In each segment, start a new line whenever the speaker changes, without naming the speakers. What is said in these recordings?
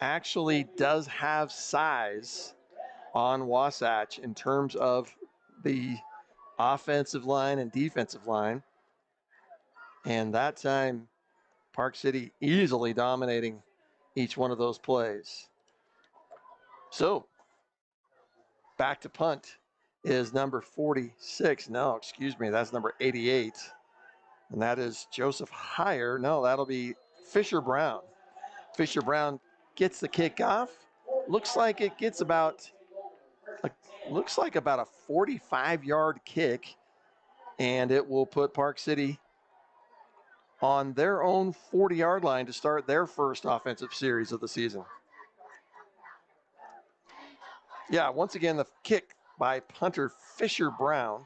actually does have size on Wasatch in terms of the offensive line and defensive line. And that time, Park City easily dominating each one of those plays. So, back to punt is number 46. No, excuse me, that's number 88. And that is Joseph Heyer. No, that'll be Fisher Brown. Fisher Brown gets the kickoff. Looks like it gets about a 45-yard kick, and it will put Park City on their own 40-yard line to start their first offensive series of the season. Yeah, once again, the kick by punter Fisher Brown.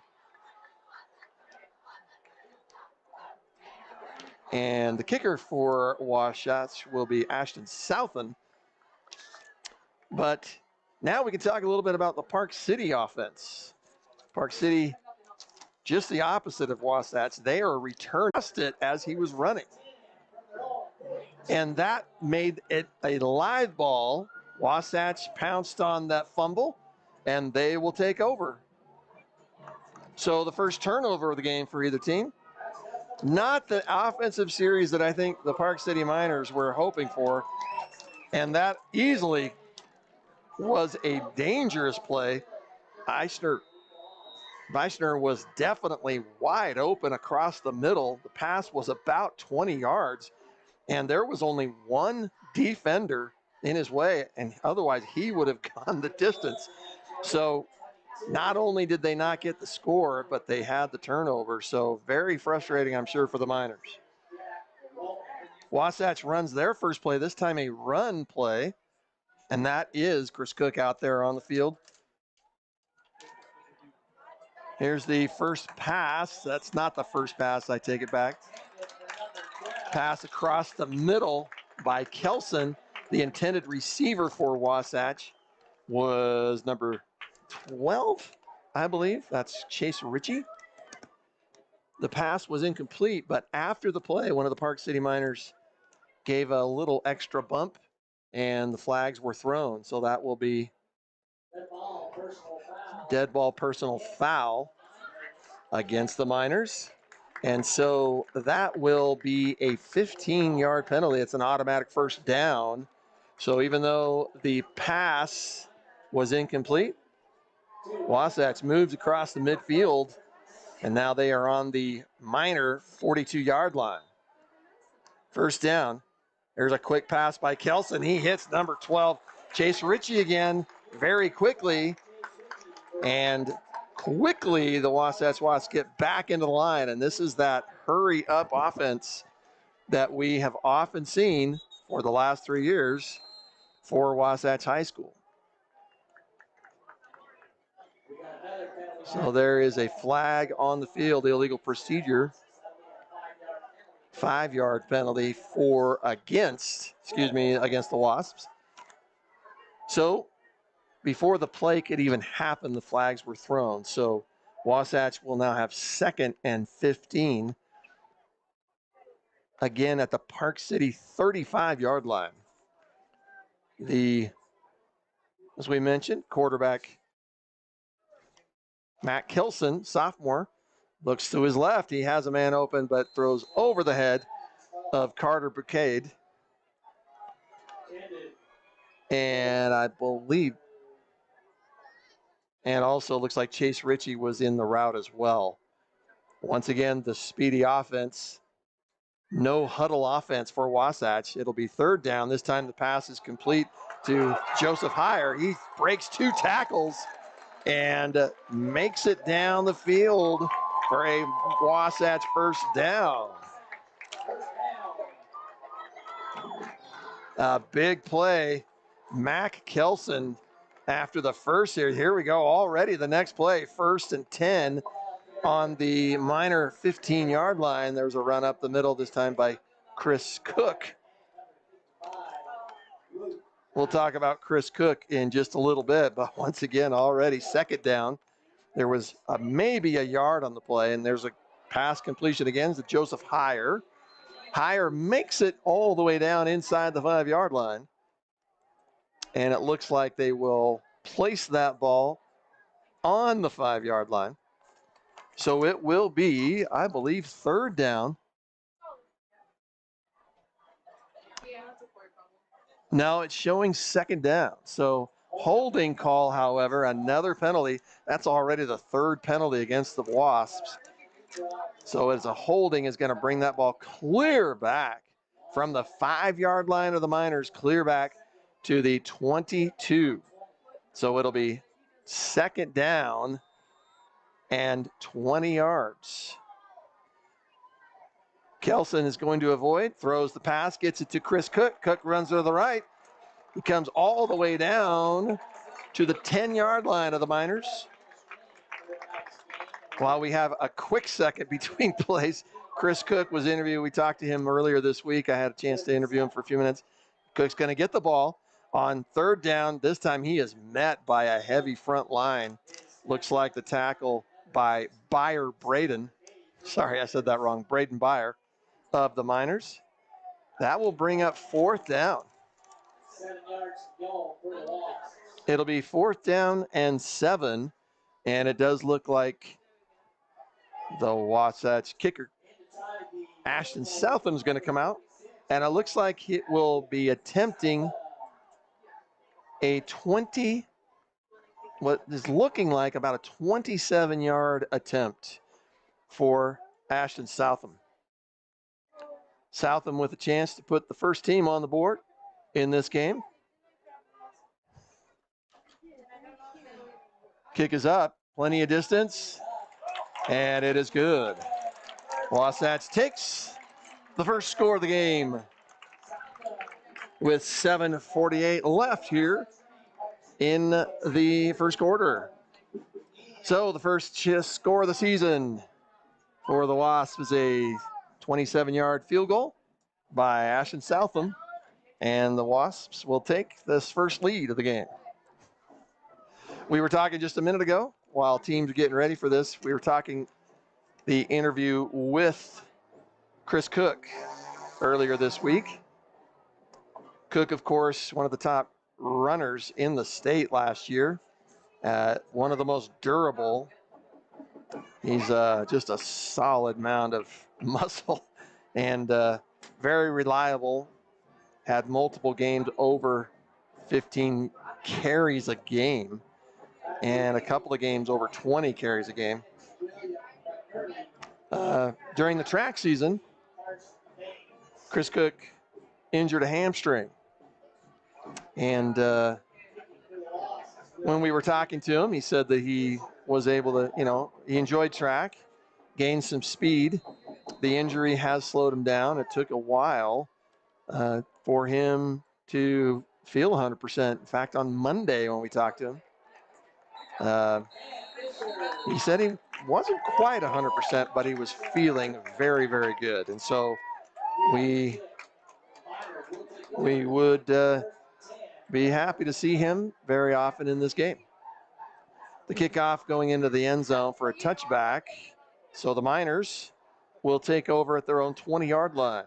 And the kicker for Wasatch will be Ashton Southen. But now we can talk a little bit about the Park City offense. Park City, just the opposite of Wasatch. They are returning it as he was running. And that made it a live ball. Wasatch pounced on that fumble, and they will take over. So the first turnover of the game for either team. Not the offensive series that I think the Park City Miners were hoping for. And that easily was a dangerous play. Eisner was definitely wide open across the middle. The pass was about 20 yards, and there was only one defender in his way, and otherwise he would have gone the distance. So not only did they not get the score, but they had the turnover. So very frustrating, I'm sure, for the Miners. Wasatch runs their first play, this time a run play, and that is Chris Cook out there on the field. Here's the first pass. That's not the first pass, I take it back. Pass across the middle by Kelson. The intended receiver for Wasatch was number 12, I believe. That's Chase Ritchie. The pass was incomplete, but after the play, one of the Park City Miners gave a little extra bump, and the flags were thrown. So that will be dead ball personal foul against the Miners. And so that will be a 15-yard penalty. It's an automatic first down. So even though the pass was incomplete, Wasatch moves across the midfield, and now they are on the Miner 42-yard line. First down. There's a quick pass by Kelson. He hits number 12, Chase Ritchie again, very quickly. And quickly, the Wasatch Wasps get back into the line, and this is that hurry-up offense that we have often seen for the last 3 years for Wasatch High School. So there is a flag on the field, illegal procedure. 5-yard penalty against the Wasps. So before the play could even happen, the flags were thrown. So Wasatch will now have 2nd and 15. Again at the Park City 35-yard line. As we mentioned, quarterback Matt Kilson, sophomore, looks to his left. He has a man open, but throws over the head of Carter Boucade. And I believe, and also looks like Chase Ritchie was in the route as well. Once again, the speedy offense. No huddle offense for Wasatch. It'll be 3rd down. This time the pass is complete to Joseph Heyer. He breaks 2 tackles and makes it down the field for a Wasatch first down. A big play. Mac Kelson after the first here. Here we go already. The next play, 1st and 10 on the Miner 15-yard line. There's a run up the middle, this time by Chris Cook. We'll talk about Chris Cook in just a little bit, but once again, already 2nd down. There was maybe a yard on the play, and there's a pass completion again to Joseph Heyer. Heyer makes it all the way down inside the 5-yard line. And it looks like they will place that ball on the 5-yard line. So it will be, I believe, 3rd down. Now it's showing 2nd down. So holding call, however, another penalty. That's already the 3rd penalty against the Wasps. So as a holding is going to bring that ball clear back from the 5-yard line of the Miners, clear back to the 22. So it'll be 2nd down and 20 yards. Kelson is going to avoid, throws the pass, gets it to Chris Cook. Cook runs to the right. He comes all the way down to the 10-yard line of the Miners. While we have a quick second between plays, Chris Cook was interviewed. We talked to him earlier this week. I had a chance to interview him for a few minutes. Cook's going to get the ball on 3rd down. This time he is met by a heavy front line. Looks like the tackle by Braden. Sorry, I said that wrong. Braden Byer of the Miners. That will bring up 4th down. It'll be 4th down and 7, and it does look like the Wasatch kicker, Ashton Southam, is going to come out, and it looks like it will be attempting a what is looking like about a 27-yard attempt for Ashton Southam. Southam with a chance to put the first team on the board in this game. Kick is up, plenty of distance, and it is good. Wasatch takes the first score of the game with 7:48 left here in the first quarter. So the first score of the season for the Wasps is a 27-yard field goal by Ashton Southam, and the Wasps will take this first lead of the game. We were talking just a minute ago while teams are getting ready for this. We were talking the interview with Chris Cook earlier this week. Cook, of course, one of the top runners in the state last year. One of the most durable. He's just a solid mound of muscle and very reliable. Had multiple games over 15 carries a game and a couple of games over 20 carries a game. During the track season, Chris Cook injured a hamstring. And when we were talking to him, he said that he was able to, he enjoyed track, gained some speed. The injury has slowed him down. It took a while for him to feel 100%. In fact, on Monday when we talked to him, he said he wasn't quite 100%, but he was feeling very, very good. And so we would be happy to see him very often in this game. The kickoff going into the end zone for a touchback. So the Miners will take over at their own 20-yard line.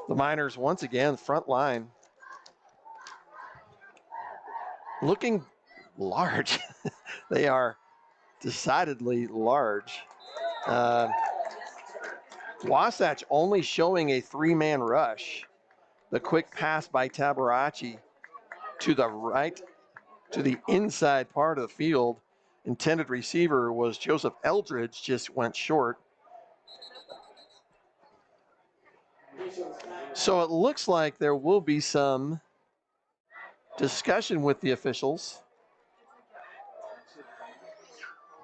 The Miners, once again, front line, looking large. They are decidedly large. Wasatch only showing a 3-man rush. The quick pass by Tabarachi to the right, to the inside part of the field. Intended receiver was Joseph Eldridge, just went short. So it looks like there will be some discussion with the officials.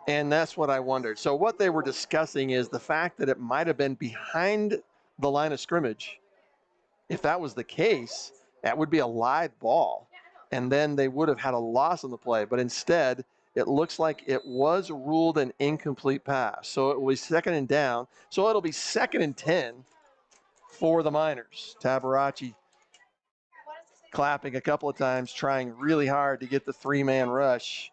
And that's what I wondered. So what they were discussing is the fact that it might have been behind the line of scrimmage. If that was the case, that would be a live ball. And then they would have had a loss on the play. But instead, it looks like it was ruled an incomplete pass. So it was 2nd and down. So it'll be 2nd and 10 for the Miners. Tabarachi clapping a couple of times, trying really hard to get the 3-man rush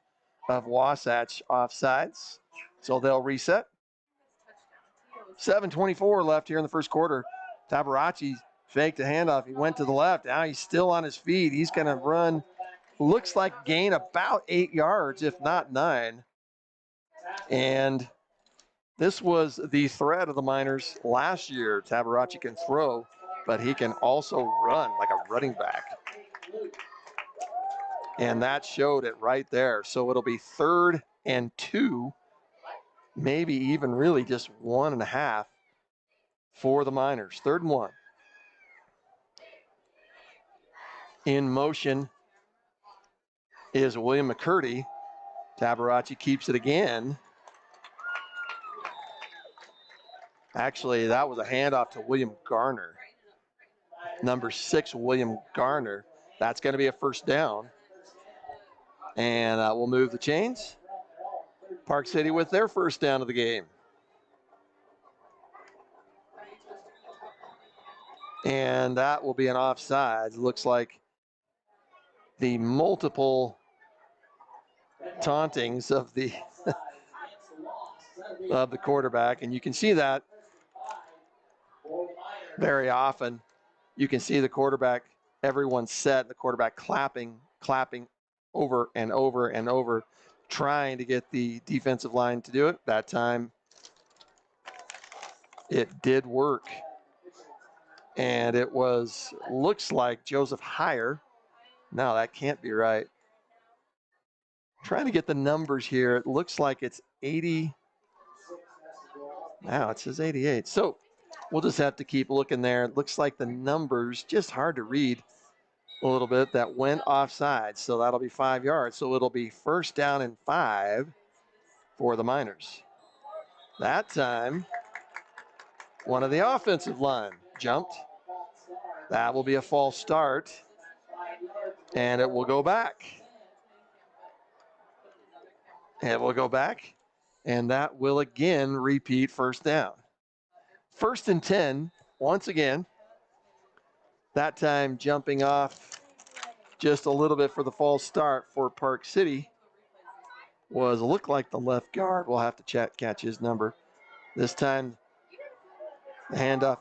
of Wasatch offsides. So they'll reset. 7:24 left here in the first quarter. Tabarachi faked a handoff. He went to the left. Now he's still on his feet. He's going to run, looks like gain about 8 yards, if not 9. And this was the threat of the Miners last year. Tabarachi can throw, but he can also run like a running back. And that showed it right there. So it'll be 3rd and 2, maybe even really just 1.5 for the Miners. 3rd and 1. In motion is William McCurdy. Tabarachi keeps it again. Actually, that was a handoff to William Garner. Number 6, William Garner. That's going to be a 1st down. And we'll move the chains. Park City with their 1st down of the game. And that will be an offside. Looks like the multiple tauntings of the of the quarterback, and you can see that very often. You can see the quarterback, everyone's set, the quarterback clapping over and over and over, trying to get the defensive line to do it. That time it did work, and it was, looks like Joseph Heyer. No, that can't be right. Trying to get the numbers here. It looks like it's 80. Wow, it says 88. So we'll just have to keep looking there. It looks like the numbers, just hard to read a little bit, that went offside. So that'll be 5 yards. So it'll be 1st down and 5 for the Miners. That time, one of the offensive line jumped. That will be a false start. And it will go back. It will go back. And that will again repeat 1st down. 1st and 10, once again. That time jumping off just a little bit for the false start for Park City was, looked like the left guard. We'll have to catch his number. This time the handoff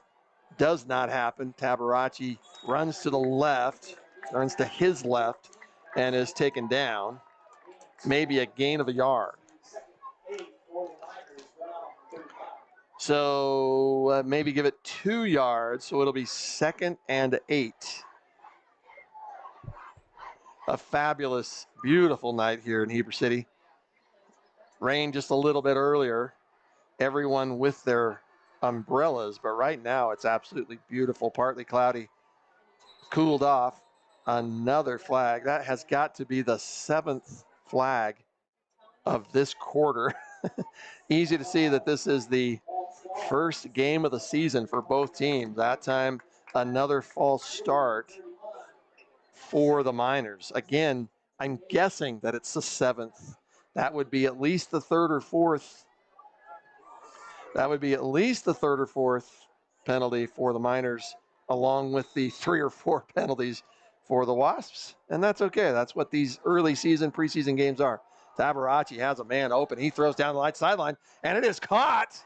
does not happen. Tabarachi runs to the left, runs to his left, and is taken down. Maybe a gain of a yard. So maybe give it 2 yards, so it'll be 2nd and 8. A fabulous, beautiful night here in Heber City. Rained just a little bit earlier. Everyone with their umbrellas, but right now it's absolutely beautiful, partly cloudy. Cooled off. Another flag. That has got to be the 7th flag of this quarter. Easy to see that this is the first game of the season for both teams. That time, another false start for the Miners. Again, I'm guessing that it's the 7th. That would be at least the 3rd or 4th. That would be at least the 3rd or 4th penalty for the Miners, along with the 3 or 4 penalties for the Wasps. And that's okay. That's what these early season, preseason games are. Tabarachi has a man open. He throws down the right sideline, and it is caught.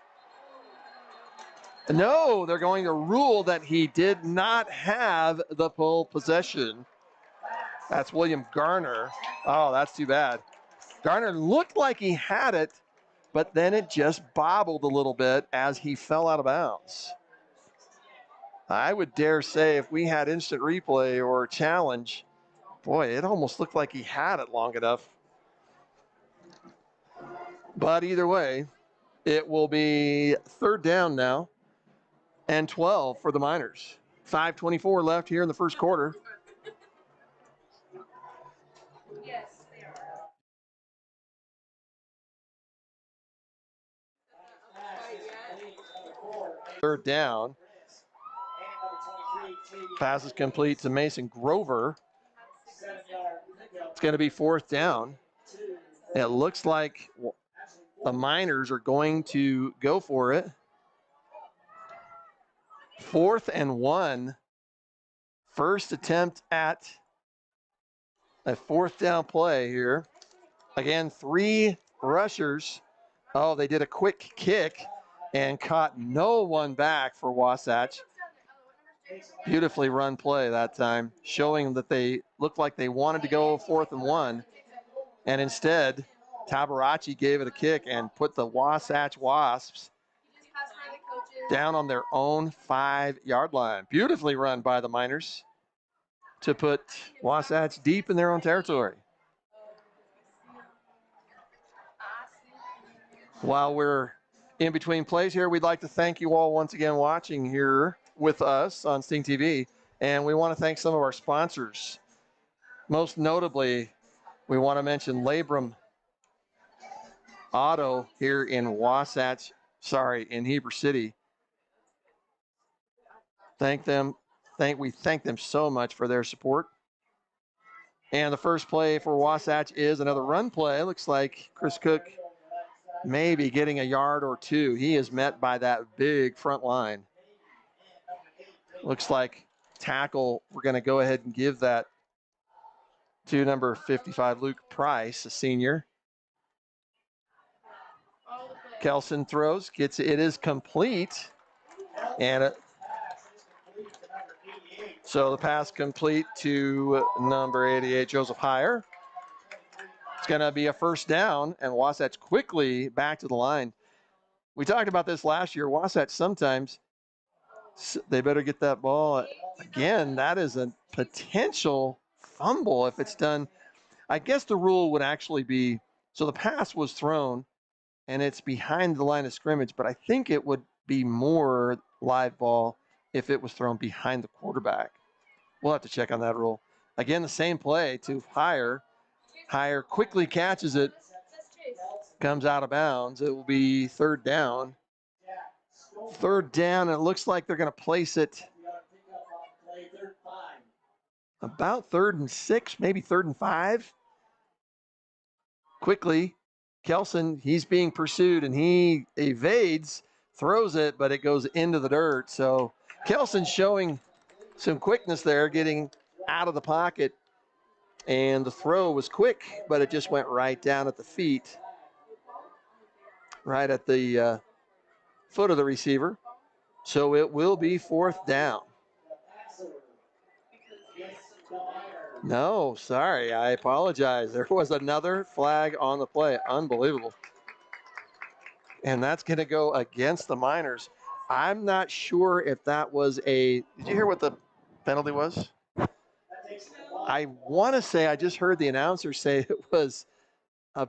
No, they're going to rule that he did not have the full possession. That's William Garner. Oh, that's too bad. Garner looked like he had it, but then it just bobbled a little bit as he fell out of bounds. I would dare say if we had instant replay or challenge, boy, it almost looked like he had it long enough. But either way, it will be 3rd down now and 12 for the Miners. 5:24 left here in the first quarter. Yes, they are. 3rd down. Pass is complete to Mason Grover. It's going to be 4th down. It looks like the Miners are going to go for it. 4th and 1. First attempt at a 4th down play here. Again, 3 rushers. Oh, they did a quick kick and caught no one back for Wasatch. Beautifully run play that time, showing that they looked like they wanted to go 4th and 1. And instead, Tabarachi gave it a kick and put the Wasatch Wasps down on their own 5-yard line. Beautifully run by the Miners to put Wasatch deep in their own territory. While we're in between plays here, we'd like to thank you all once again watching here with us on Sting TV. And we want to thank some of our sponsors. Most notably, we want to mention Labrum Auto here in in Heber City. We thank them so much for their support. And the first play for Wasatch is another run play. Looks like Chris Cook maybe getting a yard or two. He is met by that big front line. Looks like tackle, we're going to go ahead and give that to number 55, Luke Price, a senior. Kelson throws, gets it is complete. And so the pass complete to number 88, Joseph Heyer. It's going to be a first down, and Wasatch quickly back to the line. We talked about this last year. Wasatch sometimes, they better get that ball. Again, that is a potential fumble if it's done. I guess the rule would actually be, so the pass was thrown, and it's behind the line of scrimmage, but I think it would be more live ball if it was thrown behind the quarterback. We'll have to check on that rule. Again, the same play to Heyer. Heyer quickly catches it, comes out of bounds. It will be third down. Third down, and it looks like they're going to place it about 3rd and 6, maybe 3rd and 5. Quickly, Kelson, he's being pursued, and he evades, throws it, but it goes into the dirt. So Kelson showing some quickness there, getting out of the pocket. And the throw was quick, but it just went right down at the feet, right at the foot of the receiver. So it will be 4th down. No, sorry, I apologize. There was another flag on the play. Unbelievable. And that's going to go against the Miners. I'm not sure if that was did you hear what the penalty was? I want to say I just heard the announcer say it was a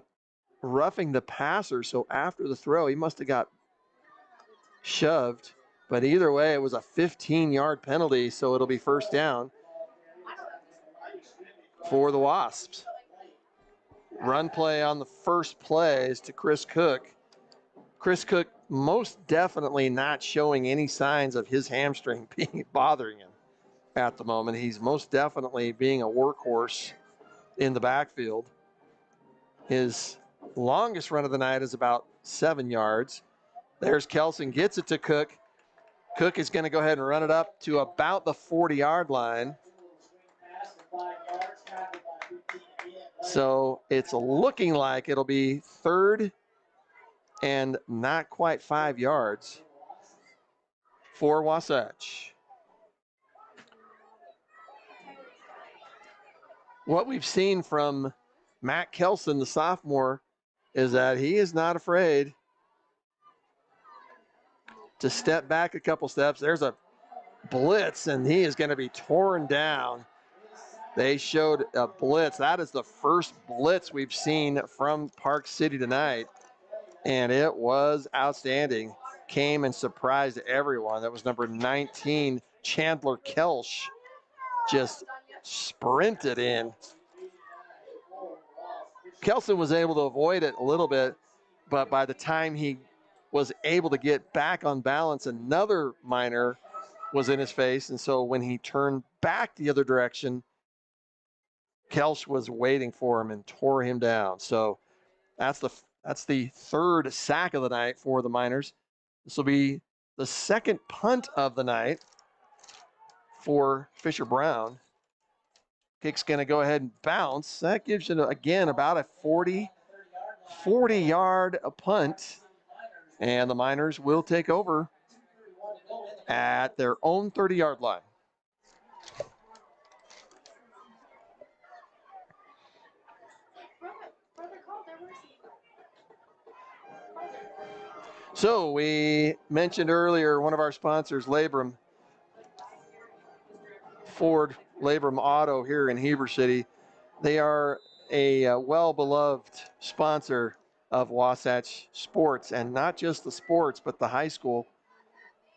roughing the passer. So after the throw, he must have got shoved. But either way, it was a 15-yard penalty, so it'll be first down for the Wasps. Run play on the first play is to Chris Cook. Chris Cook most definitely not showing any signs of his hamstring bothering him at the moment. He's most definitely being a workhorse in the backfield. His longest run of the night is about 7 yards. There's Kelson, gets it to Cook. Cook is going to go ahead and run it up to about the 40-yard line. So it's looking like it'll be 3rd and not quite 5 yards for Wasatch. What we've seen from Matt Kelson, the sophomore, is that he is not afraid to step back a couple steps. There's a blitz, and he is going to be torn down. They showed a blitz. That is the first blitz we've seen from Park City tonight, and it was outstanding. Came and surprised everyone. That was number 19, Chandler Kelsch, just sprinted in. Kelson was able to avoid it a little bit, but by the time he was able to get back on balance, another Miner was in his face. And so when he turned back the other direction, Kelsch was waiting for him and tore him down. So that's the 3rd sack of the night for the Miners. This will be the 2nd punt of the night for Fisher Brown. Kick's going to go ahead and bounce. That gives you, again, about a 40-yard punt. And the Miners will take over at their own 30-yard line. So we mentioned earlier one of our sponsors, Labrum, Ford Labrum Auto here in Heber City. They are a well-beloved sponsor of Wasatch sports, and not just the sports, but the high school.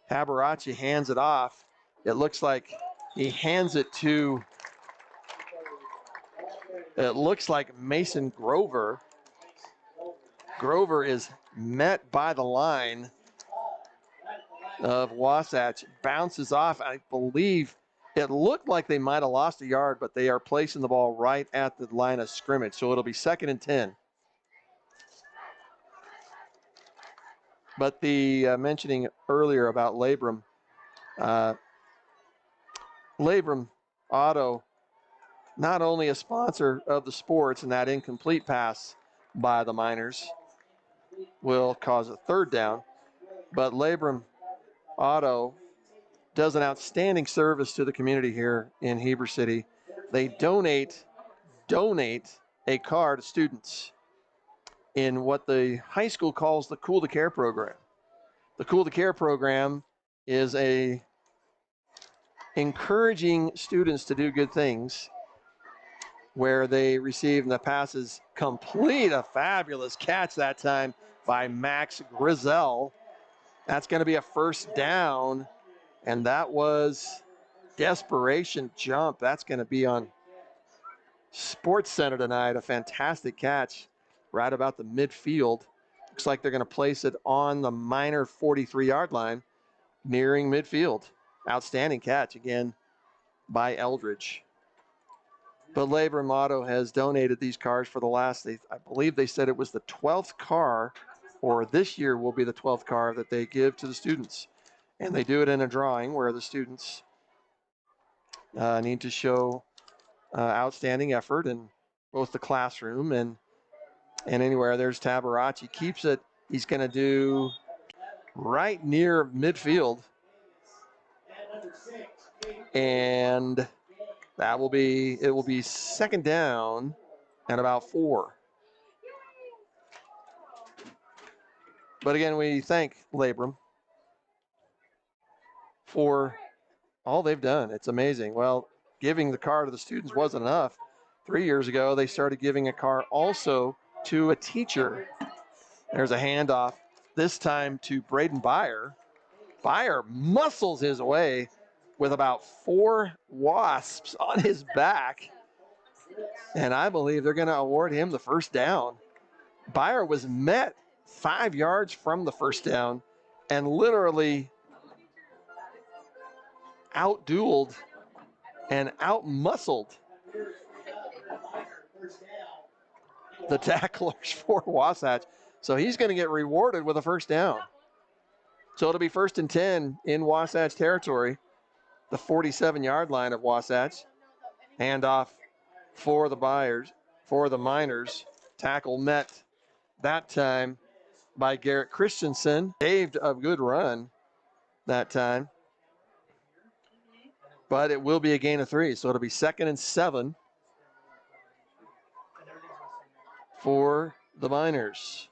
Tabarachi hands it off. It looks like he hands it to, it looks like Mason Grover. Grover is met by the line of Wasatch, bounces off. I believe it looked like they might have lost a yard, but they are placing the ball right at the line of scrimmage. So it'll be 2nd and 10. But the mentioning earlier about Labrum, Labrum Auto, not only a sponsor of the sports, and that incomplete pass by the Miners will cause a 3rd down, but Labrum Auto does an outstanding service to the community here in Heber City. They donate a car to students in what the high school calls the Cool to Care program. The Cool to Care program is a encouraging students to do good things, where they receive the passes complete. A fabulous catch that time by Max Grizel. That's going to be a 1st down, and that was desperation jump. That's going to be on Sports Center tonight. A fantastic catch right about the midfield. Looks like they're going to place it on the Miner 43-yard line, nearing midfield. Outstanding catch again by Eldridge. But Labrum Auto has donated these cars for the last, I believe they said it was the 12th car, or this year will be the 12th car that they give to the students. And they do it in a drawing where the students need to show outstanding effort in both the classroom and anywhere. There's Tabarachi, keeps it. He's going to do right near midfield. And it will be 2nd down and about 4. But again, we thank Labrum for all they've done. It's amazing. Well, giving the car to the students wasn't enough. 3 years ago, they started giving a car also to a teacher. There's a handoff, this time to Braden Byer. Byer muscles his way with about 4 wasps on his back. And I believe they're going to award him the 1st down. Byer was met 5 yards from the 1st down and literally outdueled and outmuscled the tacklers for Wasatch. So he's going to get rewarded with a 1st down. So it'll be 1st and 10 in Wasatch territory, the 47-yard line of Wasatch. Handoff for the Miners. Tackle met that time by Garrett Christensen. Saved a good run that time. But it will be a gain of 3. So it'll be 2nd and 7 for the Miners.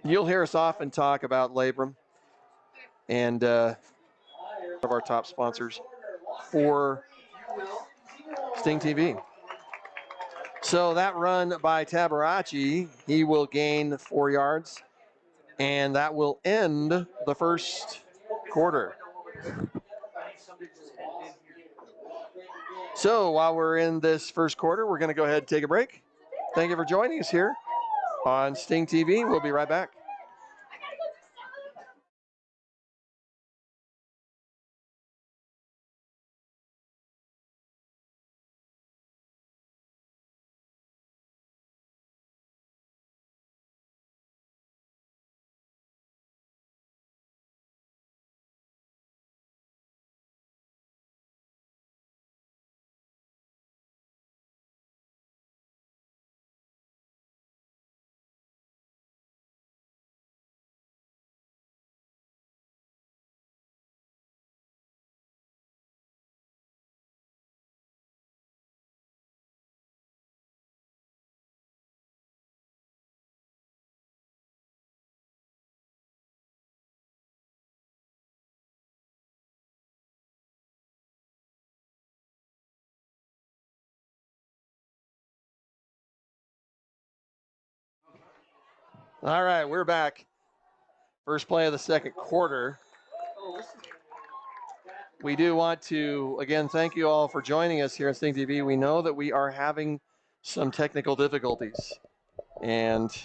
You'll hear us often talk about Labrum and one of our top sponsors for Sting TV. So that run by Tabarachi, he will gain 4 yards, and that will end the 1st quarter. So while we're in this 1st quarter, we're going to go ahead and take a break. Thank you for joining us here on Sting TV. We'll be right back. All right, we're back. First play of the second quarter. We do want to, again, thank you all for joining us here at Sting TV. We know that we are having some technical difficulties, and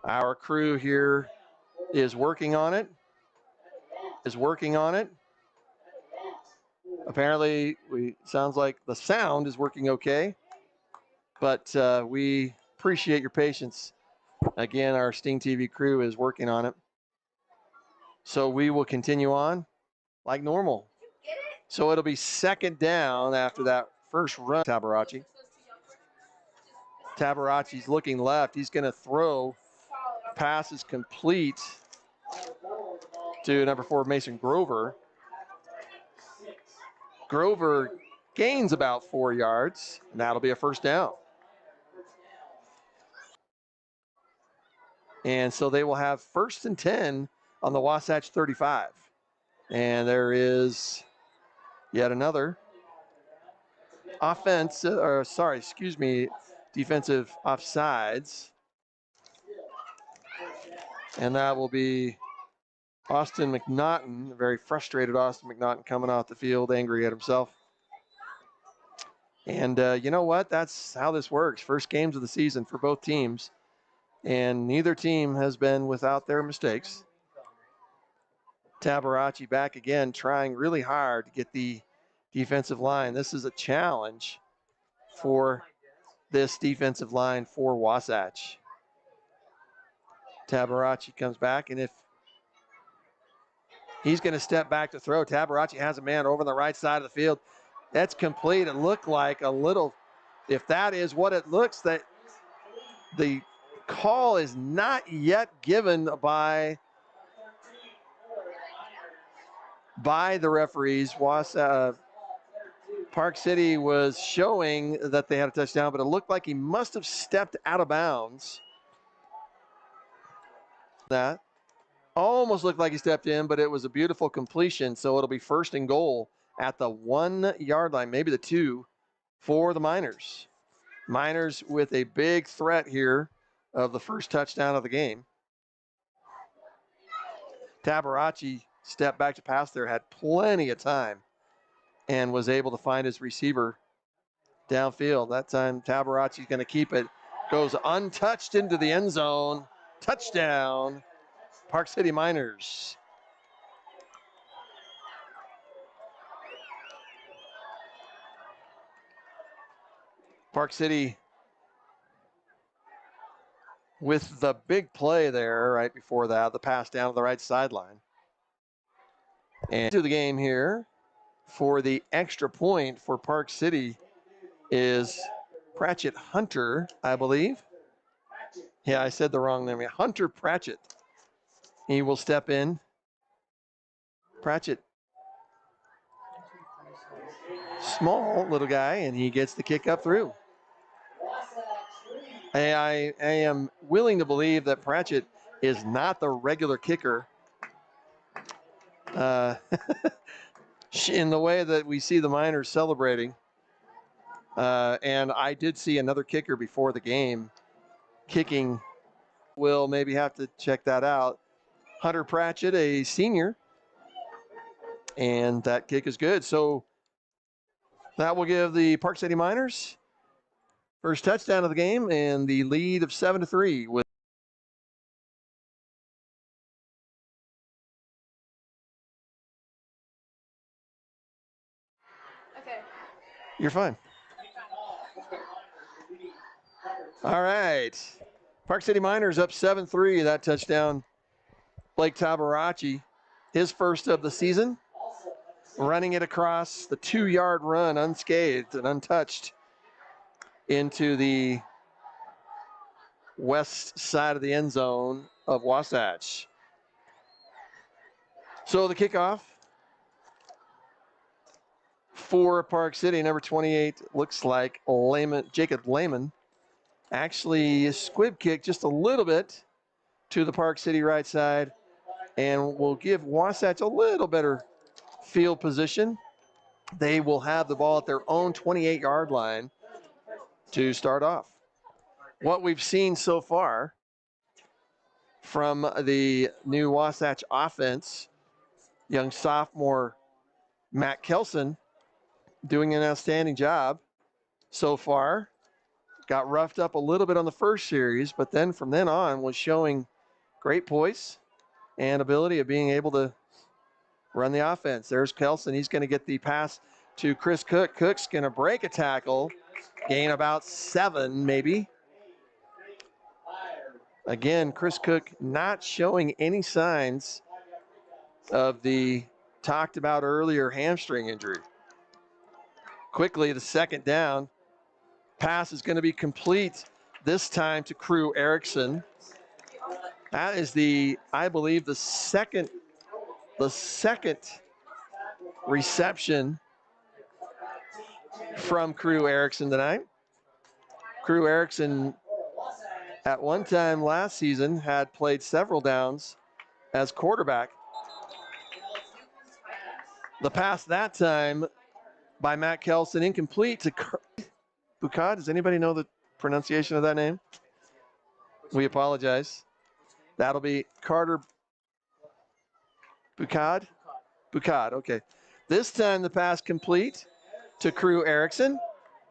our crew here is working on it. Apparently, sounds like the sound is working okay, but we appreciate your patience. Again, our Sting TV crew is working on it. So we will continue on like normal. So it'll be second down after that first run. Tabarachi's looking left. He's going to throw. Pass is complete to number 4, Mason Grover. Grover gains about 4 yards, and that'll be a first down. And so they will have 1st and 10 on the Wasatch 35. And there is yet another defensive offsides. And that will be Austin McNaughton, a very frustrated Austin McNaughton coming off the field, angry at himself. And you know what? That's how this works. First games of the season for both teams. And neither team has been without their mistakes. Tabarachi back again, trying really hard to get the defensive line. This is a challenge for this defensive line for Wasatch. Tabarachi comes back, and if he's going to step back to throw, Tabarachi has a man over the right side of the field. That's complete. It looked like a little, if that is what it looks, that the call is not yet given by the referees. Park City was showing that they had a touchdown, but it looked like he must have stepped out of bounds. That almost looked like he stepped in, but it was a beautiful completion. So it'll be 1st and goal at the 1 yard line, maybe the 2 for the Miners. Miners with a big threat here of the first touchdown of the game. Tabarachi stepped back to pass there, had plenty of time, and was able to find his receiver downfield. That time, Tabarachi's going to keep it. Goes untouched into the end zone. Touchdown, Park City Miners. Park City with the big play there right before that, the pass down to the right sideline. And to the game here for the extra point for Park City is Pratchett Hunter, I believe. Yeah, I said the wrong name. Hunter Pratchett. He will step in. Pratchett, small little guy, and he gets the kick up through. I am willing to believe that Pratchett is not the regular kicker. In the way that we see the Miners celebrating. And I did see another kicker before the game kicking. We'll maybe have to check that out. Hunter Pratchett, a senior. And that kick is good. So that will give the Park City Miners first touchdown of the game and the lead of 7-3 with.
Okay.
You're fine. All right. Park City Miners up 7-3. That touchdown, Blake Tabarachi, his first of the season, running it across the 2-yard run unscathed and untouched into the west side of the end zone of Wasatch. So the kickoff for Park City, number 28, looks like Jacob Lehman. Actually, squib kick just a little bit to the Park City right side, and will give Wasatch a little better field position. They will have the ball at their own 28-yard line to start off. What we've seen so far from the new Wasatch offense. Young sophomore Matt Kelson doing an outstanding job so far. Got roughed up a little bit on the first series, but then from then on was showing great poise and ability of being able to run the offense. There's Kelson. He's going to get the pass to Chris Cook. Cook's going to break a tackle, gain about 7 maybe. Again, Chris Cook not showing any signs of the talked about earlier hamstring injury. Quickly, the second down. Pass is going to be complete this time to Crew Erickson. That is I believe, the second reception from Crew Erickson tonight. Crew Erickson at one time last season had played several downs as quarterback. The pass that time by Matt Kelson, incomplete to Bucad. Does anybody know the pronunciation of that name? We apologize. That'll be Carter Bucad. Bucad, okay. This time the pass complete to Crew Erickson.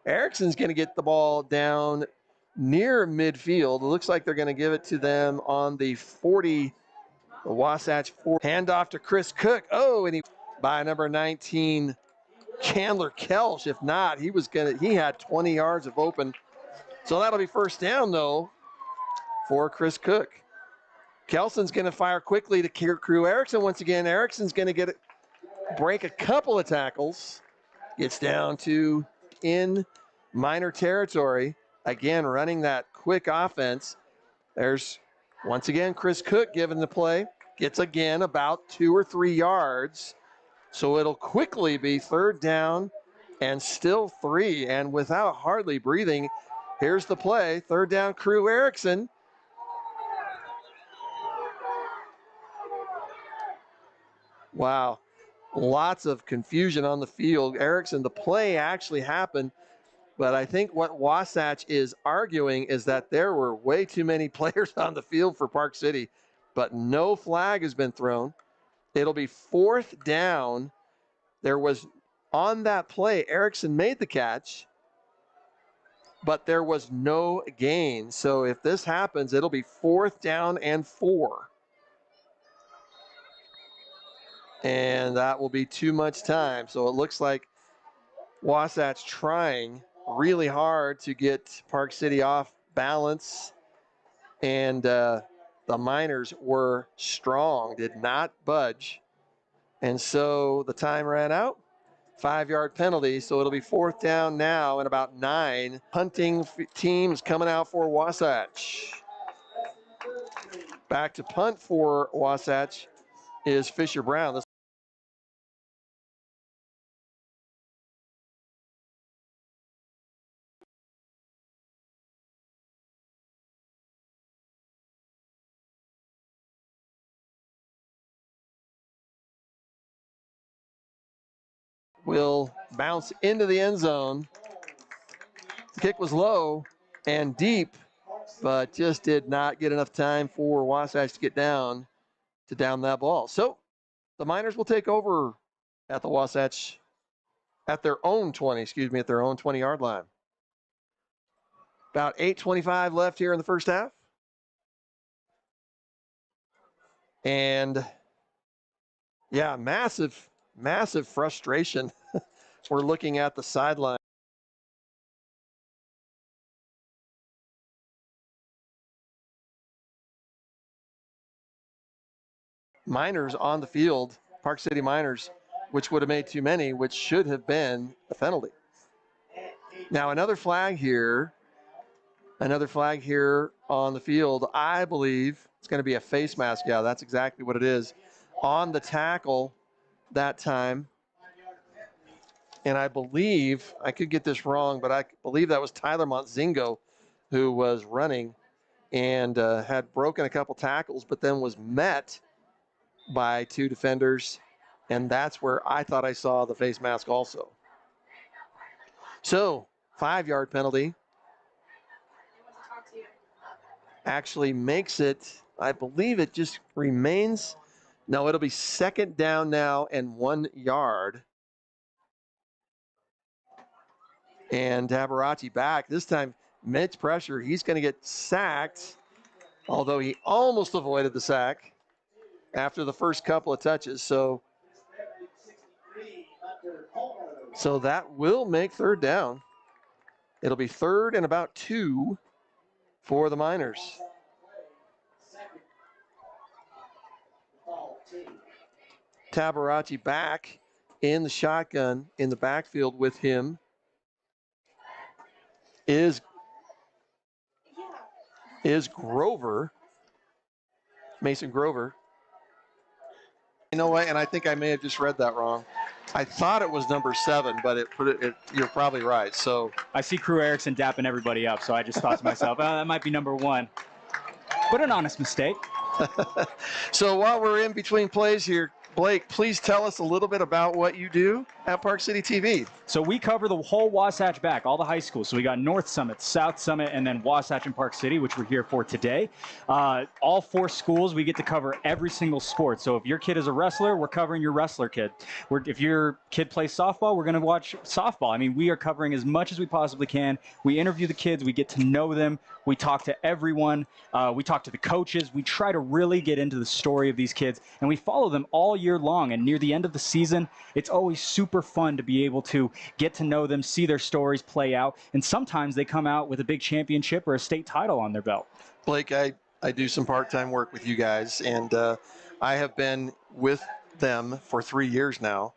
Erickson's going to get the ball down near midfield. It looks like they're going to give it to them on the 40, the Wasatch 40. Handoff to Chris Cook. Oh, and by number 19, Chandler Kelch. If not, he had 20 yards of open. So that'll be first down, though, for Chris Cook. Kelson's going to fire quickly to Crew Erickson once again. Erickson's going to break a couple of tackles. Gets down to in minor territory. Again, running that quick offense. There's, once again, Chris Cook given the play. Gets again about 2 or 3 yards. So it'll quickly be third down and still 3. And without hardly breathing, here's the play. Third down, Crew Erickson. Wow. Lots of confusion on the field. Erickson, the play actually happened, but I think what Wasatch is arguing is that there were way too many players on the field for Park City, but no flag has been thrown. It'll be fourth down. There was, on that play, Erickson made the catch, but there was no gain. So if this happens, it'll be fourth down and 4. And that will be too much time. So it looks like Wasatch trying really hard to get Park City off balance. And the Miners were strong, did not budge. And so the time ran out. 5-yard penalty. So it'll be fourth down now and about 9. Punting teams coming out for Wasatch. Back to punt for Wasatch is Fisher Brown. Will bounce into the end zone. The kick was low and deep, but just did not get enough time for Wasatch to down that ball. So the Miners will take over at the Wasatch, at their own 20, at their own 20-yard line. About 8:25 left here in the first half. And yeah, massive frustration. We're looking at the sideline. Miners on the field, Park City Miners, which would have made too many, which should have been a penalty. Now another flag here on the field. I believe it's going to be a face mask. Yeah, that's exactly what it is. On the tackle that time. And I believe, I could get this wrong, but I believe that was Tyler Montzingo who was running and had broken a couple tackles, but then was met by 2 defenders. And that's where I thought I saw the face mask also. So 5-yard penalty actually makes it I believe it just remains. No, it'll be second down now and 1 yard. And Tabarachi back. This time, mid pressure. He's going to get sacked, although he almost avoided the sack after the first couple of touches. So that will make third down. It'll be third and about 2 for the Miners. Tabarachi back in the shotgun in the backfield with him is Grover, Mason Grover. You know what? And I think I may have just read that wrong. I thought it was number 7, but you're probably right. So
I see Crew Erickson dapping everybody up, so I just thought to myself, oh, that might be number 1. But an honest mistake.
So while we're in between plays here, Blake, please tell us a little bit about what you do at Park City TV.
So we cover the whole Wasatch back, all the high schools. So we got North Summit, South Summit, and then Wasatch and Park City, which we're here for today. All 4 schools, we get to cover every single sport. So if your kid is a wrestler, we're covering your wrestler kid. If your kid plays softball, we're going to watch softball. I mean, we are covering as much as we possibly can. We interview the kids. We get to know them. We talk to everyone. We talk to the coaches. We try to really get into the story of these kids, and we follow them all year long. And near the end of the season, it's always super fun to be able to get to know them, see their stories play out, and sometimes they come out with a big championship or a state title on their belt.
Blake, I do some part-time work with you guys, and I have been with them for 3 years now,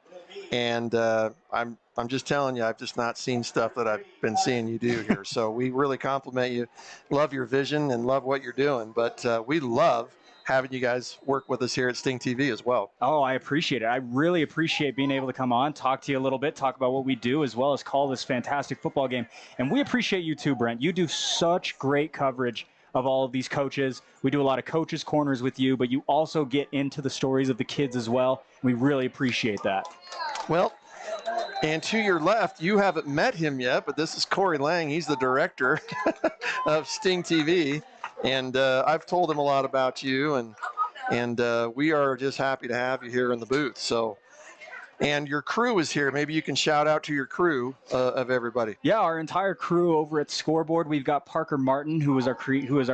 and I'm just telling you, I've just not seen stuff that I've been seeing you do here. So we really compliment you, love your vision, and love what you're doing. But we love having you guys work with us here at Sting TV as well.
Oh, I appreciate it. I really appreciate being able to come on, talk to you a little bit, talk about what we do, as well as call this fantastic football game. And we appreciate you too, Brent. You do such great coverage of all of these coaches. We do a lot of coaches' corners with you, but you also get into the stories of the kids as well. We really appreciate that.
Well, and to your left, you haven't met him yet, but this is Corey Lang. He's the director of Sting TV. And I've told him a lot about you, and we are just happy to have you here in the booth. So, and your crew is here. Maybe you can shout out to your crew of everybody.
Yeah, our entire crew over at Scoreboard. We've got Parker Martin, who is our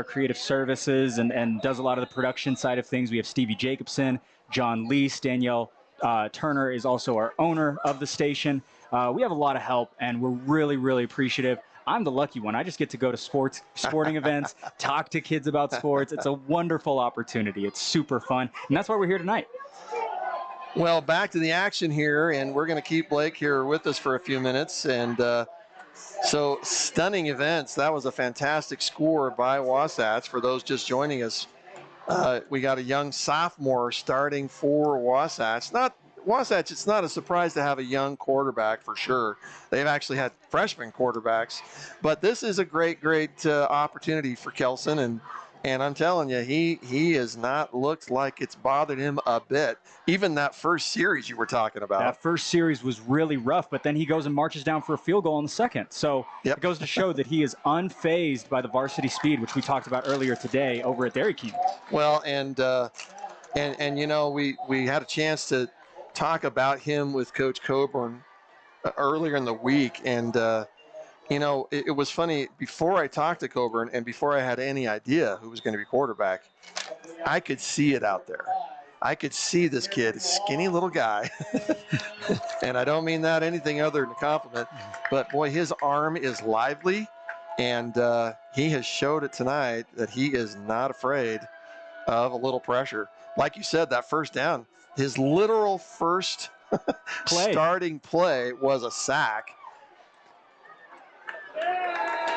creative services and does a lot of the production side of things. We have Stevie Jacobson, John Lease, Danielle Turner is also our owner of the station. We have a lot of help, and we're really, really appreciative. I'm the lucky one. I just get to go to sporting events, talk to kids about sports. It's a wonderful opportunity. It's super fun, and that's why we're here tonight.
Well, back to the action here, and we're going to keep Blake here with us for a few minutes. And so, stunning events. That was a fantastic score by Wasatch. For those just joining us, we got a young sophomore starting for Wasatch. Wasatch, it's not a surprise to have a young quarterback for sure. They've actually had freshman quarterbacks. But this is a great opportunity for Kelson. And I'm telling you, he has not looked like it's bothered him a bit. Even that first series you were talking about.
That first series was really rough, but then he goes and marches down for a field goal in the second. So It goes to show that he is unfazed by the varsity speed, which we talked about earlier today over at Dairy King.
Well, and you know, we had a chance to talk about him with Coach Coburn earlier in the week, and you know, it was funny. Before I talked to Coburn and before I had any idea who was going to be quarterback, I could see it out there. I could see this kid, skinny little guy, and I don't mean that anything other than a compliment, but boy, his arm is lively, and he has showed it tonight that he is not afraid of a little pressure. Like you said, that first down, his literal first starting play was a sack.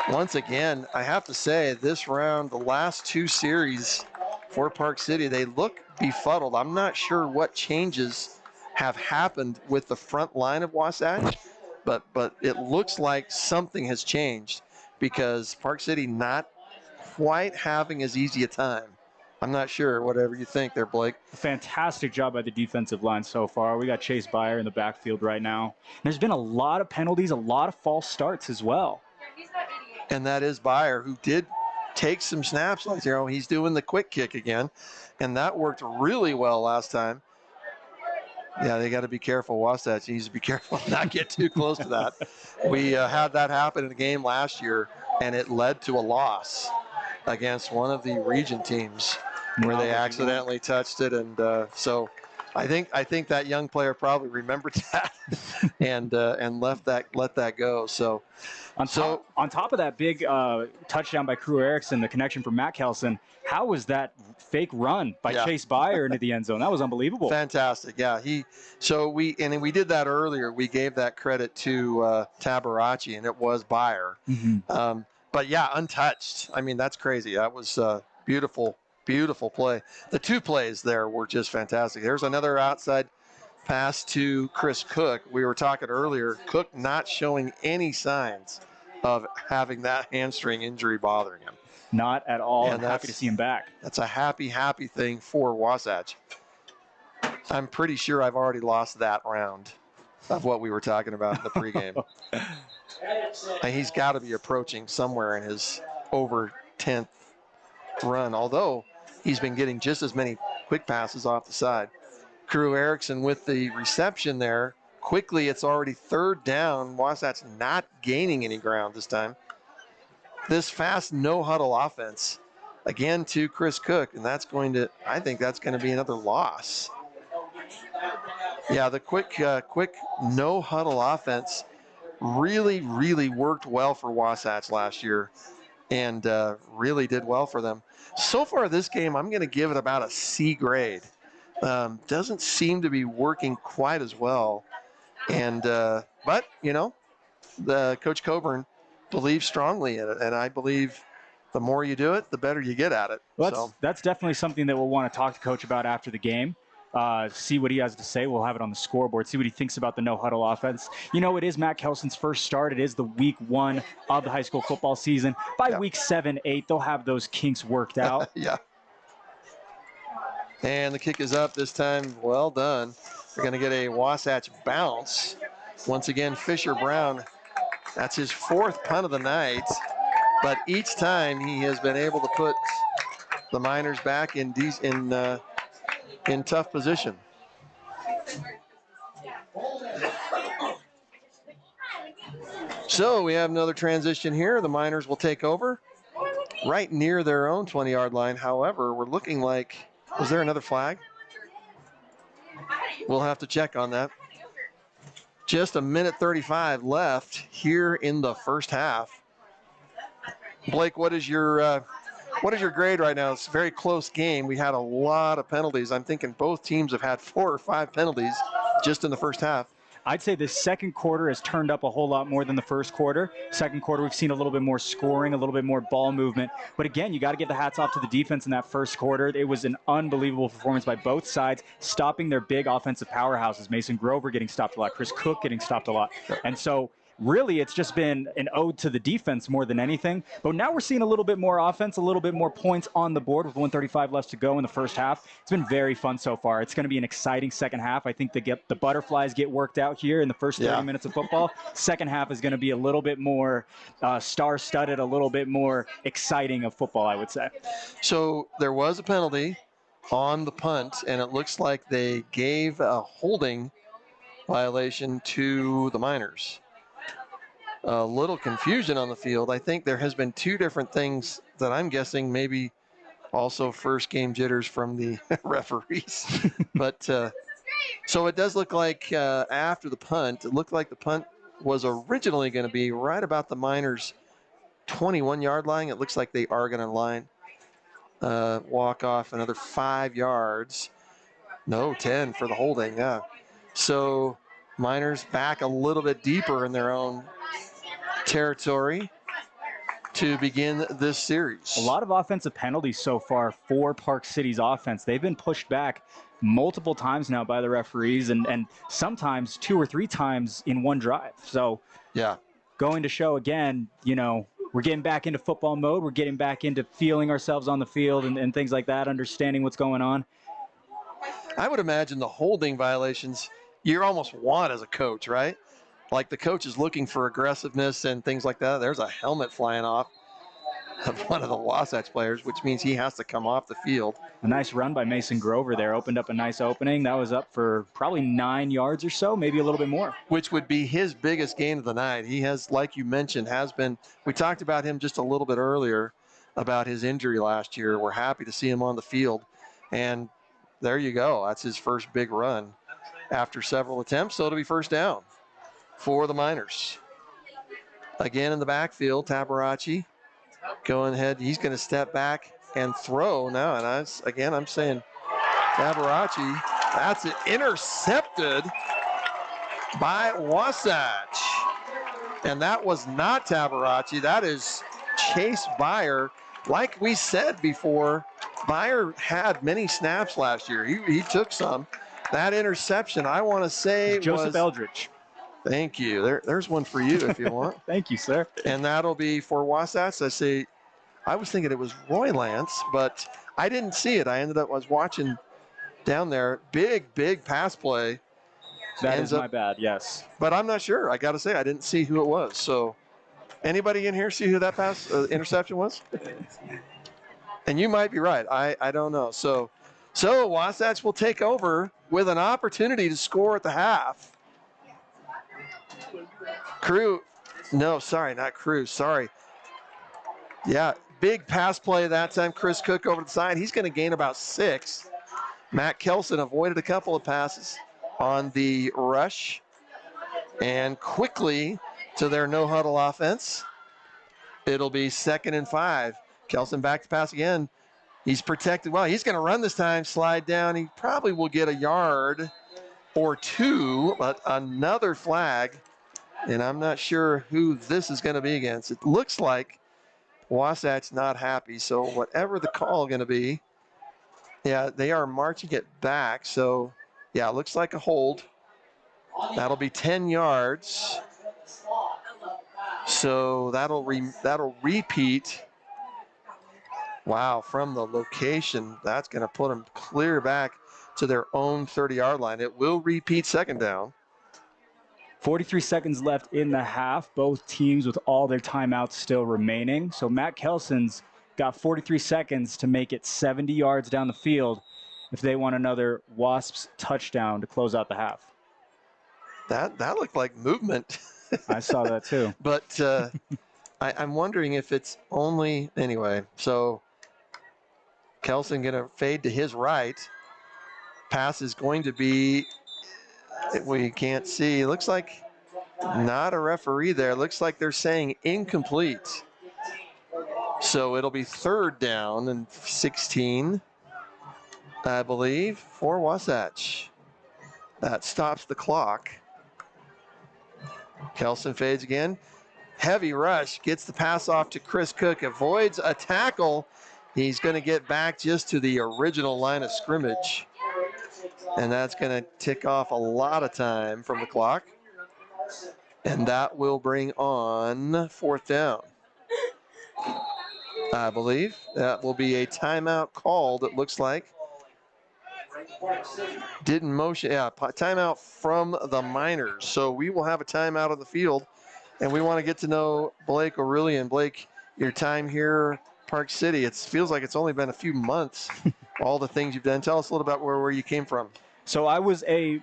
Once again, I have to say, this round, the last 2 series for Park City, they look befuddled. I'm not sure what changes have happened with the front line of Wasatch, but it looks like something has changed because Park City not quite having as easy a time. I'm not sure, whatever you think there, Blake.
A fantastic job by the defensive line so far. We got Chase Byer in the backfield right now. There's been a lot of penalties, a lot of false starts as well.
And that is Byer, who did takes some snaps. Like, he's doing the quick kick again, and that worked really well last time. Yeah, they got to be careful. Wasatch needs to be careful not get too close to that. We had that happen in a game last year, and it led to a loss against one of the region teams where they accidentally touched it. And so I think that young player probably remembered that and let that go. So
on top of that big touchdown by Crew Erickson, the connection from Matt Kelson, how was that fake run by Chase Byer into the end zone? That was unbelievable.
Fantastic. Yeah. We did that earlier. We gave that credit to Tabarachi, and it was Byer.
Mm-hmm.
But yeah, untouched. I mean, that's crazy. That was beautiful, beautiful play. The two plays there were just fantastic. There's another outside pass to Chris Cook. We were talking earlier, Cook not showing any signs of having that hamstring injury bothering him.
Not at all. I'm happy to see him back.
That's a happy thing for Wasatch. I'm pretty sure I've already lost that round of what we were talking about in the pregame. And he's got to be approaching somewhere in his over 10th run, although he's been getting just as many quick passes off the side. Crew Erickson with the reception there. Quickly, it's already third down. Wasatch not gaining any ground this time. This fast no-huddle offense, again to Chris Cook, and I think that's going to be another loss. Yeah, the quick no-huddle offense really, really worked well for Wasatch last year and really did well for them. So far this game, I'm going to give it about a C grade. Doesn't seem to be working quite as well. And but, the Coach Coburn believes strongly in it, and I believe the more you do it, the better you get at it.
Well, that's definitely something that we'll want to talk to Coach about after the game. See what he has to say. We'll have it on the scoreboard. See what he thinks about the no-huddle offense. It is Matt Kelson's first start. It is the week 1 of the high school football season. By week 7, 8, they'll have those kinks worked out.
Yeah. And the kick is up this time. Well done. We're going to get a Wasatch bounce. Once again, Fisher Brown, that's his 4th punt of the night. But each time he has been able to put the Miners back in tough position. So we have another transition here. The Miners will take over right near their own 20-yard line. However, we're looking like, was there another flag? We'll have to check on that. Just a minute 35 left here in the first half. Blake, what is your grade right now? It's a very close game. We had a lot of penalties. I'm thinking both teams have had 4 or 5 penalties just in the first half.
I'd say the second quarter has turned up a whole lot more than the first quarter. Second quarter, we've seen a little bit more scoring, a little bit more ball movement. But again, you got to give the hats off to the defense in that first quarter. It was an unbelievable performance by both sides, stopping their big offensive powerhouses. Mason Grover getting stopped a lot, Chris Cook getting stopped a lot. And so really, it's just been an ode to the defense more than anything. But now we're seeing a little bit more offense, a little bit more points on the board with 1:35 left to go in the first half. It's been very fun so far. It's going to be an exciting second half. I think the butterflies get worked out here in the first 30 minutes of football. Second half is going to be a little bit more star-studded, a little bit more exciting of football, I would say.
So there was a penalty on the punt, and it looks like they gave a holding violation to the Miners. A little confusion on the field. I think there has been 2 different things that I'm guessing maybe also first game jitters from the referees. But so it does look like after the punt, it looked like the punt was originally going to be right about the Miners' 21-yard line. It looks like they are going to line walk off another 5 yards. No, 10 for the holding. Yeah. So Miners back a little bit deeper in their own territory to begin this series.
A lot of offensive penalties so far for Park City's offense. They've been pushed back multiple times now by the referees and sometimes 2 or 3 times in one drive. So
yeah,
going to show again, we're getting back into football mode. We're getting back into feeling ourselves on the field and things like that, understanding what's going on.
I would imagine the holding violations you almost want as a coach, right? Like the coach is looking for aggressiveness and things like that. There's a helmet flying off. of one of the Wasatch players, which means he has to come off the field.
A nice run by Mason Grover there. Opened up a nice opening. That was up for probably 9 yards or so, maybe a little bit more.
Which would be his biggest gain of the night. He has, like you mentioned, we talked about him just a little bit earlier about his injury last year. We're happy to see him on the field. And there you go. That's his first big run after several attempts. So it'll be first down for the Miners. Again in the backfield, Tabarachi going ahead. He's going to step back and throw now. And I'm saying Tabarachi, that's intercepted by Wasatch. And that was not Tabarachi. That is Chase Byer. Like we said before, Byer had many snaps last year. He took some. That interception, I want to say,
Joseph Eldridge.
Thank you. There's one for you if you want.
Thank you, sir.
And that'll be for Wasatch. I was thinking it was Roy Lance, but I didn't see it. I was watching down there. Big pass play.
That is my bad, yes.
But I'm not sure. I got to say, I didn't see who it was. So anybody in here see who that pass interception was? And you might be right. I don't know. So Wasatch will take over with an opportunity to score at the half. Not Crew. Sorry. Yeah, big pass play that time. Chris Cook over the side. He's going to gain about 6. Matt Kelson avoided a couple of passes on the rush. And quickly to their no-huddle offense. It'll be 2nd and 5. Kelson back to pass again. He's protected well. He's going to run this time, slide down. He probably will get a yard or 2, but another flag. And I'm not sure who this is going to be against. It looks like Wasatch not happy. So whatever the call going to be, yeah, they are marching it back. So, yeah, it looks like a hold. That'll be 10 yards. So that'll repeat. Wow, from the location, that's going to put them clear back to their own 30-yard line. It will repeat 2nd down.
43 seconds left in the half. Both teams with all their timeouts still remaining. So Matt Kelson's got 43 seconds to make it 70 yards down the field if they want another Wasps touchdown to close out the half.
That looked like movement.
I saw that too.
But I'm wondering if it's only – anyway, so Kelson going to fade to his right. Pass is going to be – we can't see. It looks like not a referee there. Looks like they're saying incomplete. So it'll be 3rd down and 16, I believe, for Wasatch. That stops the clock. Kelson fades again. Heavy rush, gets the pass off to Chris Cook, avoids a tackle. He's going to get back just to the original line of scrimmage. And that's going to tick off a lot of time from the clock. And that will bring on 4th down. I believe that will be a timeout called, it looks like. Didn't motion, yeah, timeout from the Miners. So we will have a timeout on the field. And we want to get to know Blake Aurelian. Blake, your time here, Park City, it feels like it's only been a few months. All the things you've done. Tell us a little about where you came from.
So I was a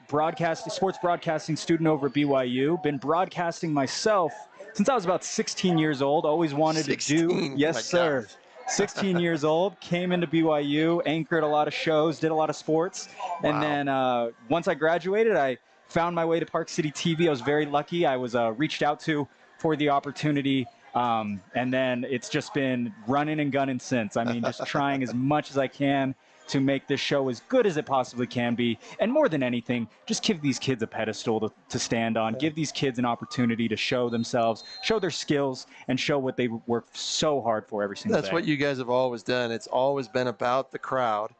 sports broadcasting student over at BYU. Been broadcasting myself since I was about 16 years old. Always wanted
16?
to do. Yes, sir. 16 years old. Came into BYU, anchored a lot of shows, did a lot of sports. Wow. And then once I graduated, I found my way to Park City TV. I was very lucky. I was reached out to for the opportunity. And then it's just been running and gunning since. I mean, just trying as much as I can to make this show as good as it possibly can be. And more than anything, just give these kids a pedestal to stand on. Give these kids an opportunity to show themselves, show their skills, and show what they work so hard for every single day.
That's what you guys have always done. It's always been about the crowd.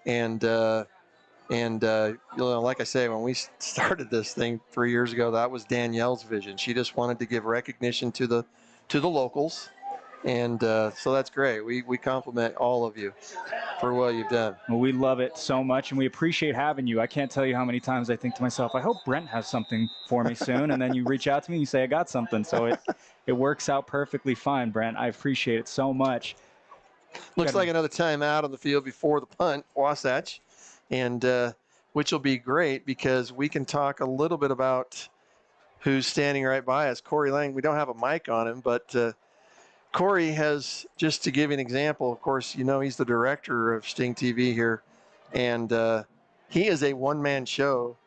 And like I say, when we started this thing 3 years ago, that was Danielle's vision. She just wanted to give recognition to the locals And so that's great. We compliment all of you for what you've done.
Well, we love it so much, and we appreciate having you. I can't tell you how many times I think to myself, I hope Brent has something for me soon, and then you reach out to me and you say, I got something. So it works out perfectly fine, Brent. I appreciate it so much.
Looks like another timeout on the field before the punt, Wasatch, and which will be great because we can talk a little bit about who's standing right by us. Corey Lang, we don't have a mic on him, but Corey has, just to give you an example, of course, you know he's the director of Sting TV here, and he is a one-man show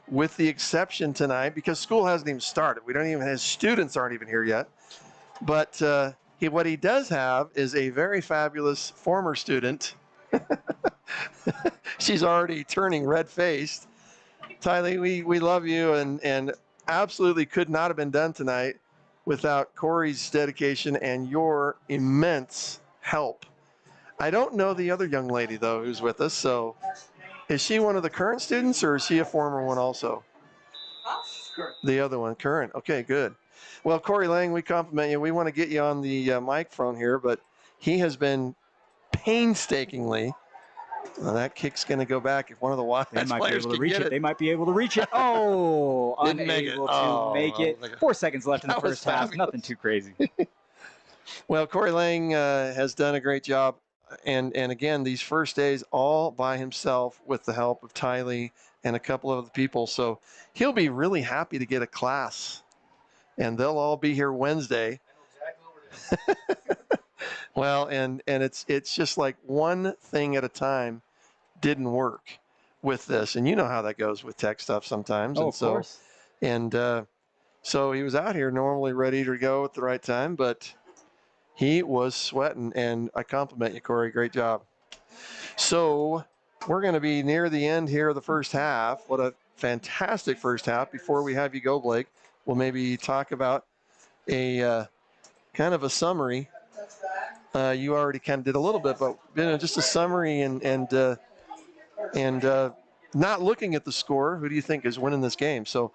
with the exception tonight because school hasn't even started. His students aren't even here yet. But what he does have is a very fabulous former student. She's already turning red-faced. Tylee, we love you and absolutely could not have been done tonight without Corey's dedication and your immense help. I don't know the other young lady, though, who's with us. So is she one of the current students or is she a former one also? The other one, current. Okay, good. Well, Corey Lang, we compliment you. We want to get you on the microphone here, but he has been painstakingly. Well, that kick's going to go back if one of the Wasatch players can get it.
They might be able to reach it. Oh,
Didn't make it.
To make it. 4 seconds left in the first half. Nothing too crazy.
Well, Corey Lang has done a great job. And again, these first days all by himself with the help of Tylee and a couple of other people. So he'll be really happy to get a class. And they'll all be here Wednesday. Well, and it's just like one thing at a time didn't work with this. And you know how that goes with tech stuff sometimes.
Oh, of course.
And so he was out here normally ready to go at the right time, but he was sweating, and I compliment you, Corey. Great job. So we're going to be near the end here of the first half. What a fantastic first half. Before we have you go, Blake, we'll maybe talk about a kind of a summary. You already kind of did a little bit, but just a summary and not looking at the score. Who do you think is winning this game? So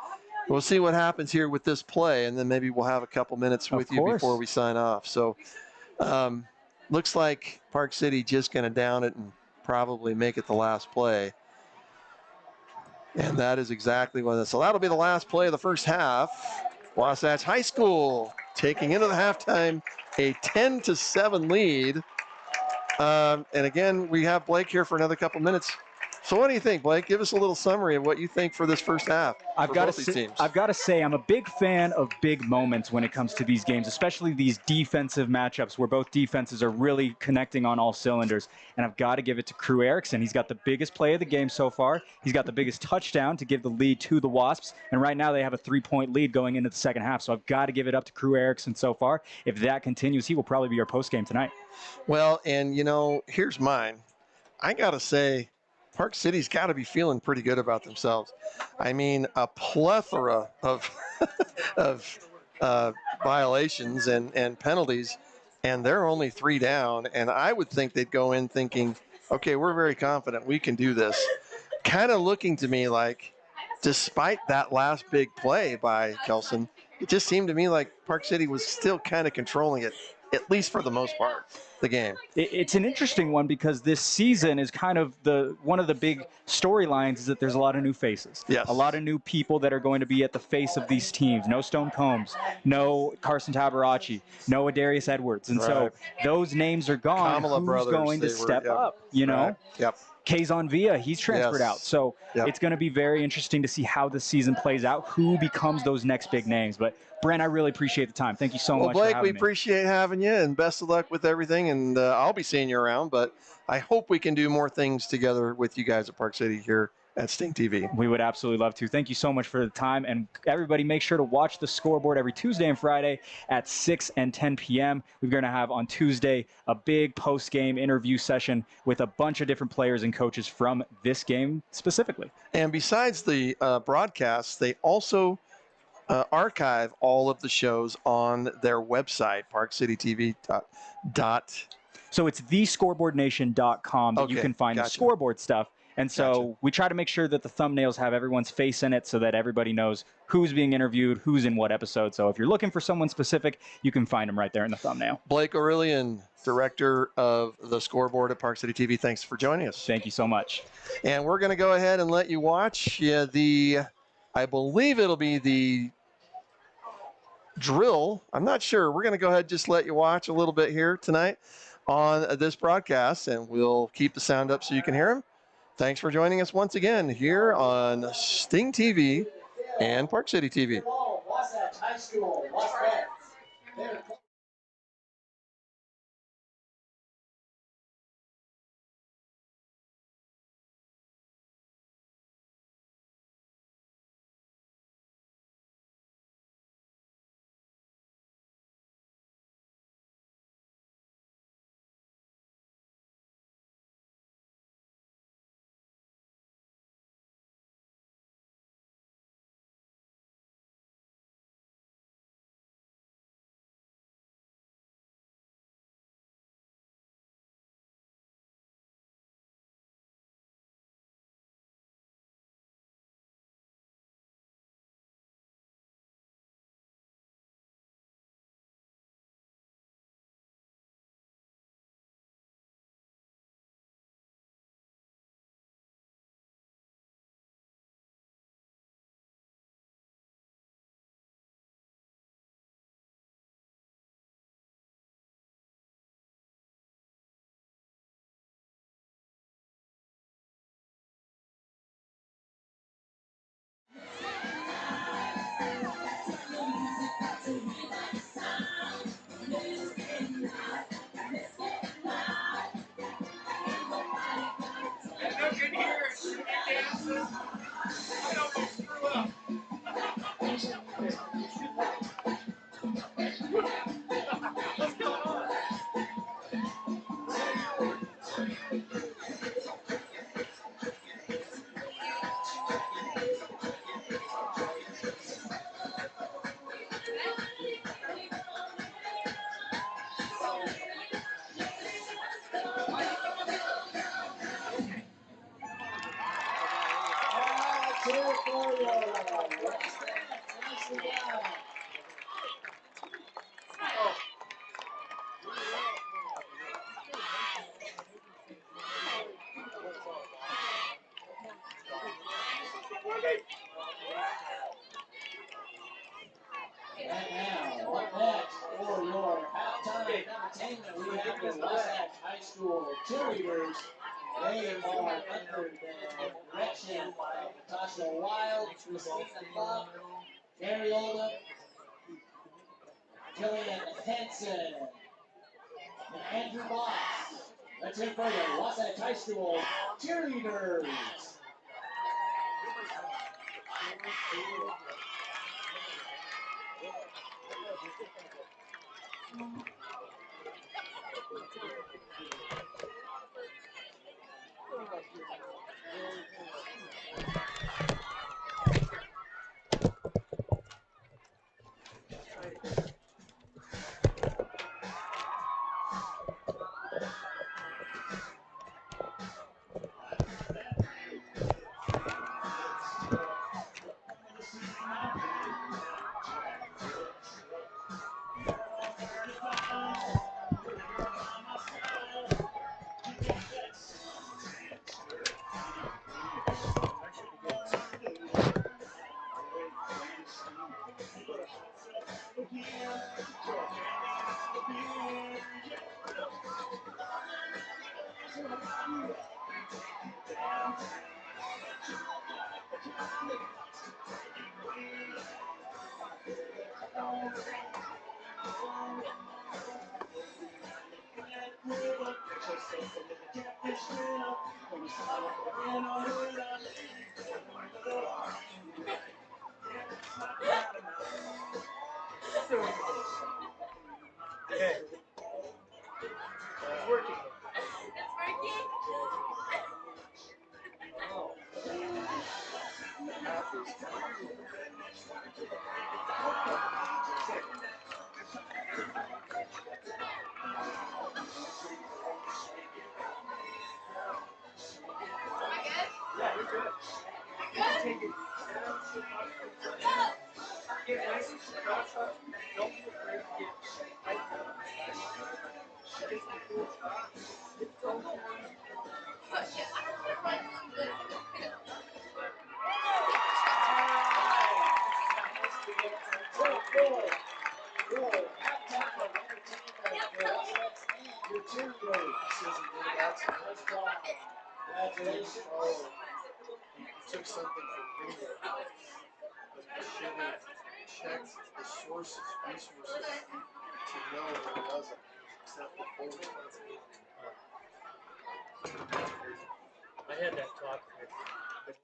we'll see what happens here with this play, and then maybe we'll have a couple minutes with you before we sign off. So looks like Park City just going to down it and probably make it the last play. And that is exactly what it is. So that'll be the last play of the first half. Wasatch High School taking into the halftime a 10-7 lead. And again, we have Blake here for another couple minutes. So what do you think, Blake? Give us a little summary of what you think for this first half. I've got
to say, I'm a big fan of big moments when it comes to these games, especially these defensive matchups where both defenses are really connecting on all cylinders. And I've got to give it to Crew Erickson. He's got the biggest play of the game so far. He's got the biggest touchdown to give the lead to the Wasps. And right now they have a 3-point lead going into the second half. So I've got to give it up to Crew Erickson so far. If that continues, he will probably be our postgame tonight.
Well, and here's mine. I got to say, Park City's got to be feeling pretty good about themselves. I mean, a plethora of violations and penalties, and they're only 3 down. And I would think they'd go in thinking, okay, we're very confident we can do this. Kind of looking to me like, despite that last big play by Kelson, it just seemed to me like Park City was still kind of controlling it, at least for the most part, the game.
It's an interesting one because this season is kind of one of the big storylines is that there's a lot of new faces.
Yes.
A lot of new people that are going to be at the face of these teams. No Stone Combs, no Carson Tabarachi, no Adarius Edwards. And so those names are gone.
Kamala
Who's
brothers,
going to step up, you know?
Right. Yep.
Kazon Villa, he's transferred out. So it's going to be very interesting to see how the season plays out, who becomes those next big names. But, Brent, I really appreciate the time. Thank you so much
for having me.
Blake,
we appreciate having you, and best of luck with everything. And I'll be seeing you around, but I hope we can do more things together with you guys at Park City here at Sting TV.
We would absolutely love to. Thank you so much for the time. And everybody, make sure to watch the scoreboard every Tuesday and Friday at 6 and 10 p.m. We're going to have on Tuesday a big post-game interview session with a bunch of different players and coaches from this game specifically.
And besides the broadcasts, they also archive all of the shows on their website, parkcitytv.com.
So it's thescoreboardnation.com that you can find the scoreboard stuff. And so we try to make sure that the thumbnails have everyone's face in it so that everybody knows who's being interviewed, who's in what episode. So if you're looking for someone specific, you can find them right there in the thumbnail.
Blake Aurelian, director of the scoreboard at Park City TV, thanks for joining us.
Thank you so much.
And we're going to go ahead and let you watch I believe it'll be the drill. I'm not sure. We're going to go ahead and just let you watch a little bit here tonight on this broadcast, and we'll keep the sound up so you can hear them. Thanks for joining us once again here on Sting TV and Park City TV.
Wasatch High School, Wasatch. And now, up next for your halftime entertainment, we have the Wasatch High School cheerleaders. They are under the direction by Natasha Wild, Christina Club, Gary Oldham, Jillian Henson, and Andrew Boss. Let's hear for you, Wasatch High School cheerleaders.
Took something from me that I should have checked the sources, resources to know that it doesn't accept the full responsibility.
I had that talk with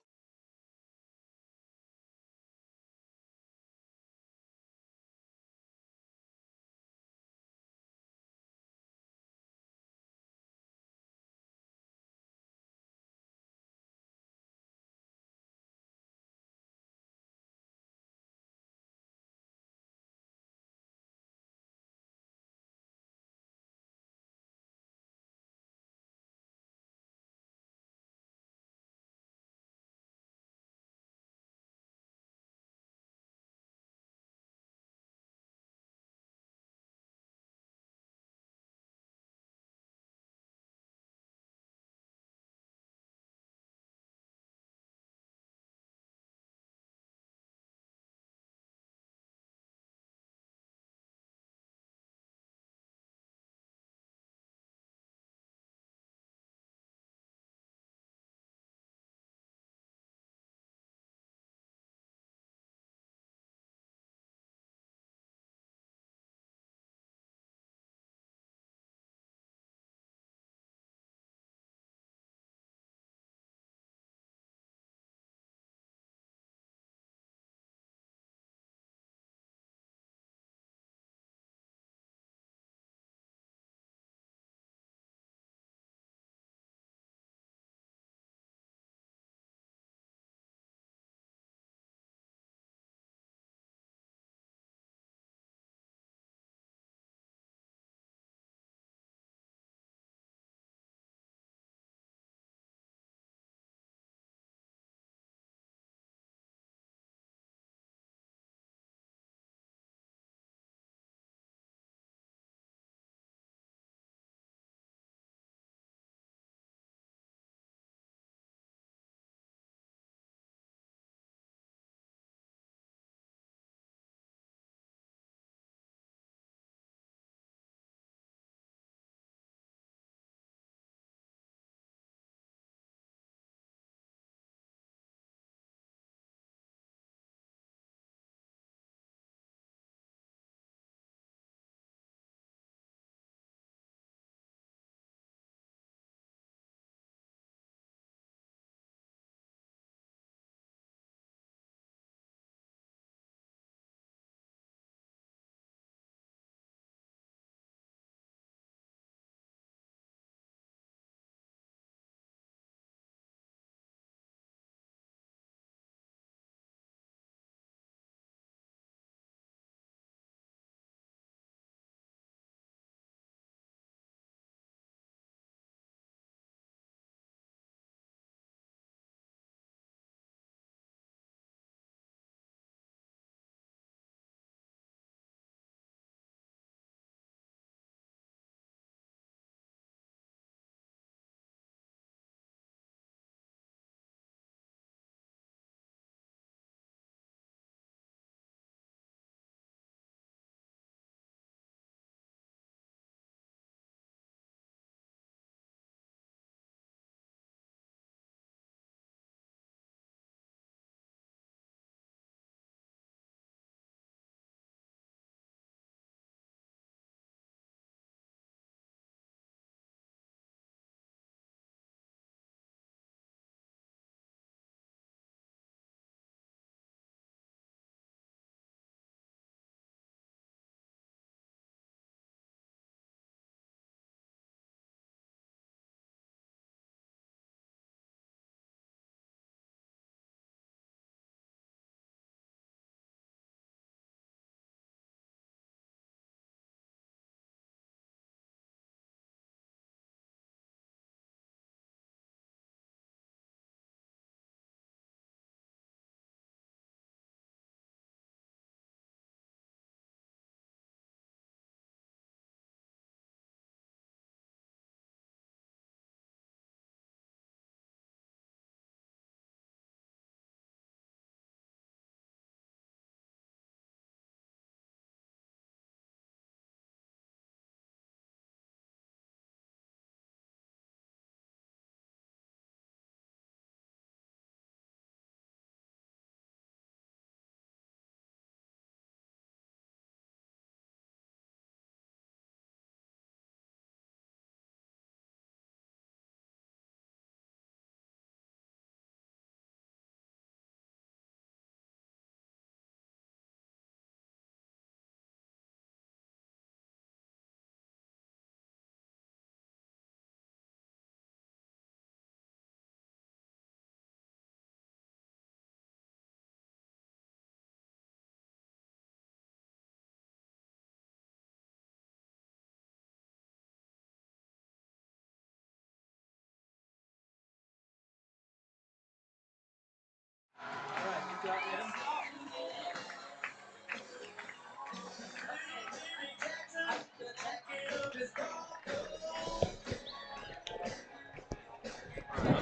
I'm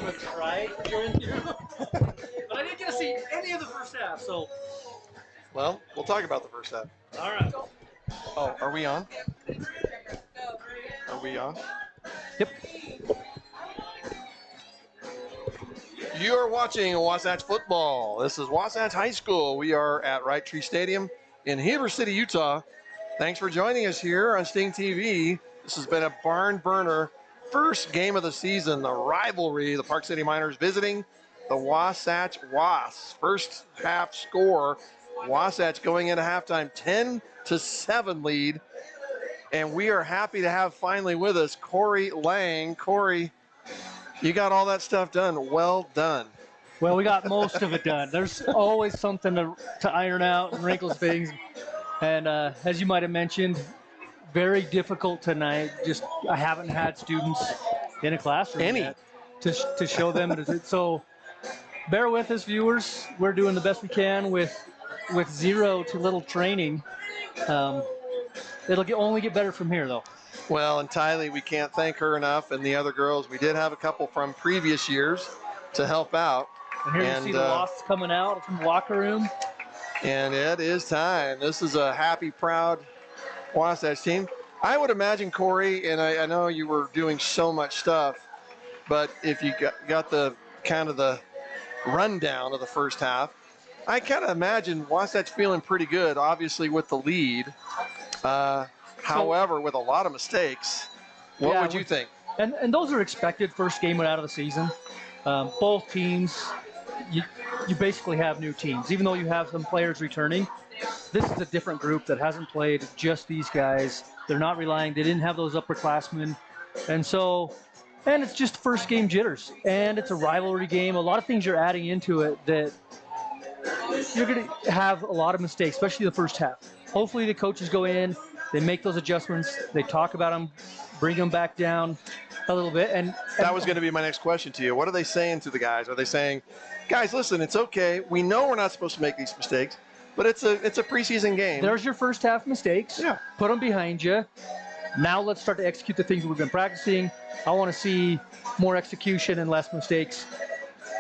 gonna try to join you, but I didn't get to see any of the first half. So,
Well, we'll talk about the first half.
all right.
Oh, are we on? Are we on?
Yep.
You are watching Wasatch football. This is Wasatch High School. We are at Wright Tree Stadium in Heber City, Utah. Thanks for joining us here on Sting TV. This has been a barn burner. First game of the season, the rivalry, the Park City Miners visiting the Wasatch Wasps. First half score, Wasatch going into halftime, 10-7 lead. And we are happy to have finally with us Corey Lang. Corey, you got all that stuff done. Well done.
Well, we got most of it done. There's always something to iron out and wrinkles things. And as you might have mentioned, very difficult tonight. Just I haven't had students in a classroom yet to show them. So bear with us, viewers. We're doing the best we can with zero to little training. It'll only get better from here, though.
Well, and Tylee, we can't thank her enough, and the other girls. We did have a couple from previous years to help out.
And here you see the Wasps coming out from the locker room.
And it is time. This is a happy, proud Wasatch team. I would imagine, Corey, and I know you were doing so much stuff, but if you got the kind of the rundown of the first half, I kind of imagine Wasatch feeling pretty good, obviously with the lead. However, with a lot of mistakes, what would you think?
And those are expected first game out of the season. Both teams, you basically have new teams. Even though you have some players returning, this is a different group that hasn't played just these guys. They're not relying. They didn't have those upperclassmen. And it's just first game jitters. And it's a rivalry game. A lot of things you're adding into it that you're going to have a lot of mistakes, especially the first half. Hopefully the coaches go in, they make those adjustments, they talk about them, bring them back down a little bit. And
that was going to be my next question to you. What are they saying to the guys? Are they saying, guys, listen, it's okay. We know we're not supposed to make these mistakes, but it's a preseason game.
There's your first half mistakes.
Yeah.
Put them behind you. Now let's start to execute the things we've been practicing. I want to see more execution and less mistakes.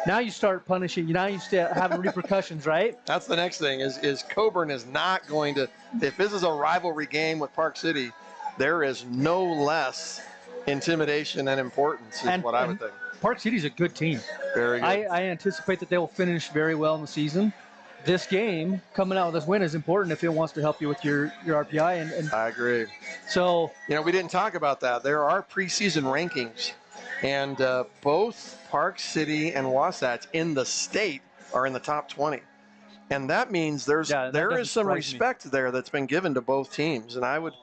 Now you start punishing. Now you start having repercussions, right?
That's the next thing is Coburn is not going to, if this is a rivalry game with Park City, there is no less intimidation and importance is what I would think.
Park City's a good team.
Very good.
I anticipate that they will finish very well in the season. This game, coming out with this win, is important if it wants to help you with your RPI. And
I agree.
So,
we didn't talk about that. There are preseason rankings, and both Park City and Wasatch in the state are in the top 20. And that means there is some respect there that's been given to both teams. And I would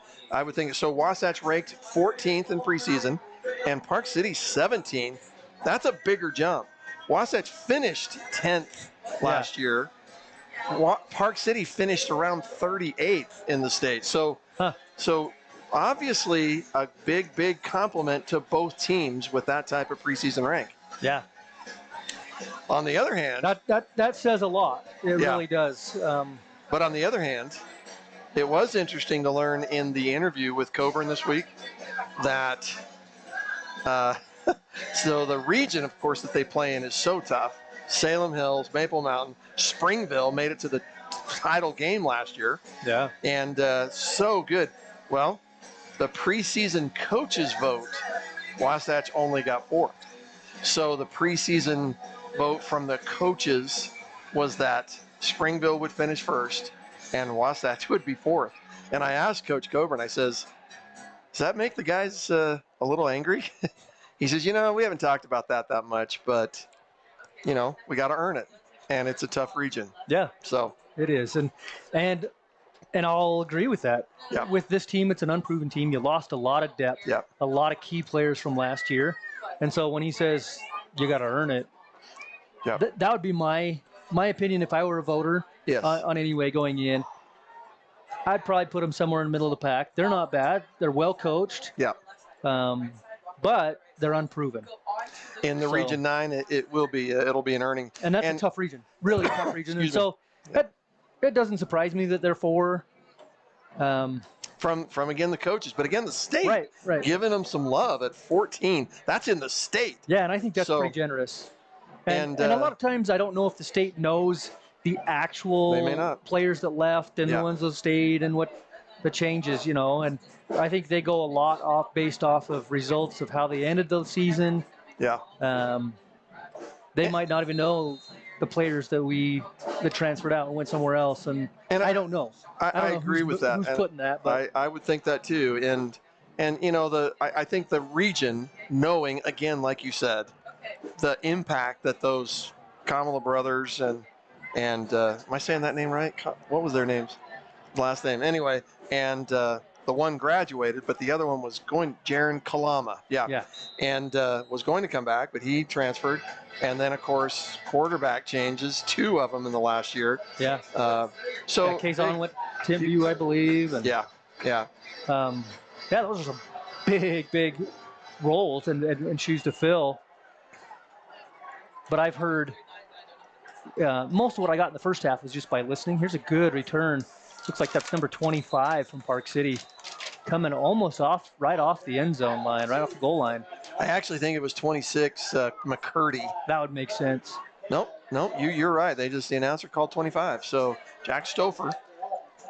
think so. Wasatch ranked 14th in preseason and Park City 17th. That's a bigger jump. Wasatch finished 10th last year. Park City finished around 38th in the state. So obviously a big compliment to both teams with that type of preseason rank.
Yeah.
On the other hand,
that says a lot. It really does.
But on the other hand, it was interesting to learn in the interview with Coburn this week that so the region, of course, that they play in is so tough. Salem Hills, Maple Mountain, Springville made it to the title game last year.
Yeah.
And so good. Well, the preseason coaches vote, Wasatch only got fourth. So the preseason vote from the coaches was that Springville would finish first and Wasatch would be fourth. And I asked Coach Coburn, I says, does that make the guys a little angry? He says, we haven't talked about that much, but, we got to earn it. And it's a tough region.
Yeah.
So
it is. And I'll agree with that.
Yeah.
With this team, it's an unproven team. You lost a lot of depth,
yeah,
a lot of key players from last year. And so when he says you got to earn it,
yeah,
that would be my opinion if I were a voter.
Yes.
On any way going in. I'd probably put them somewhere in the middle of the pack. They're not bad. They're well coached.
Yeah.
But they're unproven.
In the
So-
Region 9, it will be. It'll be an earning.
And that's a tough region, really tough region. And
Excuse me.
so it doesn't surprise me that they're 4.
From again the coaches, but again the state
Right.
giving them some love at 14. That's in the state.
Yeah, and I think that's
So-
pretty generous. And
And,
a lot of times I don't know if the state knows the
They may
actual
not.
players that left and
Yeah.
the ones that stayed and what the changes, and I think they go a lot based off of results of how they ended the season.
Yeah.
They might not even know the players that transferred out and went somewhere else, and I don't know.
I
don't know
agree with that.
Who's
And
putting that? But
I would think that too. And I think the region, knowing again, like you said, the impact that those Kamala brothers and am I saying that name right? What was their names? Last name. Anyway, and the one graduated, but the other one was Jaron Kalama.
yeah,
And was going to come back, but he transferred. And then, of course, quarterback changes, 2 of them in the last year.
yeah.
So
Kazan went Tim View, I believe. And,
Yeah.
those are some big roles and shoes to fill. But I've heard most of what I got in the first half was just by listening. Here's a good return. Looks like that's number 25 from Park City, coming almost right off the end zone line, right off the goal line.
I actually think it was 26, McCurdy.
That would make sense.
Nope, you're right. The announcer called 25. So Jack Stouffer.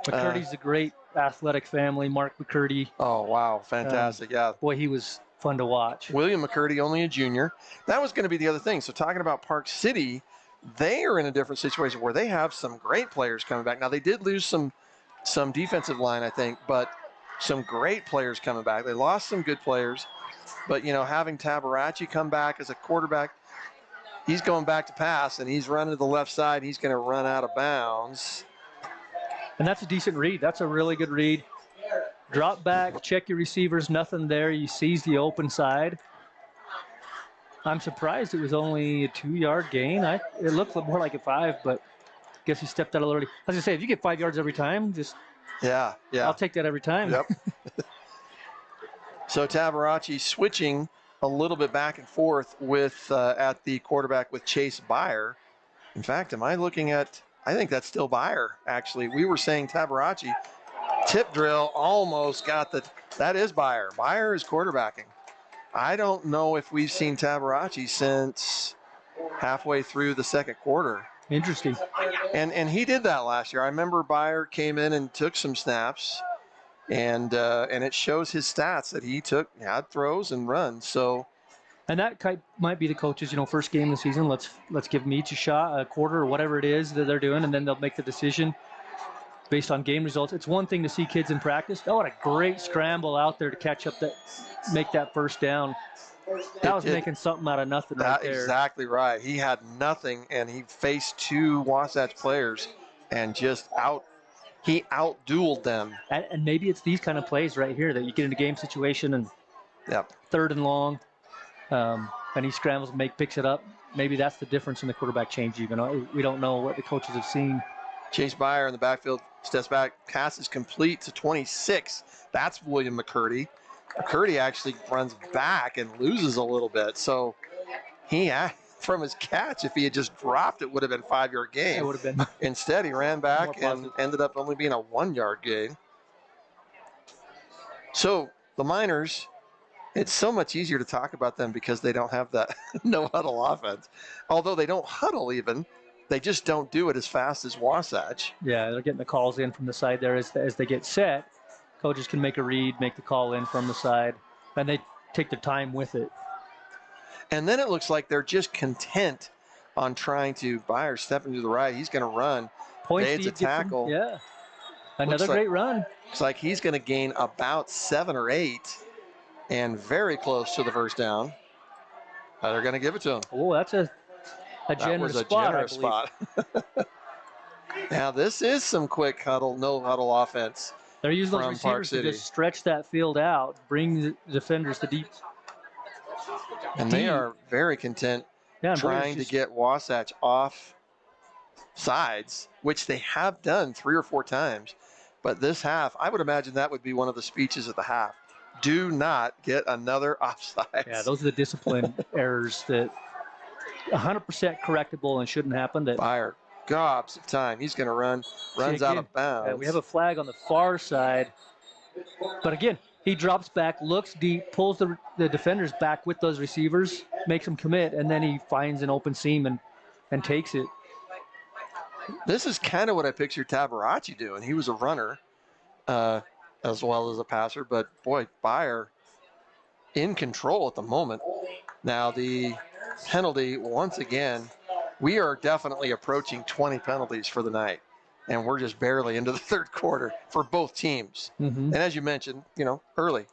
McCurdy's a great athletic family. Mark McCurdy,
Oh, wow. Fantastic. Yeah.
boy, he was fun to watch.
William McCurdy, only a junior. That was going to be the other thing. So talking about Park City, they are in a different situation where they have some great players coming back. Now, they did lose some defensive line, I think, but some great players coming back. They lost some good players. But, having Tabarachi come back as a quarterback, he's going back to pass, and he's running to the left side. He's going to run out of bounds.
And that's a decent read. That's a really good read. Drop back, check your receivers, nothing there. You seize the open side. I'm surprised it was only a 2-yard gain. It looked more like a 5, but I guess he stepped out a little early. I was going to say, if you get 5 yards every time,
Yeah.
I'll take that every time.
Yep. So Tabarachi switching a little bit back and forth with at the quarterback with Chase Byer. In fact, am I looking at? I think that's still Byer. Actually, we were saying Tabarachi. Tip drill almost got that is Byer. Byer is quarterbacking. I don't know if we've seen Tabarachi since halfway through the second quarter.
Interesting.
And he did that last year. I remember Byer came in and took some snaps, and it shows his stats that he had throws and runs. So,
and that might be the coaches, first game of the season. Let's give them each a shot, a quarter or whatever it is that they're doing, and then they'll make the decision based on game results. It's one thing to see kids in practice. Oh, what a great scramble out there to catch up make that first down. That was making something out of nothing right there.
Exactly right. He had nothing, and he faced 2 Wasatch players and he outdueled them.
And maybe it's these kind of plays right here that you get in a game situation and third and long, and he scrambles and picks it up. Maybe that's the difference in the quarterback change even. We don't know what the coaches have seen.
Chase Byer in the backfield, steps back, pass is complete to 26. That's William McCurdy. McCurdy actually runs back and loses a little bit. So from his catch, if he had just dropped it, would have been 5-yard gain.
It would have been.
Instead, he ran back and ended up only being a 1-yard gain. So the Miners, it's so much easier to talk about them because they don't have that no huddle offense. Although they don't huddle even, they just don't do it as fast as Wasatch.
Yeah, they're getting the calls in from the side there as they get set. Coaches can make a read, make the call in from the side, and they take their time with it.
And then it looks like they're just content on trying to Byer stepping to the right. He's going to run. It's a tackle.
Yeah. Another great run.
Looks like he's going to gain about 7 or 8 and very close to the first down. They're going to give it to him.
Oh, that's a generous spot.
Now, this is some quick no huddle offense.
They're using those receivers to just stretch that field out, bring the defenders to deep.
And they are very content trying to get Wasatch off sides, which they have done 3 or 4 times. But this half, I would imagine that would be one of the speeches at the half. do not get another offside.
Yeah, those are the discipline errors that 100% correctable and shouldn't happen. That
Fire gobs of time. He's going to runs out of bounds.
we have a flag on the far side. But again, he drops back, looks deep, pulls the defenders back with those receivers, makes them commit, and then he finds an open seam and takes it.
This is kind of what I pictured Tabaracci doing. He was a runner as well as a passer, but boy, Byer in control at the moment. Now the penalty, once again, we are definitely approaching 20 penalties for the night, and we're just barely into the third quarter for both teams. And as you mentioned, early.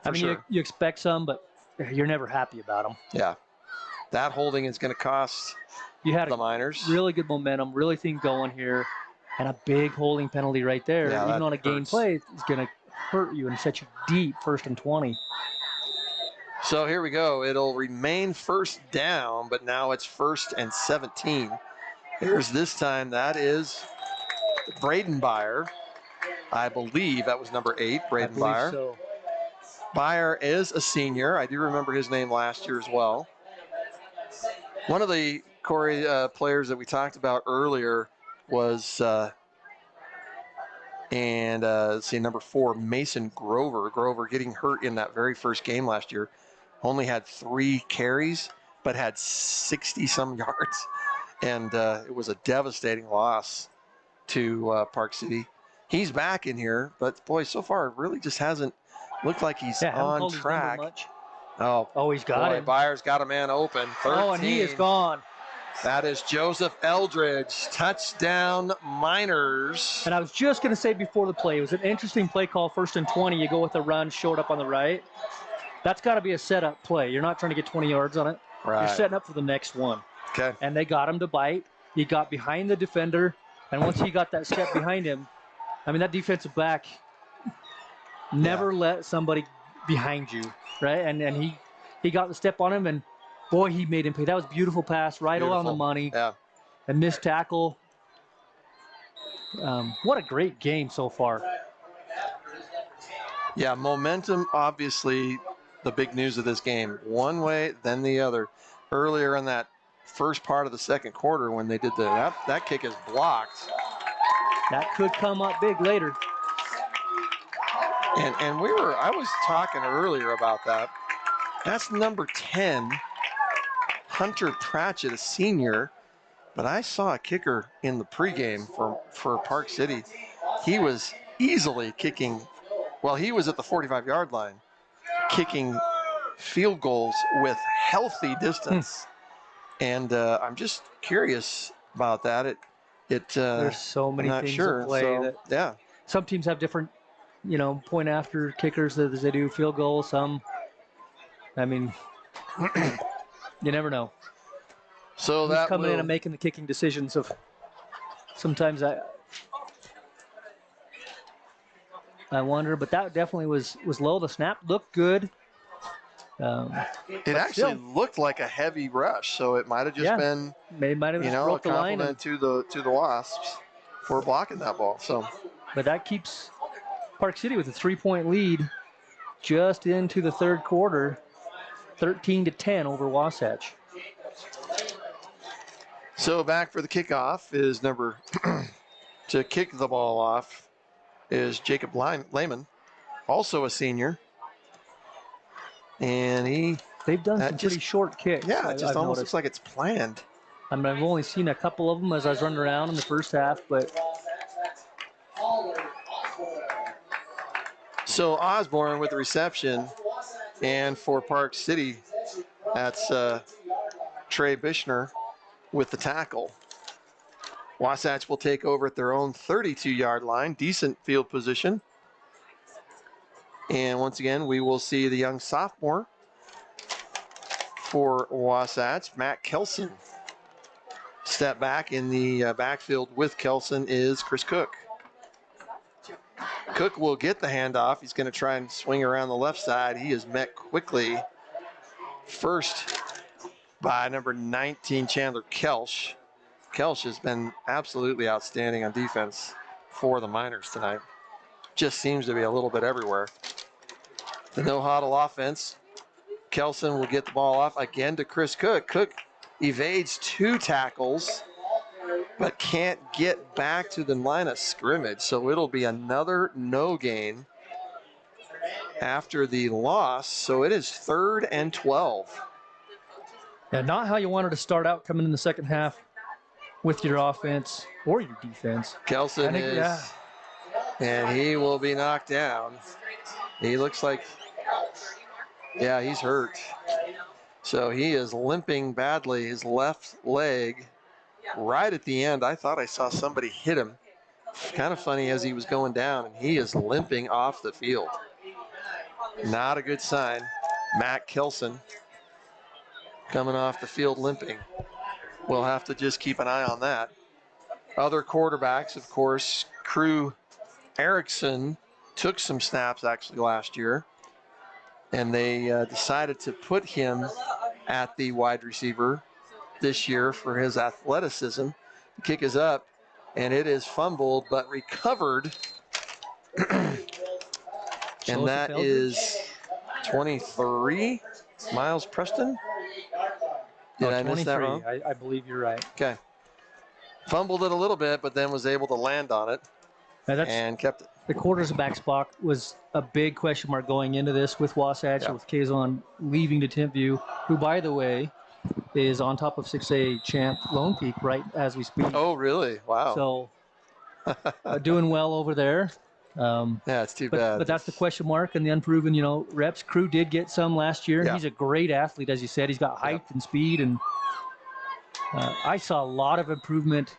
I mean, you expect some, but you're never happy about them.
Yeah. That holding is going to cost the Miners.
Really good momentum, really thing going here, and a big holding penalty right there.
Yeah,
even on a game play, it's going to hurt you and set you deep 1st and 20.
So here we go. It'll remain first down, but now it's 1st and 17. Here's this time. That is Braden Byer. I believe that was number 8, Braden Byer.
So.
Byer is a senior. I do remember his name last year as well. One of the Corey players that we talked about earlier was, number 4, Mason Grover. Grover getting hurt in that very first game last year. Only had 3 carries, but had 60-some yards. And it was a devastating loss to Park City. He's back in here, but boy, so far it really just hasn't looked like he's on track. Oh,
he's got it.
Byers got a man open. 13.
Oh, and he is gone.
That is Joseph Eldridge. Touchdown, Miners.
And I was just going to say before the play, it was an interesting play call, 1st and 20. You go with a run, showed up on the right. That's got to be a setup play. You're not trying to get 20 yards on it.
Right.
You're setting up for the next one.
Okay.
And they got him to bite. He got behind the defender. And once he got that step behind him, I mean, that defensive back never let somebody behind you, right? And he got the step on him, and boy, he made him pay. That was a beautiful pass, right on the money.
Yeah.
And missed tackle. What a great game so far.
Yeah, momentum, obviously, the big news of this game. One way, then the other. Earlier in that first part of the second quarter when they did that kick is blocked.
That could come up big later.
And I was talking earlier about that. That's number 10, Hunter Pratchett, a senior. But I saw a kicker in the pregame for Park City. He was easily kicking, well, he was at the 45-yard line, kicking field goals with healthy distance. And I'm just curious about that.
There's so many things at play.
Yeah.
Some teams have different, point after kickers as they do field goals. Some, I mean, you never know.
So
who's coming in and making the kicking decisions of sometimes I wonder, but that definitely was low. The snap looked good.
It actually looked like a heavy rush, so it might have just been,
a
compliment to the Wasps for blocking that ball. So,
but that keeps Park City with a 3-point lead just into the third quarter, 13-10 over Wasatch.
So back for the kickoff is number to kick the ball off is Jacob Lehman, also a senior. And they've
done some pretty short kicks.
Yeah, it just almost looks like it's planned.
I mean, I've only seen a couple of them as I was running around in the first half, but.
So Osborne with the reception, and for Park City, that's Trey Bishner with the tackle. Wasatch will take over at their own 32-yard line. Decent field position. And once again, we will see the young sophomore for Wasatch, Matt Kelson. Step back in the backfield with Kelson is Chris Cook. Cook will get the handoff. He's going to try and swing around the left side. He is met quickly first by number 19, Chandler Kelsch. Kelsch has been absolutely outstanding on defense for the Miners tonight. Just seems to be a little bit everywhere. The no huddle offense. Kelson will get the ball off again to Chris Cook. Cook evades 2 tackles, but can't get back to the line of scrimmage. So it'll be another no gain after the loss. So it is 3rd and 12.
Yeah, not how you wanted to start out coming in the second half with your offense or your defense.
Kelson is,
yeah.
and he will be knocked down. He looks like, yeah, he's hurt. So he is limping badly, his left leg right at the end. I thought I saw somebody hit him. Kind of funny as he was going down, and he is limping off the field. Not a good sign. Matt Kelson coming off the field limping. We'll have to just keep an eye on that. Other quarterbacks, of course, Crew Erickson took some snaps actually last year, and they decided to put him at the wide receiver this year for his athleticism. The kick is up, and it is fumbled but recovered. And that is 23, Miles Preston. Did I miss that wrong?
I believe you're right.
Okay. Fumbled it a little bit, but then was able to land on it and kept it.
The quarterback spot was a big question mark going into this with Wasatch, with Kazon leaving to Timpview, who, by the way, is on top of 6A champ Lone Peak right as we speak.
Oh, really? Wow.
So doing well over there.
Yeah, it's too bad.
But that's the question mark and the unproven, reps. Crew did get some last year. Yeah. He's a great athlete, as you said. He's got height and speed, and I saw a lot of improvement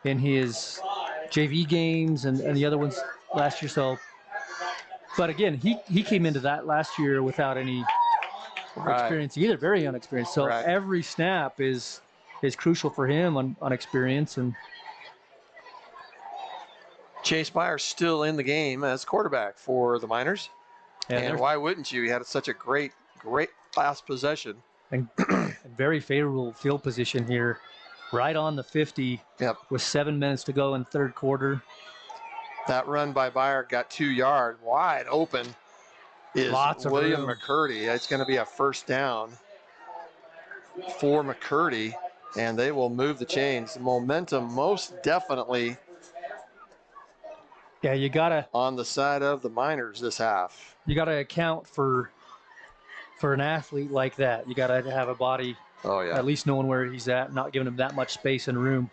in his JV games and the other ones last year. So, but again, he came into that last year without any experience either, very unexperienced. So every snap is crucial for him on experience. And
Chase Byers still in the game as quarterback for the Miners. And why wouldn't you? He had such a great last possession.
And very favorable field position here, right on the 50 with 7 minutes to go in third quarter.
That run by Byers got 2 yards. Wide open is William McCurdy. It's going to be a first down for McCurdy, and they will move the chains. The momentum most definitely
you gotta
on the side of the Miners this half.
You gotta account for an athlete like that. You gotta have a body. At least knowing where he's at, not giving him that much space and room.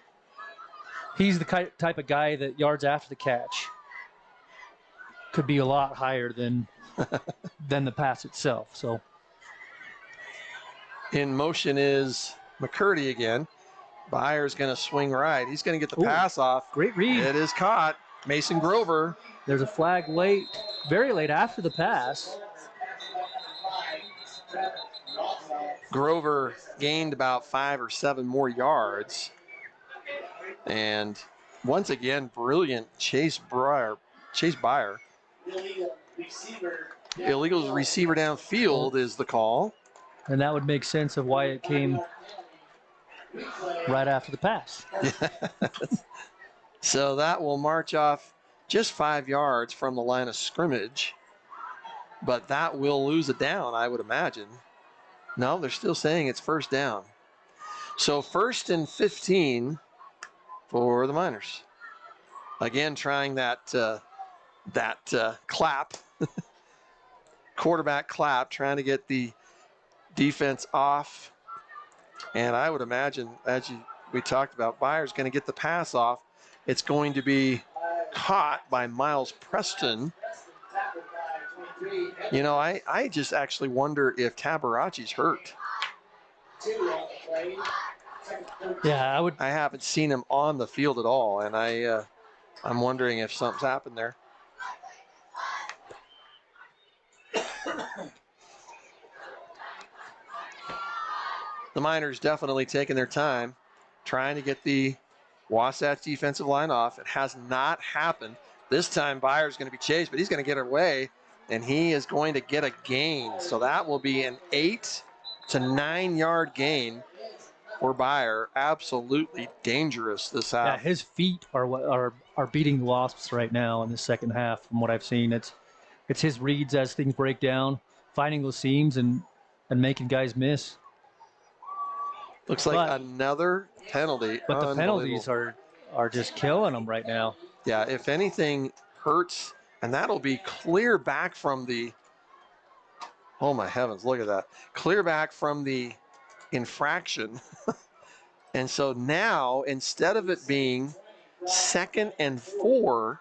He's the type of guy that yards after the catch could be a lot higher than the pass itself. So
in motion is McCurdy again. Byers going to swing right. He's going to get the pass off.
Great read.
It is caught. Mason Grover.
There's a flag late, very late after the pass.
Grover gained about 5 or 7 more yards. And once again, brilliant Chase Byers. Illegal receiver downfield is the call.
And that would make sense of why it came right after the pass.
So that will march off just 5 yards from the line of scrimmage. But that will lose it down, I would imagine. No, they're still saying it's first down. So 1st and 15 for the Miners. Again, trying that clap, quarterback clap, trying to get the defense off. And I would imagine, as we talked about, Byers going to get the pass off. It's going to be caught by Miles Preston. I just actually wonder if Tabarachi's hurt.
Yeah,
I haven't seen him on the field at all, and I'm wondering if something's happened there. The Miners definitely taking their time, trying to get the Wasatch defensive line off. It has not happened. This time Byers is going to be chased, but he's going to get away, and he is going to get a gain. So that will be an 8 to 9 yard gain for Byers. Absolutely dangerous this half.
Yeah, his feet are what are beating the Wasps right now in the second half. From what I've seen, it's his reads as things break down, finding those seams and making guys miss.
Looks like another penalty.
But the penalties are just killing them right now.
Yeah, if anything hurts, and that'll be clear back from the, oh my heavens, look at that. Clear back from the infraction. And so now, instead of it being 2nd and 4,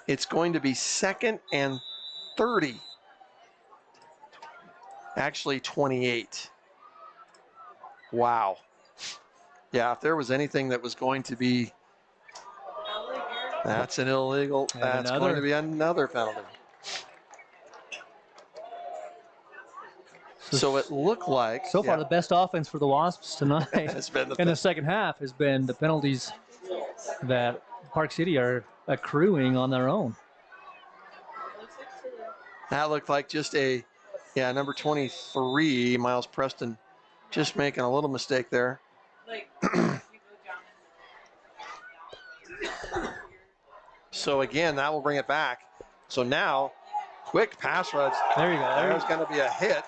it's going to be 2nd and 30. Actually, 28. Wow. Yeah, if there was anything that was going to be, that's an illegal, that's going to be another penalty. So it looked like.
So far, the best offense for the Wasps tonight in the second half has been the penalties that Park City are accruing on their own.
That looked like just number 23, Miles Preston, just making a little mistake there. So again, that will bring it back. So now, quick pass rush.
There you go.
There's going to be a hit.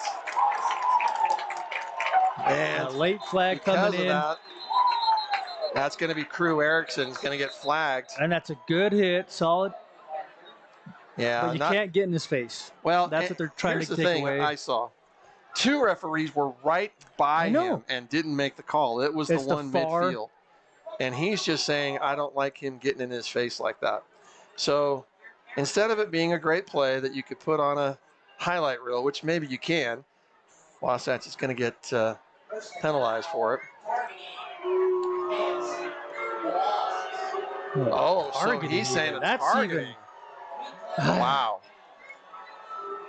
And
a late flag coming in.
That's going to be Crew Erickson's going to get flagged.
And that's a good hit, solid.
Yeah.
But you can't get in his face.
Well,
that's what they're trying to take
thing
away.
I saw. 2 referees were right by him and didn't make the call. It was the one midfield. And he's just saying, I don't like him getting in his face like that. So instead of it being a great play that you could put on a highlight reel, which maybe you can, Wasatch is going to get penalized for it. Oh, so he's saying it's targeting. Wow.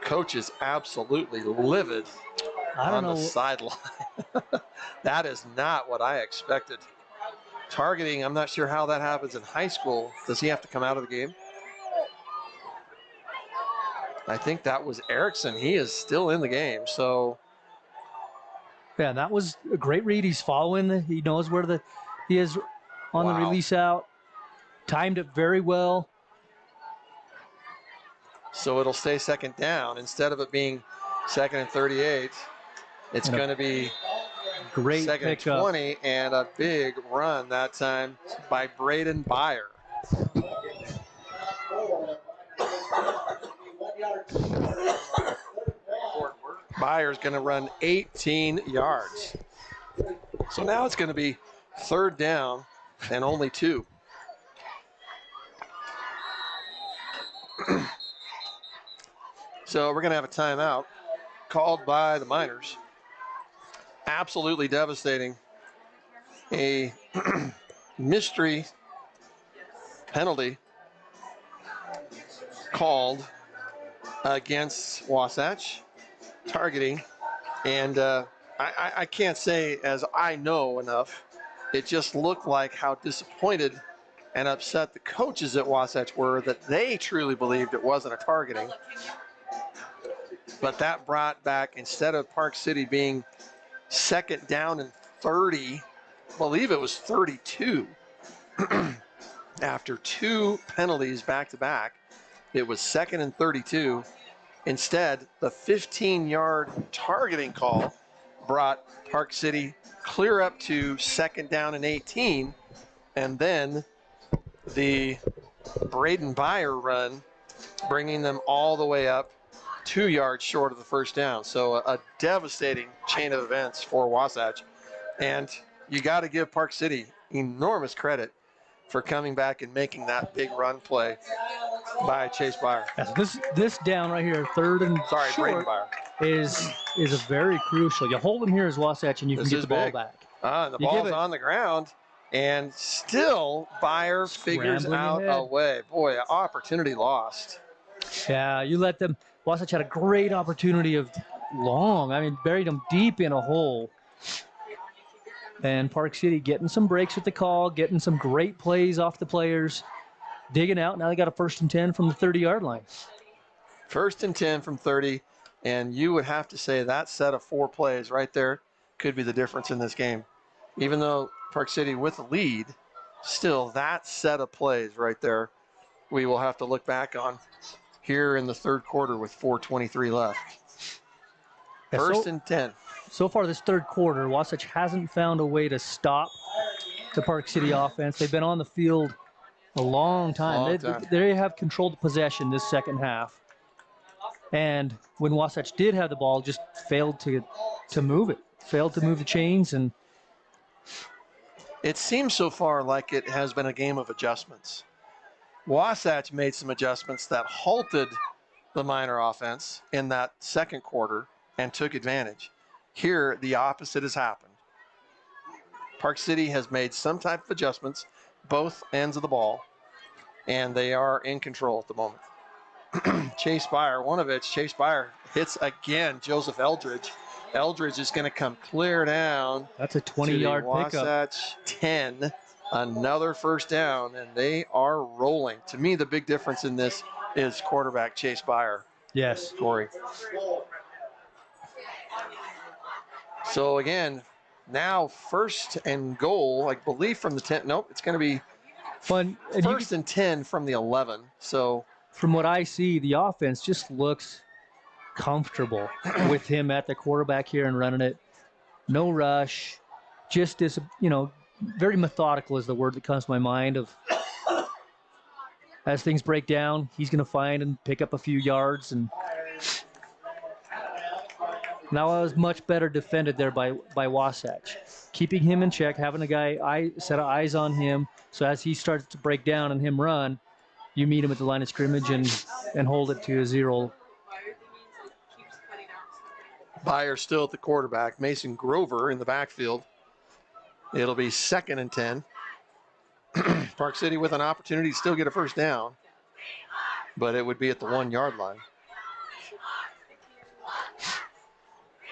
Coach is absolutely livid on the sideline. That is not what I expected. Targeting, I'm not sure how that happens in high school. Does he have to come out of the game? I think that was Erickson. He is still in the game, so.
Yeah, that was a great read. He's following. He knows where he is on the release out. Timed it very well.
So it'll stay 2nd down. Instead of it being 2nd and 38, it's going to be
great
2nd and 20, and a big run that time by Braden Byer. Byer's going to run 18 yards. So now it's going to be 3rd down and only 2. So we're going to have a timeout called by the Miners. Absolutely devastating. A mystery penalty called against Wasatch, targeting. And I can't say as I know enough. It just looked like how disappointed and upset the coaches at Wasatch were that they truly believed it wasn't a targeting. But that brought back, instead of Park City being 2nd down and 30, I believe it was 32. After 2 penalties back to back, it was 2nd and 32. Instead, the 15-yard targeting call brought Park City clear up to 2nd down and 18. And then the Braden Byer run, bringing them all the way up 2 yards short of the 1st down. So a devastating chain of events for Wasatch. And you got to give Park City enormous credit for coming back and making that big run play by Chase Byer.
Yes, this down right here, 3rd and short,
Braden Byer,
is a very crucial. You hold him here as Wasatch and you can get the ball back.
The ball's on the ground, and still Byer figures out a way. Boy, opportunity lost.
Yeah, you let them. Wasatch had a great opportunity of buried them deep in a hole. And Park City getting some breaks with the call, getting some great plays off the players, digging out. Now they got a 1st and 10 from the 30-yard line.
1st and 10 from 30, and you would have to say that set of 4 plays right there could be the difference in this game. Even though Park City with the lead, still that set of plays right there we will have to look back on here in the third quarter with 4:23 left.
Yeah,
First and 10.
So far this third quarter, Wasatch hasn't found a way to stop the Park City offense. They've been on the field a long time. They have controlled the possession this second half. And when Wasatch did have the ball, just failed to move it, failed to move the chains. And
it seems so far like it has been a game of adjustments. Wasatch made some adjustments that halted the Miner offense in that second quarter and took advantage. Here, the opposite has happened. Park City has made some type of adjustments, both ends of the ball, and they are in control at the moment. Chase Beyer hits again Joseph Eldridge. Eldridge is going to come clear down.
That's a 20-yard pickup.
Wasatch 10, another first down, and they are rolling. To me, the big difference in this is quarterback Chase Beyer.
Yes.
Corey. So again, now first and goal, I believe from the 10. Nope, it's going to be first and 10 from the 11. So
from what I see, the offense just looks comfortable with him at the quarterback here and running it. No rush, just this, very methodical is the word that comes to my mind of as things break down, he's going to find and pick up a few yards. And now I was much better defended there by Wasatch. Keeping him in check, having a guy set of eyes on him, so as he starts to break down and him run, you meet him at the line of scrimmage and hold it to a 0.
Beyer still at the quarterback. Mason Grover in the backfield. It'll be second and 10. Park City with an opportunity to still get a first down, but it would be at the 1-yard line.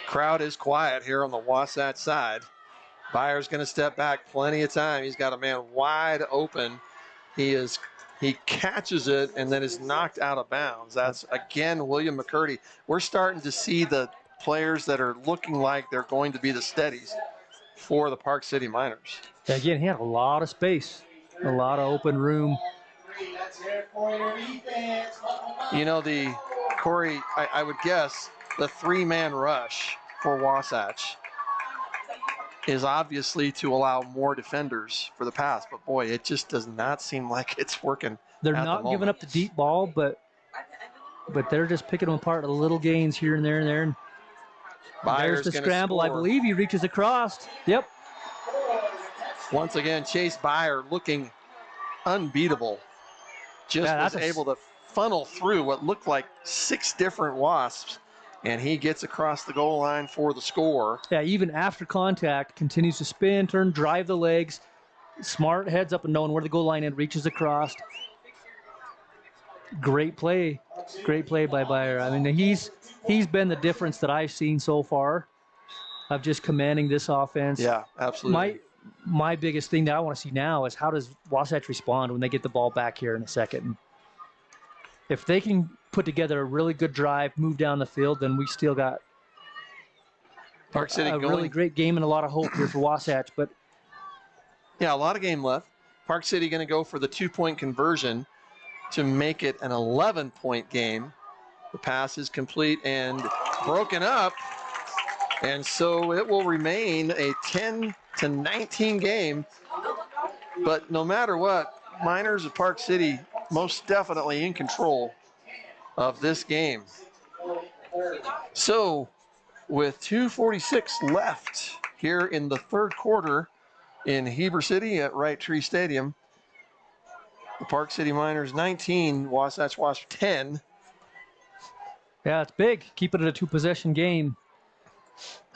Crowd is quiet here on the Wasatch side. Beyer's going to step back plenty of time. He's got a man wide open. He catches it and then is knocked out of bounds. That's, again, William McCurdy. We're starting to see the players that are looking like they're going to be the steadies for the Park City Miners.
Again, he had a lot of space, a lot of open room.
Corey, I would guess the 3-man rush for Wasatch is obviously to allow more defenders for the pass, but boy, it just does not seem like it's working.
They're not giving up the deep ball, but they're just picking them apart, the little gains here and there and there. And there's the scramble. I believe he reaches across. Yep.
Once again, Chase Beyer looking unbeatable. Was able to funnel through what looked like 6 different Wasps, and he gets across the goal line for the score.
Yeah, even after contact, continues to spin, turn, drive the legs. Smart, heads up and knowing where the goal line is, reaches across. Great play by Beyer. I mean, he's been the difference that I've seen so far of just commanding this offense.
Yeah, absolutely.
My biggest thing that I want to see now is how does Wasatch respond when they get the ball back here in a second. If they can put together a really good drive, move down the field, then we still got
Park City
a really great game and a lot of hope here for Wasatch. But
yeah, a lot of game left. Park City going to go for the 2-point conversion to make it an 11-point game. The pass is complete and broken up, and so it will remain a 10-19 game. But no matter what, Miners of Park City most definitely in control of this game. So with 2:46 left here in the third quarter in Heber City at Wright Tree Stadium, the Park City Miners 19, Wasatch Wasp 10.
Yeah, it's big. Keep it at a 2-possession game.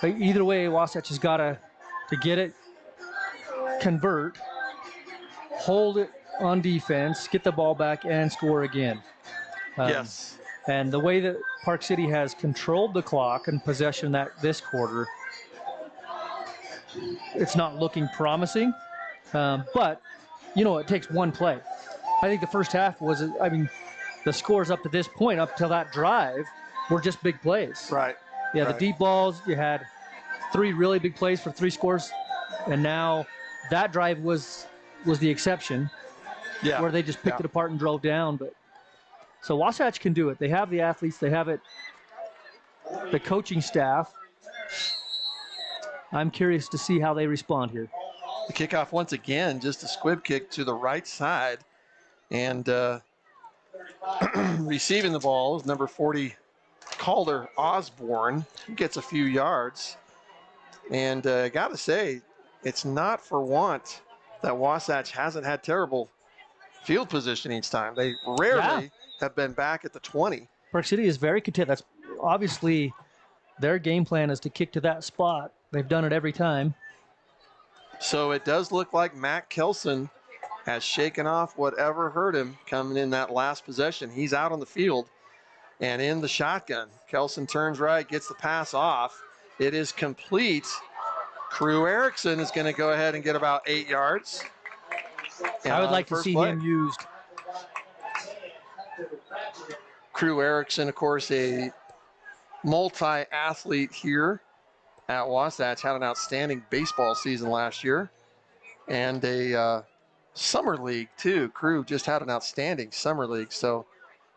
But either way, Wasatch has got to get it, convert, hold it on defense, get the ball back, and score again.
Yes.
And the way that Park City has controlled the clock and possession this quarter, it's not looking promising. But, it takes one play. I think the first half the scores up to this point, up till that drive, were just big plays.
Right.
Yeah,
right.
The deep balls, you had 3 really big plays for 3 scores, and now that drive was the exception, where they just picked it apart and drove down. But So Wasatch can do it. They have the athletes. They have it. The coaching staff. I'm curious to see how they respond here.
The kickoff once again, just a squib kick to the right side. And receiving the ball is number 40, Calder Osborne. He gets a few yards. And I got to say, it's not for want that Wasatch hasn't had terrible field position each time. They rarely have been back at the 20.
Park City is very content. That's obviously their game plan is to kick to that spot. They've done it every time.
So it does look like Matt Kelson has shaken off whatever hurt him coming in that last possession. He's out on the field and in the shotgun. Kelson turns right, gets the pass off. It is complete. Crew Erickson is going to go ahead and get about 8 yards.
I would like to see him used.
Crew Erickson, of course, a multi-athlete here at Wasatch, had an outstanding baseball season last year and a summer league too. Crew just had an outstanding summer league, so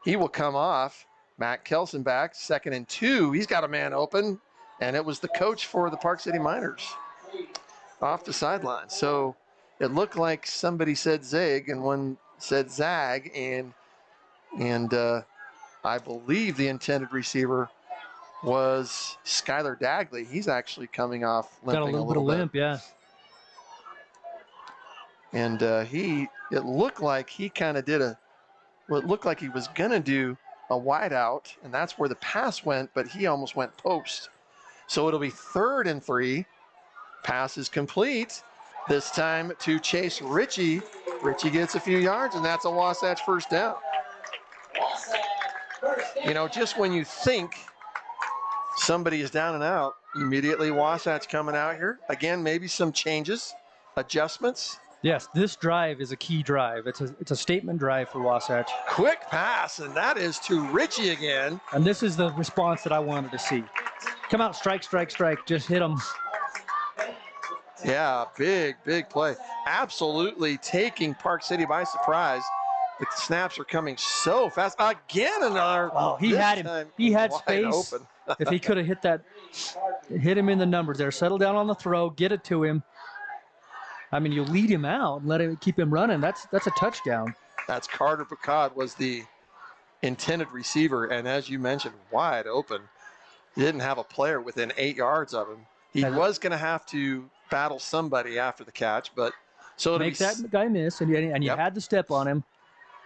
he will come off. Matt Kelson back, 2nd and 2. He's got a man open, and it was the coach for the Park City Miners off the sideline. So it looked like somebody said zig and one said zag, and I believe the intended receiver was Skylar Dagley. He's actually coming off limping
got a little bit of limp, yeah.
And it looked like he kind of did what looked like he was gonna do a wide out, and that's where the pass went, but he almost went post. So it'll be 3rd and 3. Pass is complete. This time to Chase Ritchie. Ritchie gets a few yards, and that's a Wasatch first down. You know, just when you think somebody is down and out, immediately Wasatch coming out here. Again, maybe some changes, adjustments.
Yes, this drive is a key drive. It's a statement drive for Wasatch.
Quick pass, and that is to Ritchie again.
And this is the response that I wanted to see. Come out, strike, strike, strike. Just hit them.
Yeah, big play. Absolutely taking Park City by surprise. The snaps are coming so fast. Again, another.
Oh, he had him. He had space. Open. If he could have hit him in the numbers there. Settle down on the throw, get it to him. I mean, you lead him out and let him keep him running. That's a touchdown.
That's Carter Picard was the intended receiver, and as you mentioned, wide open. He didn't have a player within 8 yards of him. He was going to have to battle somebody after the catch, but so
make that guy miss, and you had to step on him.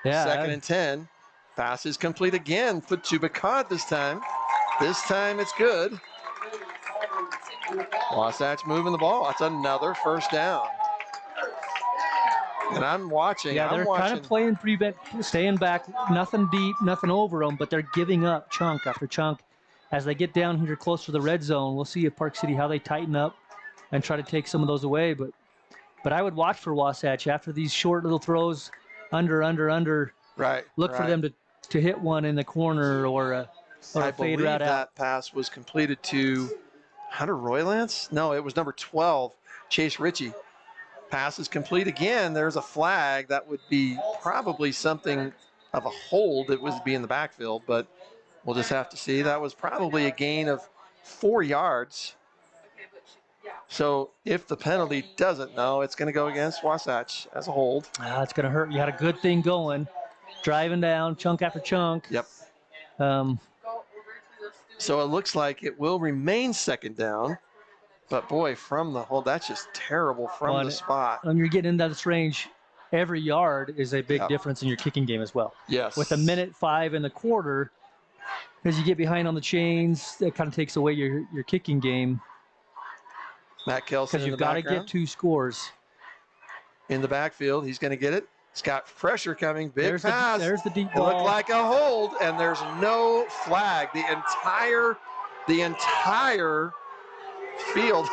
Yeah.
2nd and 10. Pass is complete again. Put to Picard this time. This time it's good. Wasatch moving the ball. That's another first down. And I'm watching.
Yeah, they're kind of playing prevent, staying back, nothing deep, nothing over them, but they're giving up chunk after chunk. As they get down here close to the red zone, we'll see at Park City how they tighten up and try to take some of those away. But I would watch for Wasatch after these short little throws, under.
Right.
Look for them to hit one in the corner or a fade route out.
That pass was completed to Hunter Roylance? No, it was number 12, Chase Ritchie. Pass is complete again. There's a flag. That would be probably something of a hold. It would be in the backfield, but we'll just have to see. That was probably a gain of 4 yards. So if the penalty doesn't, it's going to go against Wasatch as a hold.
It's going to hurt. You had a good thing going, driving down chunk after chunk.
Yep. So it looks like it will remain 2nd down. But, boy, from the hold, that's just terrible from the spot.
When you're getting into this range, every yard is a big difference in your kicking game as well.
Yes.
With 1:05 in the quarter, as you get behind on the chains, that kind of takes away your kicking game.
Matt Kelson,
because you've got to get 2 scores.
In the backfield, he's going to get it. He's got pressure coming. Big pass.
There's the deep ball.
It looked like a hold, and there's no flag. The entire field.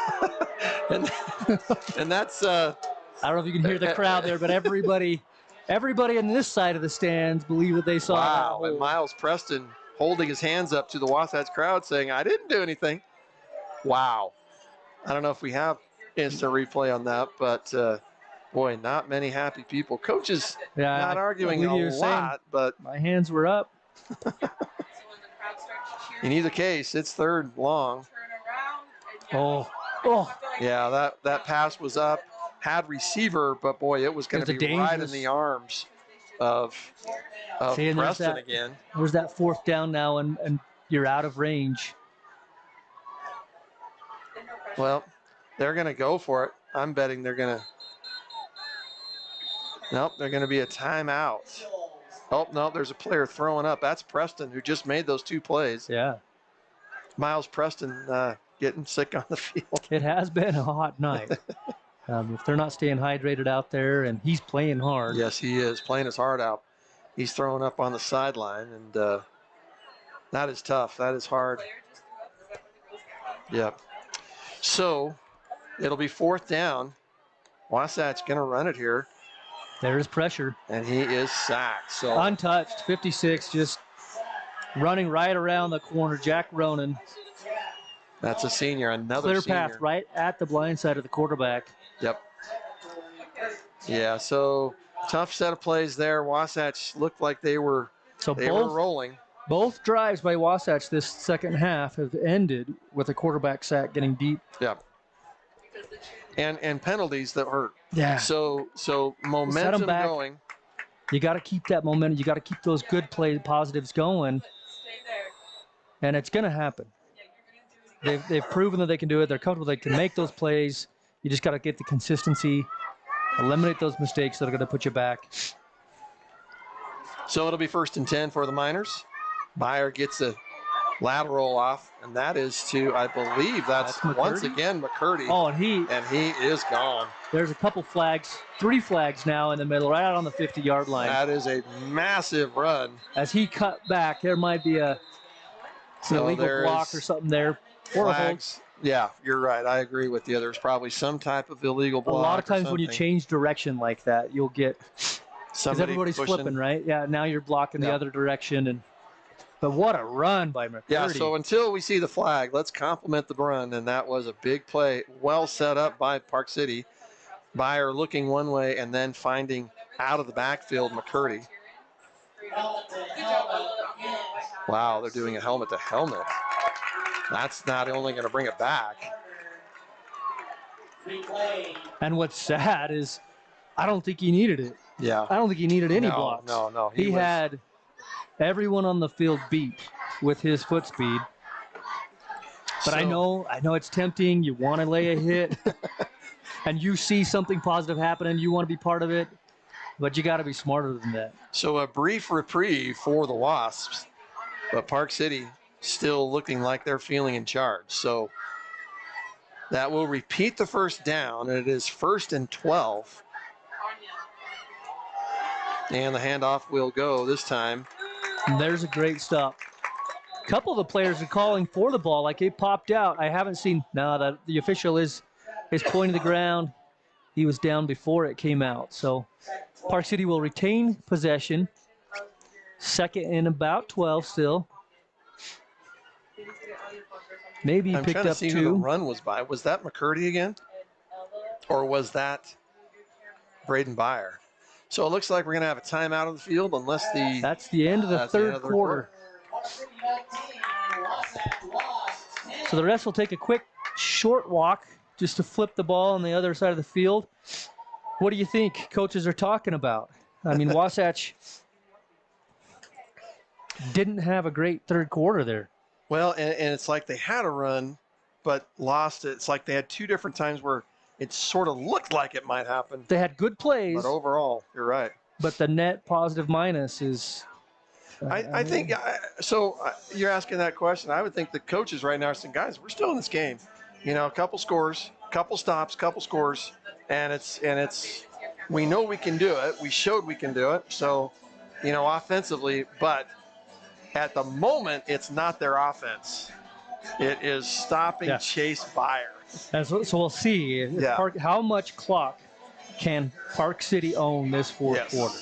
and that's
I don't know if you can hear the crowd there, but everybody in this side of the stands believe that they saw.
Wow. And Miles Preston holding his hands up to the Wasatch crowd saying, I didn't do anything. Wow. I don't know if we have instant replay on that, but Boy, not many happy people. Coaches
Yeah,
not arguing
like
a
you were saying,
lot, but
my hands were up.
in either case, it's third long.
Oh,
Yeah, that pass was up, had receiver, but boy, it was going to be right in the arms of Preston again.
There's that fourth down now, and you're out of range.
Well, they're going to go for it. I'm betting they're going to. Nope, they're going to be a timeout. Oh, no, there's a player throwing up. That's Preston, who just made those 2 plays.
Yeah.
Miles Preston getting sick on the field.
It has been a hot night. If they're not staying hydrated out there, and he's playing hard.
Yes, he is playing his heart out. He's throwing up on the sideline, and that is tough. That is hard. Yep. So it'll be 4th down. Wasatch going to run it here.
There's pressure.
And he is sacked. So
untouched, 56, just running right around the corner. Jack Ronan.
That's a senior, another
clear
senior.
path right at the blind side of the quarterback.
Yep. Yeah, so tough set of plays there. Wasatch looked like they were rolling.
Both drives by Wasatch this second half have ended with a quarterback sack getting deep.
Yeah. And penalties that hurt.
Yeah.
So momentum going.
You got to keep that momentum. You got to keep those good play positives going. And it's going to happen. They've proven that they can do it. They're comfortable. They can make those plays. You just got to get the consistency, eliminate those mistakes that are going to put you back.
So it'll be 1st and 10 for the Miners. Beyer gets a lateral off, and that is to, I believe, that's once again McCurdy.
Oh, and
he is gone.
There's a couple flags, 3 flags now in the middle, right out on the 50-yard line.
That is a massive run.
As he cut back, there might be an illegal block or something there.
Flags. Yeah, you're right. I agree with you. There's probably some type of illegal block.
A lot of times when you change direction like that, you'll get because everybody's flipping, right? Yeah, now you're blocking the other direction. But what a run by McCurdy.
Yeah, so until we see the flag, let's compliment the run, and that was a big play, well set up by Park City. Beyer looking one way and then finding out of the backfield McCurdy. Wow, they're doing a helmet to helmet. That's not only going to bring it back.
And what's sad is I don't think he needed it.
Yeah.
I don't think he needed any blocks.
No.
He had everyone on the field beat with his foot speed. But I know it's tempting. You want to lay a hit. And you see something positive happening. You want to be part of it. But you got to be smarter than that.
So a brief reprieve for the Wasps. But Park City still looking like they're feeling in charge. So that will repeat the first down. And it is 1st and 12. And the handoff will go this time.
And there's a great stop. A couple of the players are calling for the ball like it popped out. I haven't seen. No, the official is pointing to the ground. He was down before it came out. So Park City will retain possession. 2nd and about 12 still. Maybe he picked up 2.
Who the run was by. Was that McCurdy again? Or was that Braden Beyer? So it looks like we're going to have a timeout on the field unless the...
That's the end of the third quarter. So the refs will take a quick short walk just to flip the ball on the other side of the field. What do you think coaches are talking about? I mean, Wasatch didn't have a great third quarter there.
Well, and it's like they had a run, but lost it. It's like they had 2 different times where it sort of looked like it might happen.
They had good plays.
But overall, you're right.
But the net positive minus is...
I think, so you're asking that question. I would think the coaches right now are saying, guys, we're still in this game. You know, a couple scores, couple stops, couple scores, and it's we know we can do it. We showed we can do it. So, you know, offensively, but at the moment, it's not their offense. It is stopping Chase Beyer.
So we'll see how much clock can Park City own this fourth quarter.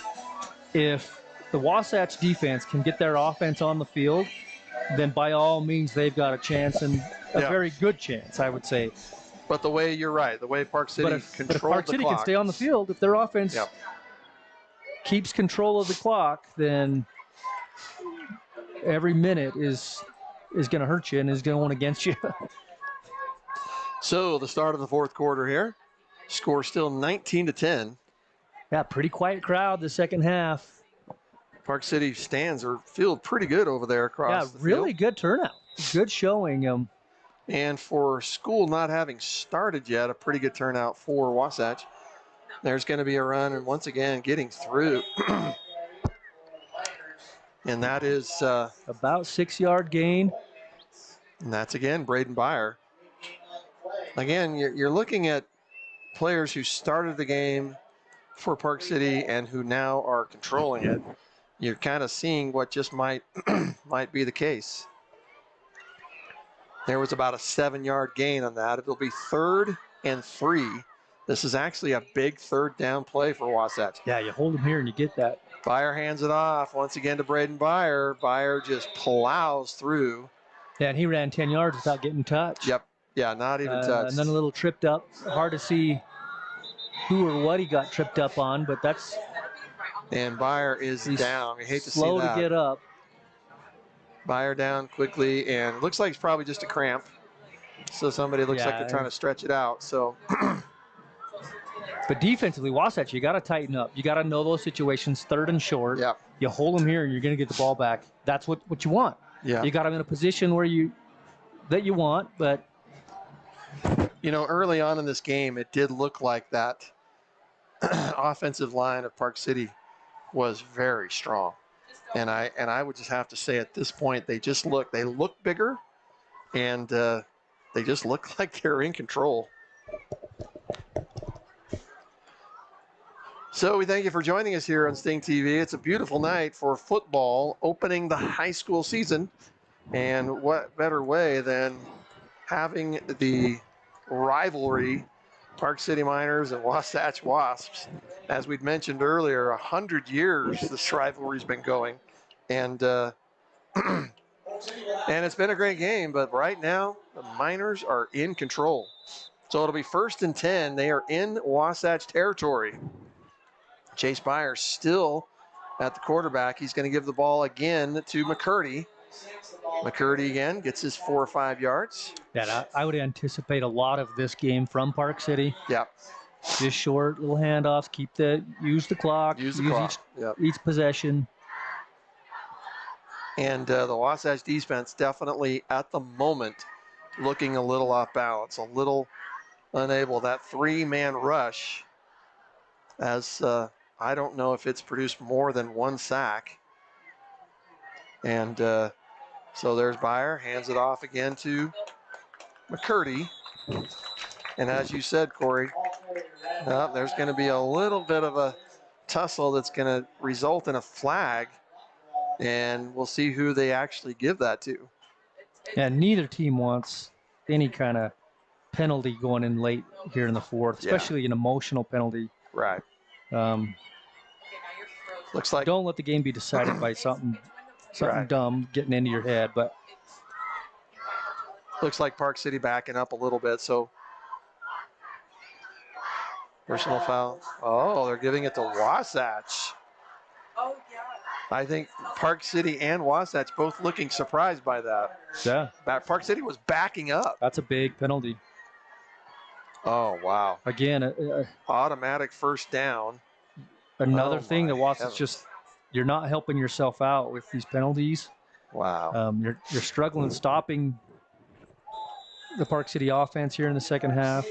If the Wasatch defense can get their offense on the field, then by all means they've got a chance, and a very good chance, I would say.
But the way you're right, the way Park City
But if
controlled
Park
the
City
clock.
can stay on the field, if their offense
Yep.
keeps control of the clock, then every minute is going to hurt you and is going against you.
So the start of the fourth quarter here. Score still 19-10.
Yeah, pretty quiet crowd the second half.
Park City stands are feel pretty good over there across the
really
field.
good turnout. Good showing.
And for school not having started yet, a pretty good turnout for Wasatch. There's going to be a run, and once again, getting through. And that is...
about 6-yard gain.
And that's, again, Braden Byer. Again, you're looking at players who started the game for Park City and who now are controlling it. You're kind of seeing what just might be the case. There was about a 7-yard gain on that. It'll be 3rd and 3. This is actually a big third down play for Wasatch.
Yeah, you hold them here and you get that.
Byer hands it off once again to Braden Byer. Byer just plows through.
Yeah, and he ran 10 yards without getting touched.
Yep. Yeah, not even touched.
And then a little tripped up. Hard to see who or what he got tripped up on, but that's...
And Byer is down. I hate to see that.
Slow to get up.
Byer down quickly, and looks like it's probably just a cramp. So somebody looks like they're trying to stretch it out. So,
but defensively, Wasatch, you got to tighten up. You got to know those situations, 3rd and short.
Yep.
You hold them here, and you're going to get the ball back. That's what you want.
Yeah.
You got them in a position where you want, but
early on in this game, it did look like that offensive line of Park City was very strong. And I would just have to say at this point, they look bigger, and they just look like they're in control. So we thank you for joining us here on Sting TV. It's a beautiful night for football, opening the high school season. And what better way than having the rivalry, Park City Miners and Wasatch Wasps. As we'd mentioned earlier, 100 years this rivalry's been going. And and it's been a great game, but right now the Miners are in control. So it'll be 1st and 10. They are in Wasatch territory. Chase Byer still at the quarterback. He's going to give the ball again to McCurdy. McCurdy again gets his 4 or 5 yards.
Yeah, I would anticipate a lot of this game from Park City.
Yep.
Just short little handoffs. Use the clock.
Use the clock.
Each possession.
And the Wasatch defense definitely at the moment looking a little off balance, a little unable. That 3-man rush, as I don't know if it's produced more than 1 sack. And so there's Byer, hands it off again to McCurdy. And as you said, Corey, there's going to be a little bit of a tussle that's going to result in a flag. And we'll see who they actually give that to.
Yeah, neither team wants any kind of penalty going in late here in the fourth, especially an emotional penalty.
Right. Looks like
don't let the game be decided by something dumb getting into your head. But
looks like Park City backing up a little bit. So personal foul. Oh, they're giving it to Wasatch.
Oh, yeah.
I think Park City and Wasatch both looking surprised by that.
Yeah.
Park City was backing up.
That's a big penalty.
Oh, wow.
Again,
automatic 1st down.
Another thing that Wasatch you're not helping yourself out with these penalties.
Wow.
You're struggling stopping the Park City offense here in the second half.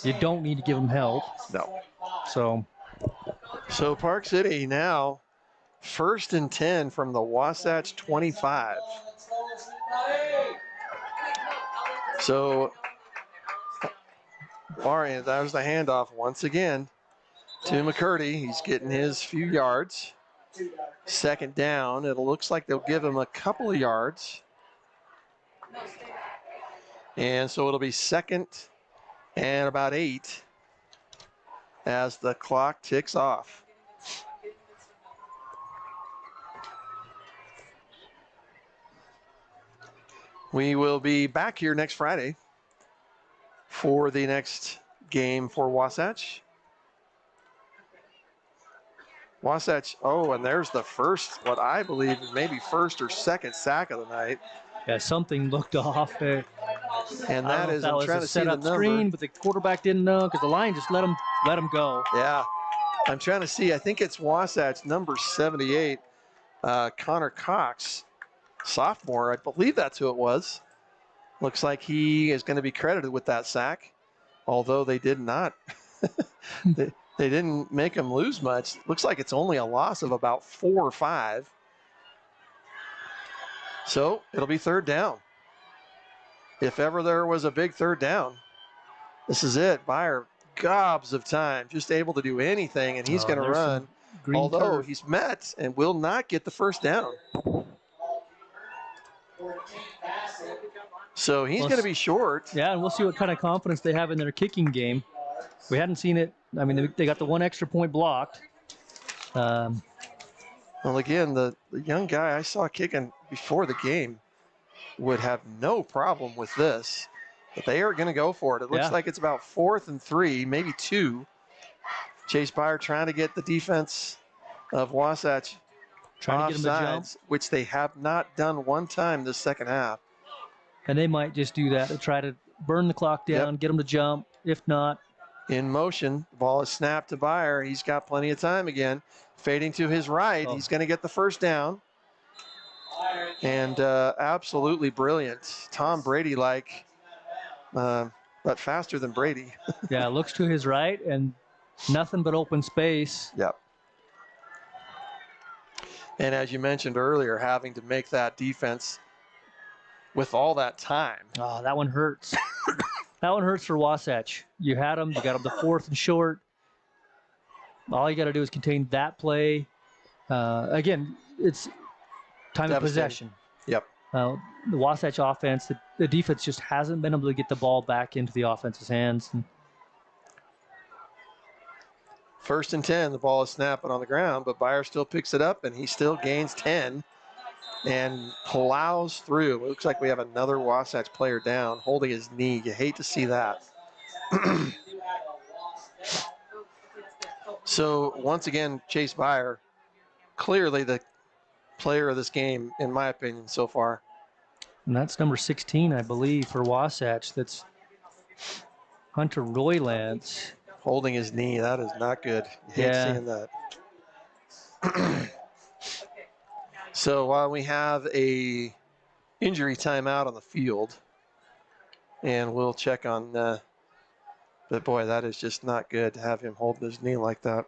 You don't need to give them help.
No.
So
Park City now 1st and 10 from the Wasatch 25. So there's the handoff once again to McCurdy. He's getting his few yards. 2nd down. It looks like they'll give him a couple of yards. And so it'll be 2nd and about 8 as the clock ticks off. We will be back here next Friday for the next game for Wasatch. Wasatch, oh, and there's the first, what I believe is maybe first or second sack of the night.
Yeah, something looked off.
And that is, I'm trying to see the number.
Screen, but the quarterback didn't know because the line just let him go.
Yeah, I'm trying to see. I think it's Wasatch number 78, Connor Cox, sophomore. I believe that's who it was. Looks like he is going to be credited with that sack, although they did not. they didn't make him lose much. Looks like it's only a loss of about 4 or 5. So it'll be third down. If ever there was a big third down, this is it. Byer, gobs of time, just able to do anything, and he's going to run, although he's met and will not get the first down. So he's going to be short.
Yeah, and we'll see what kind of confidence they have in their kicking game. We hadn't seen it. I mean, they got the 1 extra point blocked.
Well, again, the young guy I saw kicking before the game would have no problem with this. But they are going to go for it. It looks like it's about 4th and 3, maybe 2. Chase Byer trying to get the defense of Wasatch
trying to get them to jump,
which they have not done one time this second half.
And they might just do that to try to burn the clock down, get them to jump. If not,
in motion, the ball is snapped to Byer. He's got plenty of time again. Fading to his right, he's going to get the first down. And absolutely brilliant. Tom Brady-like, but faster than Brady.
Yeah, looks to his right and nothing but open space.
Yep. And as you mentioned earlier, having to make that defense with all that time.
Oh, that one hurts. That one hurts for Wasatch. You had them. You got them to 4th and short. All you got to do is contain that play. Again, it's time of possession.
Yep.
The Wasatch offense, the defense just hasn't been able to get the ball back into the offense's hands. And
1st and 10, the ball is snapping on the ground, but Byer still picks it up, and he still gains 10 and plows through. It looks like we have another Wasatch player down, holding his knee. You hate to see that. So once again, Chase Byer, clearly the player of this game, in my opinion, so far.
And that's number 16, I believe, for Wasatch. That's Hunter Roylance.
Holding his knee. That is not good. You hate seeing that. So while we have a injury timeout on the field, and we'll check on but boy, that is just not good to have him holding his knee like that.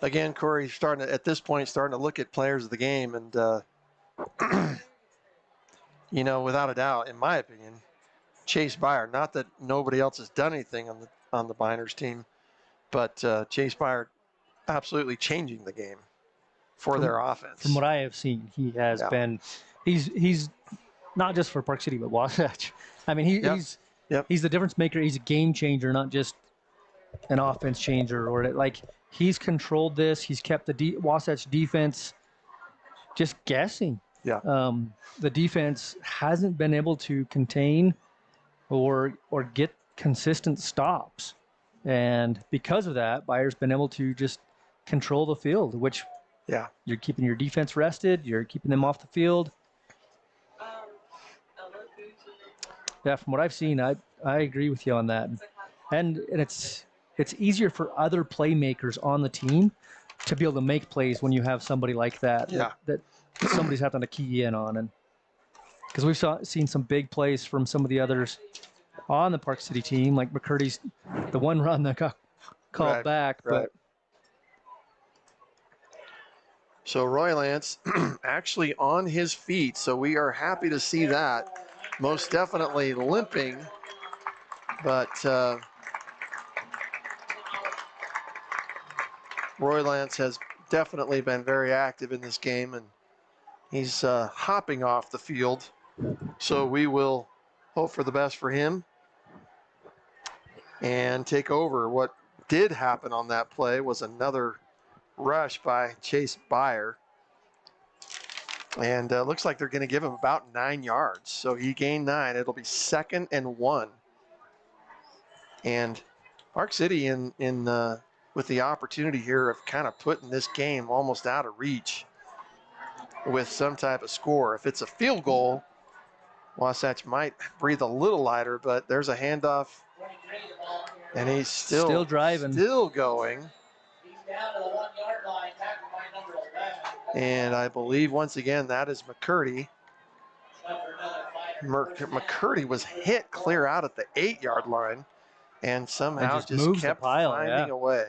Again, Corey, at this point starting to look at players of the game, and you know, without a doubt, in my opinion, Chase Byer. Not that nobody else has done anything on the Miners team, but Chase Byer absolutely changing the game for their offense.
From what I have seen, he has been. He's not just for Park City, but Wasatch. I mean, he's the difference maker. He's a game changer, not just an offense changer. Or like he's controlled this. He's kept the Wasatch defense just guessing.
Yeah.
The defense hasn't been able to contain or get consistent stops, and because of that, Byer's been able to just control the field, which you're keeping your defense rested. You're keeping them off the field. Yeah, from what I've seen, I agree with you on that. And it's easier for other playmakers on the team to be able to make plays when you have somebody like that that somebody's having to key in on. And because we've seen some big plays from some of the others on the Park City team, like McCurdy's, the one run that got called back. But
so Roylance actually on his feet, so we are happy to see that. Most definitely limping, but Roylance has definitely been very active in this game, and he's hopping off the field. So we will hope for the best for him and take over. What did happen on that play was another rush by Chase Byer. And looks like they're going to give him about 9 yards. So he gained 9. It'll be 2nd and 1. And Park City with the opportunity here of kind of putting this game almost out of reach with some type of score. If it's a field goal, Wasatch might breathe a little lighter, but there's a handoff. And he's still
driving.
Still going.
He's down to the 1 yard line, tackled by number 11.
And I believe once again that is McCurdy. McCurdy was hit clear out at the 8 yard line and somehow
And
just
moves
kept
the pile,
finding a way.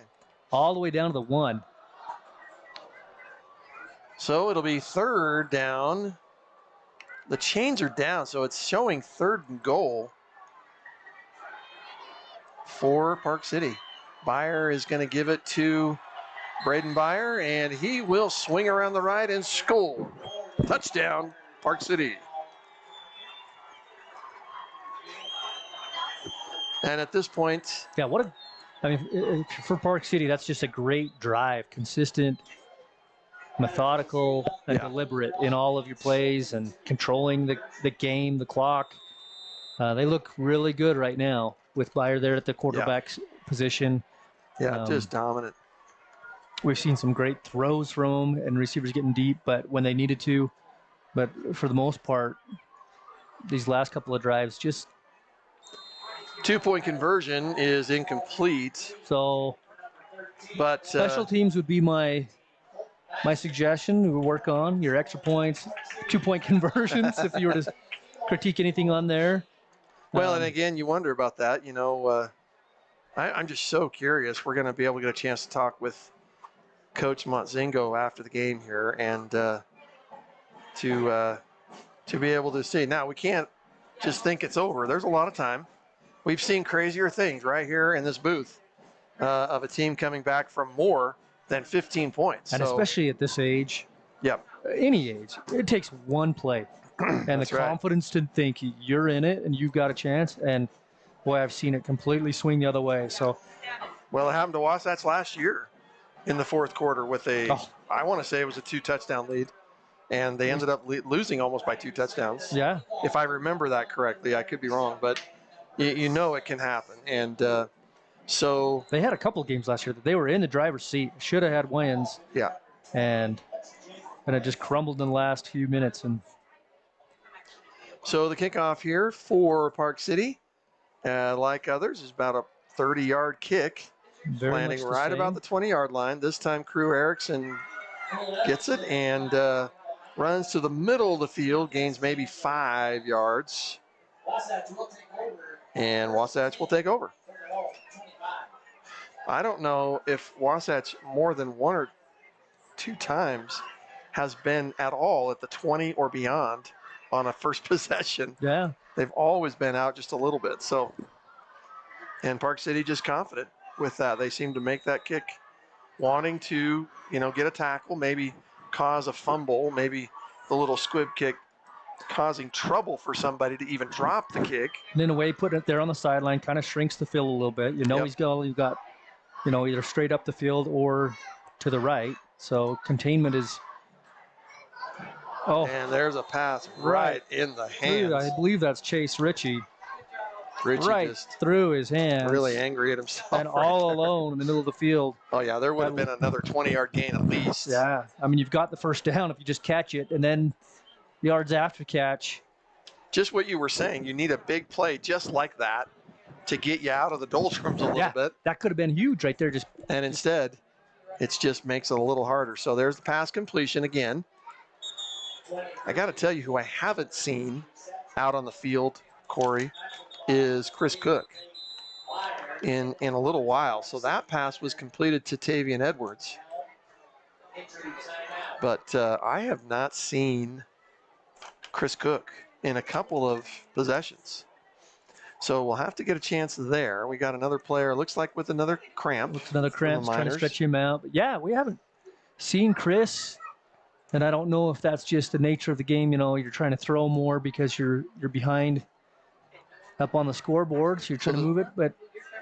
All the way down to the 1.
So it'll be 3rd down. The chains are down, so it's showing 3rd and goal for Park City. Byer is going to give it to Braden Byer, and he will swing around the right and score. Touchdown, Park City. And at this point,
Yeah, for Park City, that's just a great drive. Consistent, methodical, and deliberate in all of your plays and controlling the game, the clock. They look really good right now with Byer there at the quarterback's position.
just dominant.
We've seen some great throws from him and receivers getting deep, but when they needed to. But for the most part, these last couple of drives just
2-point conversion is incomplete.
so.
But
Special teams would be my suggestion. We would work on your extra points, 2-point conversions. If you were to critique anything on there.
Well, and again, you wonder about that. I'm just so curious. We're going to be able to get a chance to talk with Coach Montzingo after the game here, and to be able to see. Now, we can't just think it's over. There's a lot of time. We've seen crazier things right here in this booth of a team coming back from more than 15 points.
And especially at this age, any age, it takes one play. And the confidence to think you're in it and you've got a chance. And, boy, I've seen it completely swing the other way. So,
well, it happened to Wasatch last year in the 4th quarter with I want to say it was a 2-touchdown lead. And they ended up losing almost by 2 touchdowns.
Yeah.
If I remember that correctly. I could be wrong, but you know it can happen. And so
they had a couple of games last year that they were in the driver's seat, should have had wins.
Yeah.
And it just crumbled in the last few minutes. And
so the kickoff here for Park City, like others, is about a 30-yard kick, landing right about the 20-yard line. This time, Crew Erickson gets it and runs to the middle of the field, gains maybe 5 yards. And Wasatch will take over. I don't know if Wasatch more than 1 or 2 times has been at all at the 20 or beyond on a first possession.
Yeah.
They've always been out just a little bit. So, and Park City just confident with that. They seem to make that kick wanting to, get a tackle, maybe cause a fumble, maybe the little squib kick causing trouble for somebody to even drop the kick.
And in a way, putting it there on the sideline kind of shrinks the field a little bit. You've got, either straight up the field or to the right. So containment is. Oh,
and there's a pass right in the hands.
I believe that's Chase Ritchie.
Ritchie just
through his hands.
Really angry at himself.
And all alone in the middle of the field.
Oh, yeah, there would have been another 20-yard gain at least.
Yeah, I mean, you've got the first down if you just catch it, and then yards after catch.
Just what you were saying, you need a big play just like that to get you out of the doldrums a little bit.
That could have been huge right there.
And instead, it just makes it a little harder. So there's the pass completion again. I got to tell you who I haven't seen out on the field, Corey, is Chris Cook in a little while. So that pass was completed to Tavian Edwards. But I have not seen Chris Cook in a couple of possessions. So we'll have to get a chance there. We got another player, looks like with another cramp.
Trying to stretch him out. But yeah, we haven't seen Chris. And I don't know if that's just the nature of the game. You're trying to throw more because you're behind up on the scoreboard, so you're trying to move it. But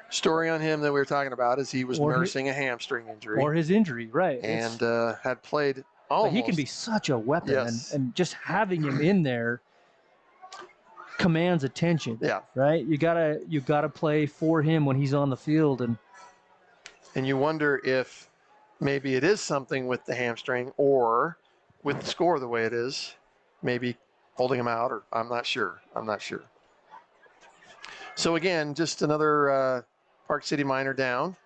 story on him that we were talking about is he was nursing a hamstring injury.
Or his injury, right.
And had played
But he can be such a weapon,
Yes.
and just having him in there commands attention.
Yeah.
Right? You gotta play for him when he's on the field, and
you wonder if maybe it is something with the hamstring or with the score the way it is, maybe holding him out, or I'm not sure. So again, just another Park City Miner down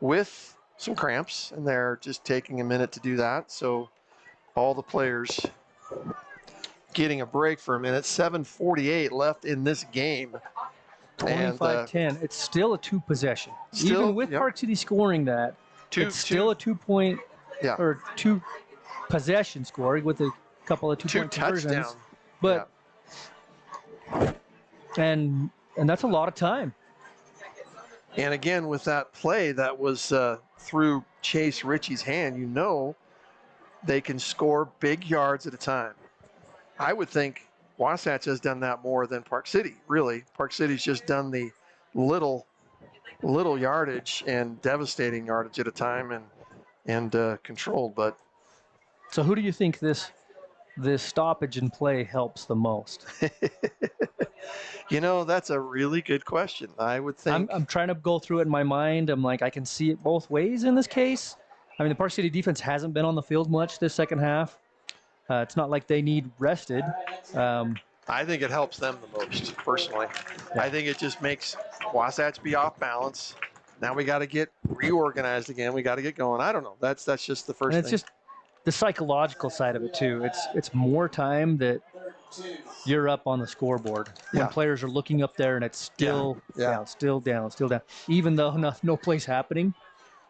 with some cramps, and they're just taking a minute to do that. So all the players getting a break for a minute. 7:48 left in this game.
25-10. It's still a 2 possession.
Still,
even with Park City scoring that, it's still a 2 point or 2 possession score with a couple of 2 point conversions.
Touchdown.
But and that's a lot of time.
And again, with that play that was through Chase Ritchie's hand, you know they can score big yards at a time. I would think Wasatch has done that more than Park City, really. Park City's just done the little yardage and devastating yardage at a time and controlled. But
so who do you think this stoppage in play helps the most?
you know, that's a really good question. I would think.
I'm trying to go through it in my mind. I'm like, I can see it both ways in this case. I mean, the Park City defense hasn't been on the field much this second half. It's not like they need rested.
I think it helps them the most, personally. Yeah. I think it just makes Wasatch be off balance. Now we got to get reorganized again. We got to get going. I don't know. That's just the first thing.
And it's just the psychological side of it too. It's more time that you're up on the scoreboard when players are looking up there and it's still down, still down, even though no play's happening.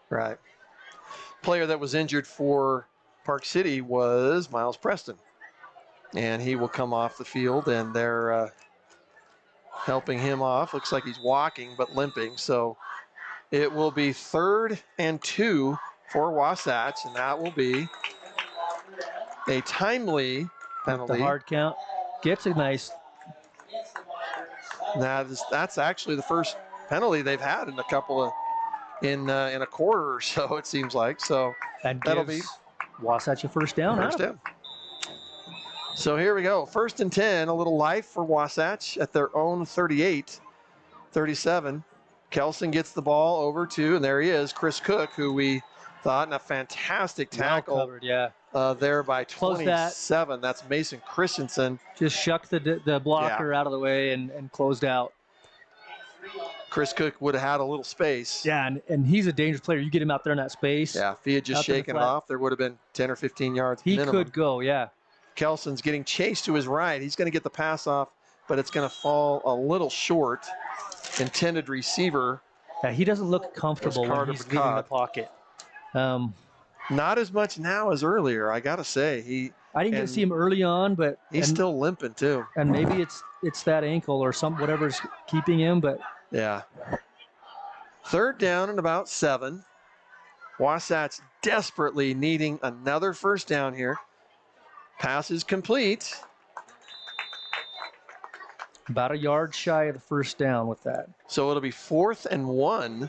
Right. Player that was injured for Park City was Miles Preston, and he will come off the field, and they're helping him off. Looks like he's walking but limping, so it will be 3rd and 2 for Wasatch, and that will be a timely penalty.
The hard count gets a nice.
That's actually the first penalty they've had in a couple of in a quarter or so, it seems like. So that'll be
Wasatch a first down.
First down. So here we go. 1st and 10, a little life for Wasatch at their own 38-37. Kelson gets the ball over to, and there he is, Chris Cook, who we thought in a fantastic tackle.
Well covered,
there by 27. That's Mason Christensen.
Just shucked the blocker out of the way and closed out.
Chris Cook would have had a little space.
Yeah, and he's a dangerous player. You get him out there in that space.
Yeah, if he had just shaken it off, there would have been 10 or 15 yards minimum.
He could go, yeah.
Kelson's getting chased to his right. He's going to get the pass off, but it's going to fall a little short. Intended receiver.
Yeah, he doesn't look comfortable when he's leaving the pocket.
Not as much now as earlier, I got to say.
I didn't get to see him early on, but
he's still limping too.
And maybe it's that ankle or whatever's keeping him, but
yeah. 3rd down and about 7. Wasatch desperately needing another first down here. Pass is complete.
About a yard shy of the first down with that.
So it'll be 4th and 1.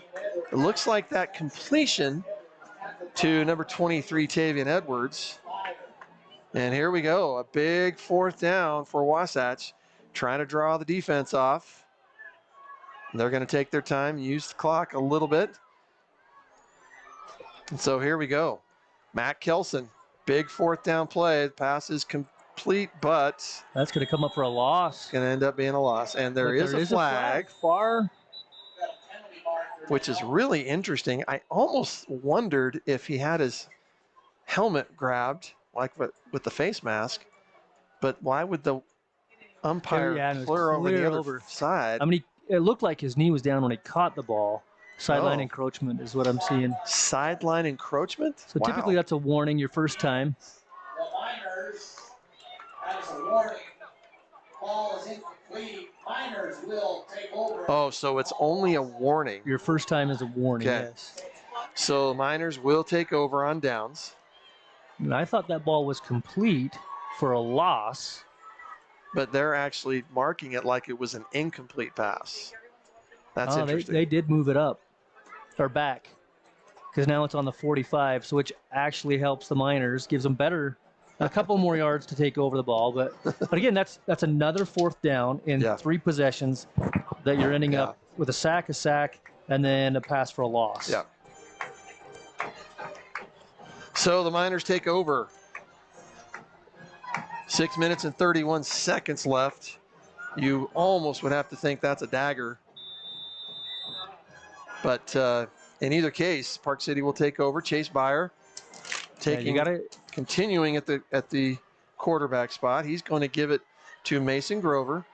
It looks like that completion to number 23, Tavian Edwards. And here we go, a big 4th down for Wasatch, trying to draw the defense off. They're going to take their time, use the clock a little bit. And so here we go. Matt Kelson, big 4th down play. The pass is complete, but
that's going to come up for a loss.
Going to end up being a loss. And there is a flag
far,
which is really interesting. I almost wondered if he had his helmet grabbed, like with the face mask. But why would the umpire clear over the other side?
I mean, it looked like his knee was down when he caught the ball. Sideline encroachment is what I'm seeing.
Sideline encroachment?
So typically that's a warning your first time.
The Miners, that's a warning. Ball is incomplete. Miners will take over.
Oh, so it's only a warning.
Your first time is a warning, yes.
So Miners will take over on downs.
And I thought that ball was complete for a loss.
But they're actually marking it like it was an incomplete pass. That's interesting.
They did move it up or back because now it's on the 45, so which actually helps the Miners, gives them a couple more yards to take over the ball. But again, that's another 4th down in 3 possessions that you're ending up with a sack, and then a pass for a loss.
Yeah. So the Miners take over. 6 minutes and 31 seconds left. You almost would have to think that's a dagger. But in either case, Park City will take over. Chase Byer continuing at the quarterback spot. He's going to give it to Mason Grover.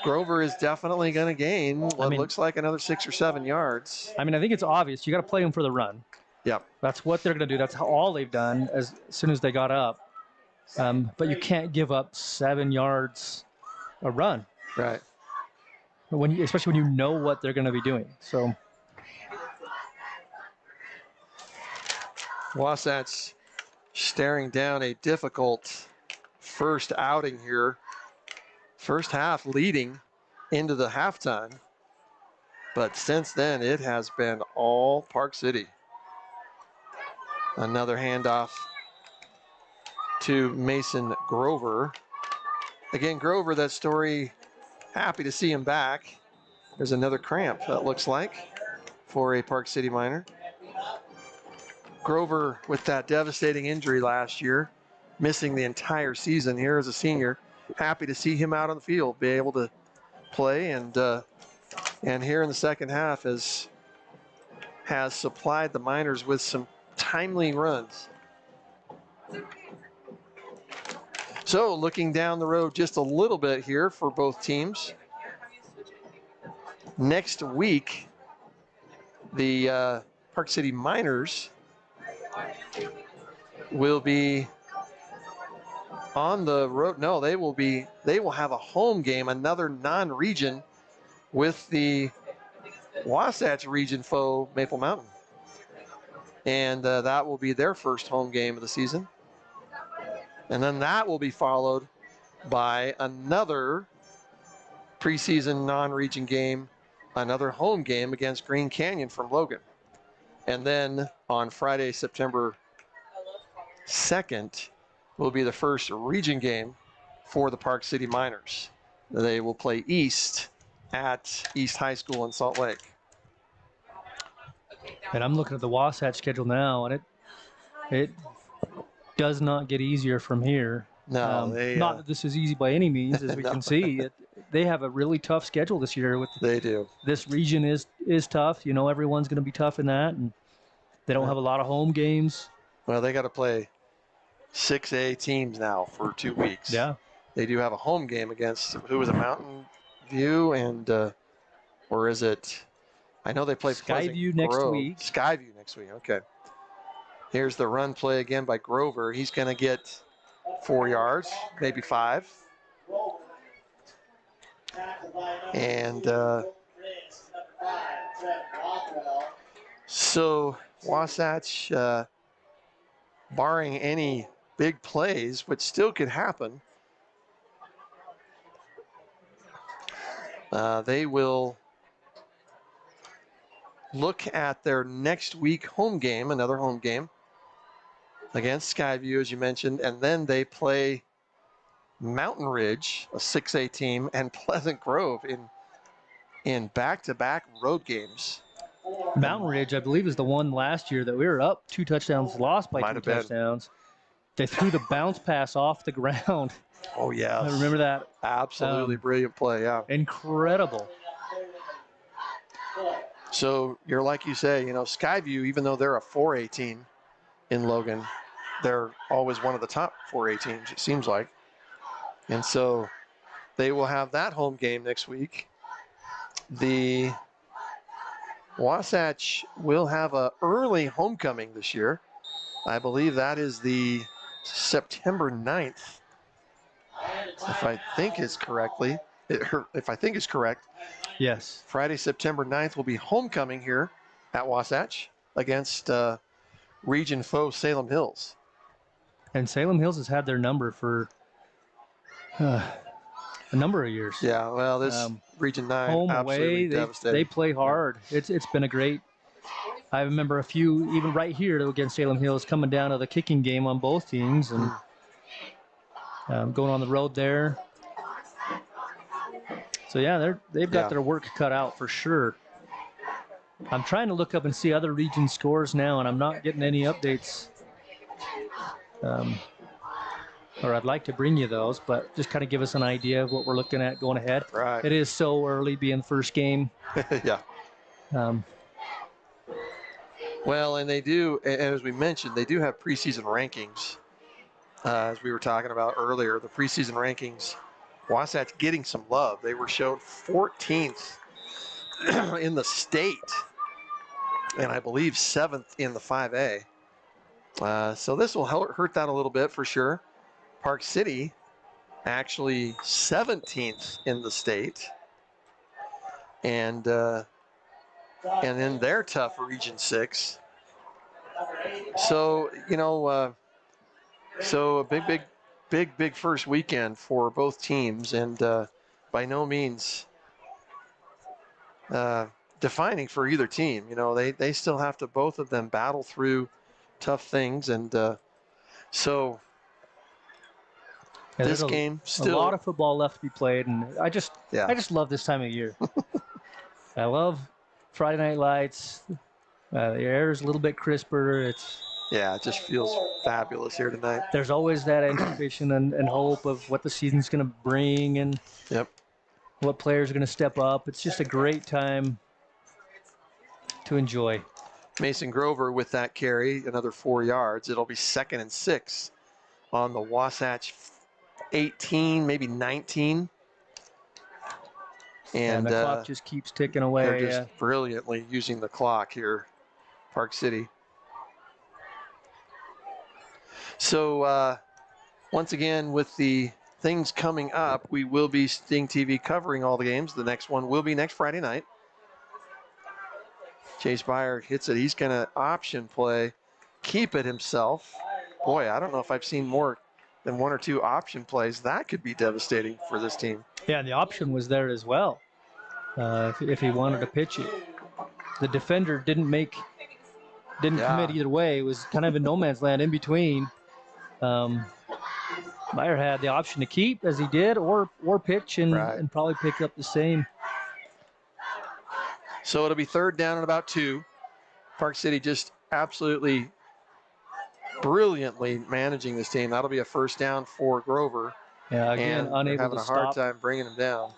Grover is definitely going to gain what looks like another 6 or 7 yards.
I think it's obvious. You got to play them for the run.
Yep.
That's what they're going to do. That's all they've done as soon as they got up. But you can't give up 7 yards a run.
Right.
Especially when you know what they're going to be doing. So
Wasatch staring down a difficult first outing here. First half leading into the halftime. But since then, it has been all Park City. Another handoff to Mason Grover. Again, Grover, that story, happy to see him back. There's another cramp, that looks like, for a Park City Miner. Grover, with that devastating injury last year, missing the entire season here as a senior. Happy to see him out on the field, be able to play, and here in the second half has supplied the Miners with some timely runs. So looking down the road just a little bit here for both teams. Next week, the Park City Miners will be on the road. No, they will have a home game, another non-region with the Wasatch region foe, Maple Mountain. And that will be their first home game of the season. And then that will be followed by another preseason non-region game, another home game against Green Canyon from Logan. And then on Friday, September 2nd, will be the first region game for the Park City Miners. They will play East at East High School in Salt Lake.
And I'm looking at the Wasatch schedule now, and it does not get easier from here.
No,
not that this is easy by any means, as we can see. They have a really tough schedule this year.
They do.
This region is tough. Everyone's going to be tough in that, and they don't have a lot of home games.
Well, they got to play 6A teams now for 2 weeks.
Yeah.
They do have a home game against, who was it, Mountain View and, or is it, I know they play
Skyview next week.
Skyview next week, okay. Here's the run play again by Grover. He's going to get 4 yards, maybe 5. And so Wasatch, barring any big plays, which still could happen, they will look at their next week home game, another home game against Skyview, as you mentioned, and then they play Mountain Ridge, a 6A team, and Pleasant Grove in back-to-back road games.
Mountain Ridge, I believe, is the one last year that we were up 2 touchdowns, lost by 2 touchdowns. They threw the bounce pass off the ground.
Oh, yeah.
I remember that.
Absolutely brilliant play, yeah.
Incredible.
So you're like you say, Skyview, even though they're a 4A team in Logan, they're always one of the top 4A teams, it seems like. And so they will have that home game next week. The Wasatch will have an early homecoming this year. I believe that is the September 9th, if I think is correct.
Yes.
Friday, September 9th will be homecoming here at Wasatch against region foe Salem Hills.
And Salem Hills has had their number for a number of years.
Yeah, well, this Region 9,
home
absolutely
away,
devastating.
they play hard. It's been a great I remember a few, even right here against Salem Hills, coming down to the kicking game on both teams and going on the road there. So, yeah, they've got their work cut out for sure. I'm trying to look up and see other region scores now, and I'm not getting any updates. Or I'd like to bring you those, but just kind of give us an idea of what we're looking at going ahead.
Right.
It is so early, being the first game.
Yeah. Well, and they do, and as we mentioned, they do have preseason rankings. As we were talking about earlier, the preseason rankings, Wasatch getting some love. They were shown 14th in the state, and I believe 7th in the 5A. So this will hurt that a little bit for sure. Park City actually 17th in the state, and then they're tough for Region 6. So so a big first weekend for both teams, and by no means defining for either team. They still have to, both of them, battle through tough things, and so this game still
a lot of football left to be played, and I just love this time of year. I love Friday Night Lights. The air is a little bit crisper. It
just feels fabulous here tonight.
There's always that anticipation and hope of what the season's going to bring and what players are going to step up. It's just a great time to enjoy.
Mason Grover with that carry, another 4 yards. It'll be 2nd and 6 on the Wasatch 18, maybe 19. And
the clock just keeps ticking away.
They're just brilliantly using the clock here, Park City. So once again, with the things coming up, we will be Sting TV covering all the games. The next one will be next Friday night. Chase Byer hits it. He's going to option play, keep it himself. Boy, I don't know if I've seen more than 1 or 2 option plays. That could be devastating for this team.
Yeah, and the option was there as well, if he wanted to pitch it. The defender didn't commit either way. It was kind of in no man's land in between. Byer had the option to keep, as he did, or pitch and probably pick up the same.
So it'll be 3rd down and about 2. Park City just absolutely brilliantly managing this team. That'll be a 1st down for Grover.
Yeah, again, unable
having
to
a hard time bringing him down.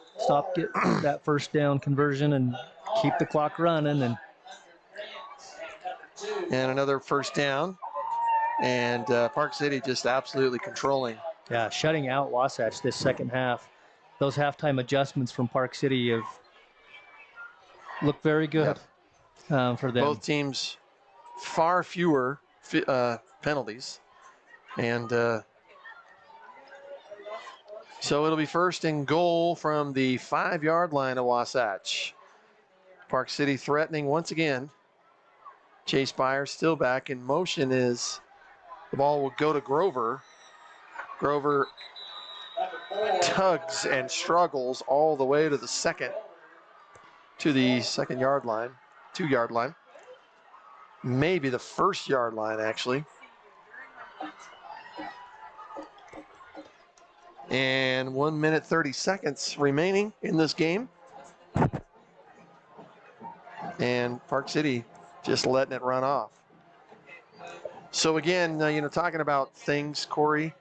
Get that 1st down conversion and keep the clock running. And
another 1st down. And Park City just absolutely controlling.
Yeah, shutting out Wasatch this second half. Those halftime adjustments from Park City have looked very good for them.
Both teams far fewer penalties. And so it'll be 1st and goal from the 5-yard line of Wasatch. Park City threatening once again. Chase Byer still back in motion. The ball will go to Grover. Grover tugs and struggles all the way to the 2-yard line. Maybe the 1st-yard line, actually. And 1 minute, 30 seconds remaining in this game. And Park City just letting it run off. So again, talking about things, Corey,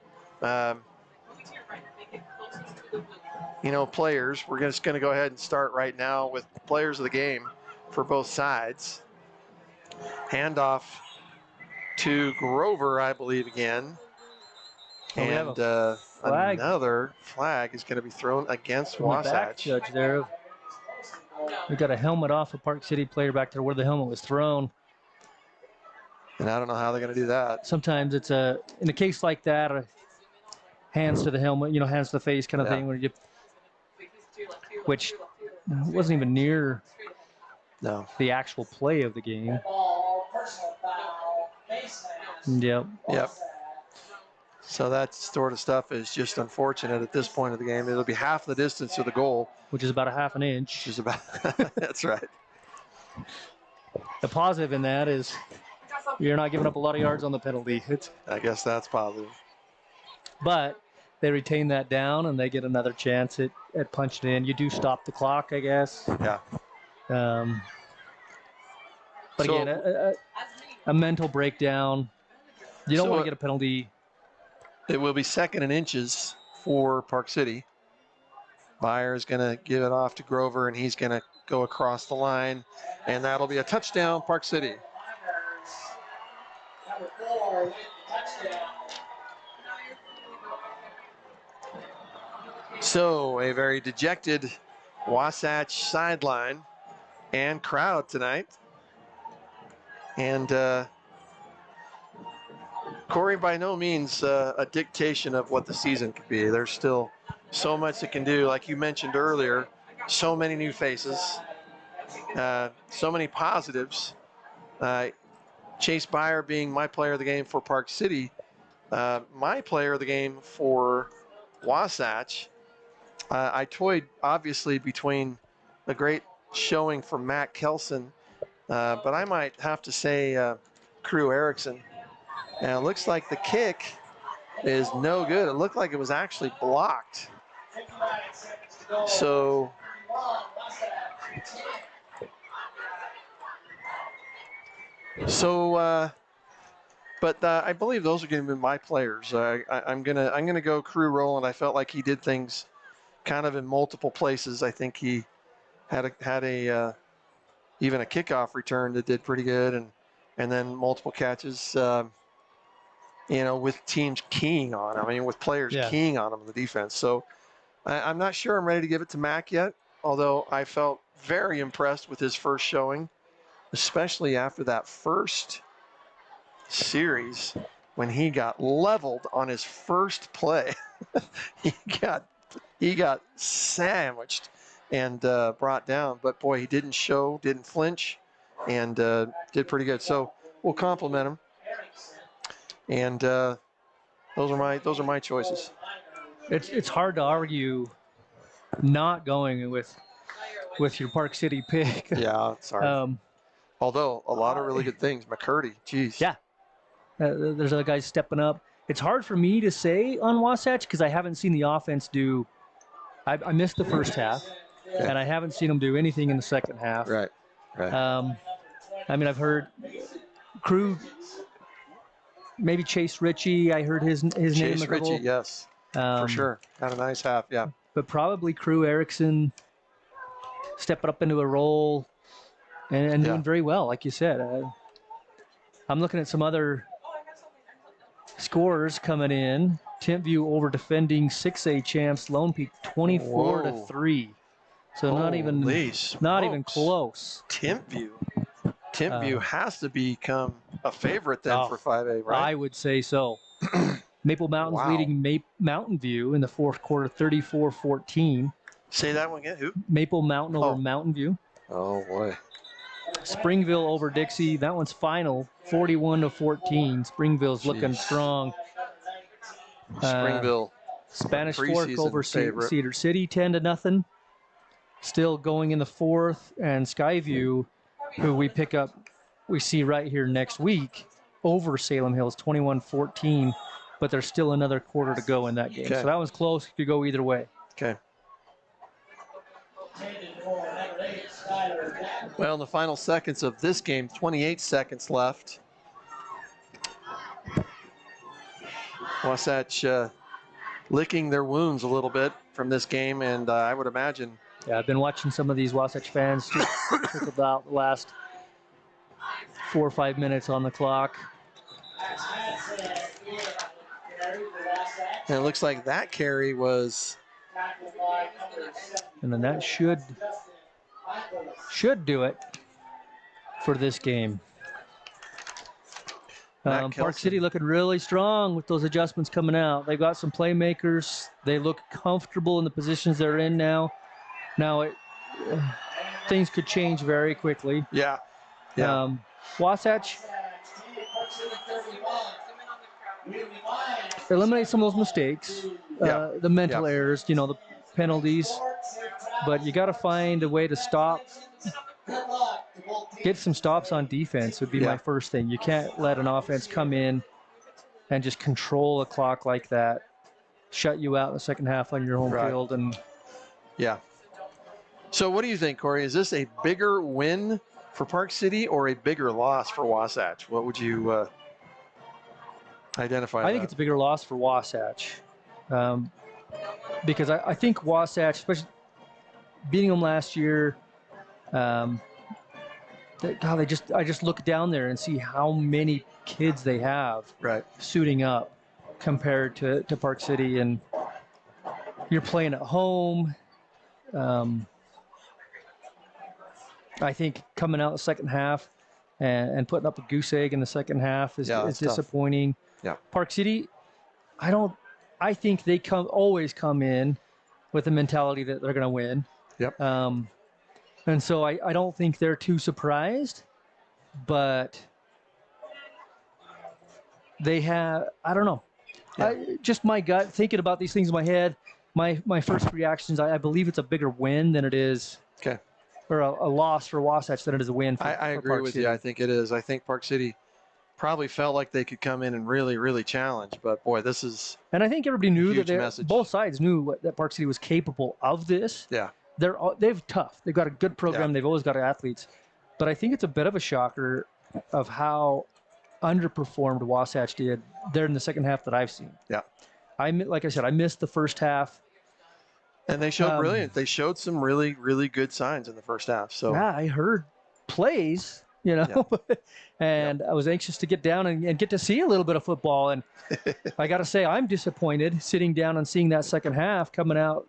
players, we're just going to go ahead and start right now with players of the game for both sides. Handoff to Grover, I believe, again. And another flag is going to be thrown against Wasatch.
The back judge there. We got a helmet off a Park City player back there where the helmet was thrown.
And I don't know how they're going to do that.
Sometimes it's in a case like that, hands to the helmet, hands to the face kind of thing, which wasn't even near the actual play of the game. Yep.
So that sort of stuff is just unfortunate at this point of the game. It'll be half the distance to the goal.
Which is about a half an inch.
That's right.
The positive in that is you're not giving up a lot of yards on the penalty.
I guess that's positive.
But they retain that down, and they get another chance at punching in. You do stop the clock, I guess.
Yeah.
But
So-
again, a mental breakdown. You don't want to get a penalty.
It will be 2nd and inches for Park City. Byer is going to give it off to Grover, and he's going to go across the line, and that'll be a touchdown, Park City.
Number 4 with the touchdown.
So a very dejected Wasatch sideline and crowd tonight. And Corey, by no means a dictation of what the season could be. There's still so much it can do. Like you mentioned earlier, so many new faces, so many positives. Chase Byer being my player of the game for Park City, my player of the game for Wasatch. I toyed, obviously, between a great showing from Matt Kelson, but I might have to say Crew Erickson. And it looks like the kick is no good. It looked like it was actually blocked. So but I believe those are going to be my players. I'm gonna go Crew Roland. I felt like he did things kind of in multiple places. I think he had a even a kickoff return that did pretty good, and then multiple catches. With teams keying on him. I mean, with players keying on him in the defense. So I'm not sure I'm ready to give it to Mac yet, although I felt very impressed with his first showing, especially after that first series when he got leveled on his first play. he got sandwiched and brought down. But boy, he didn't flinch, and did pretty good. So we'll compliment him. And those are my choices.
It's hard to argue not going with your Park City pick.
Yeah, sorry. Although a lot of really good things. McCurdy, geez.
Yeah. There's other guys stepping up. It's hard for me to say on Wasatch because I haven't seen the offense do. I missed the first half, and I haven't seen them do anything in the second half.
Right.
I mean, I've heard Crew. Maybe Chase Ritchie. I heard his name.
Chase Ritchie, yes, for sure. Had a nice half, yeah.
But probably Crew Erickson stepping up into a role and doing very well, like you said. I'm looking at some other scores coming in. Timpview over defending 6A champs Lone Peak 24-3. So not even close. Timpview has to become a favorite then for 5A, right? I would say so. Maple Mountain's leading Mountain View in the fourth quarter, 34-14.
Say that one again. Who?
Maple Mountain over Mountain View.
Oh boy.
Springville over Dixie. That one's final, 41-14. Springville's looking strong.
Springville.
Spanish Fork over Cedar City, 10-0. Still going in the fourth, and Skyview, who we see right here next week, over Salem Hills, 21-14, but there's still another quarter to go in that game. So that one's close. It could go either way.
Okay. Well, in the final seconds of this game, 28 seconds left. Wasatch licking their wounds a little bit from this game, and I would imagine.
Yeah, I've been watching some of these Wasatch fans just trickle out the last 4 or 5 minutes on the clock.
And it looks like that carry was.
And then that should do it for this game. Park City looking really strong with those adjustments coming out. They've got some playmakers. They look comfortable in the positions they're in now. Now, things could change very quickly.
Yeah.
Wasatch eliminate some of those mistakes, the mental errors, the penalties. But you got to find a way to stop get some stops on defense would be my first thing. You can't let an offense come in and just control a clock like that, shut you out in the second half on your home field. And
So what do you think, Corey? Is this a bigger win for Park City or a bigger loss for Wasatch? What would you identify?
I think it's a bigger loss for Wasatch, because I think Wasatch, especially beating them last year, I just look down there and see how many kids they have suiting up compared to Park City, and you're playing at home. I think coming out the second half and putting up a goose egg in the second half is disappointing. Park City, I think they always come in with the mentality that they're going to win. And so I don't think they're too surprised, but they have, I don't know. Just my gut, thinking about these things in my head, my first reactions, I believe it's a bigger win than it is, or a loss for Wasatch than it is a win for
I agree
Park
with
City.
you. I think it is. I think Park City probably felt like they could come in and really, really challenge, but boy, this is
And I think everybody knew that
message.
Both sides knew that Park City was capable of this. They've tough. They've got a good program. They've always got athletes. But I think it's a bit of a shocker of how underperformed Wasatch did there in the second half that I've seen. Like I said, I missed the first half.
And they showed brilliant. They showed some really, really good signs in the first half. So
I heard plays, and I was anxious to get down and get to see a little bit of football. And I got to say, I'm disappointed sitting down and seeing that second half coming out.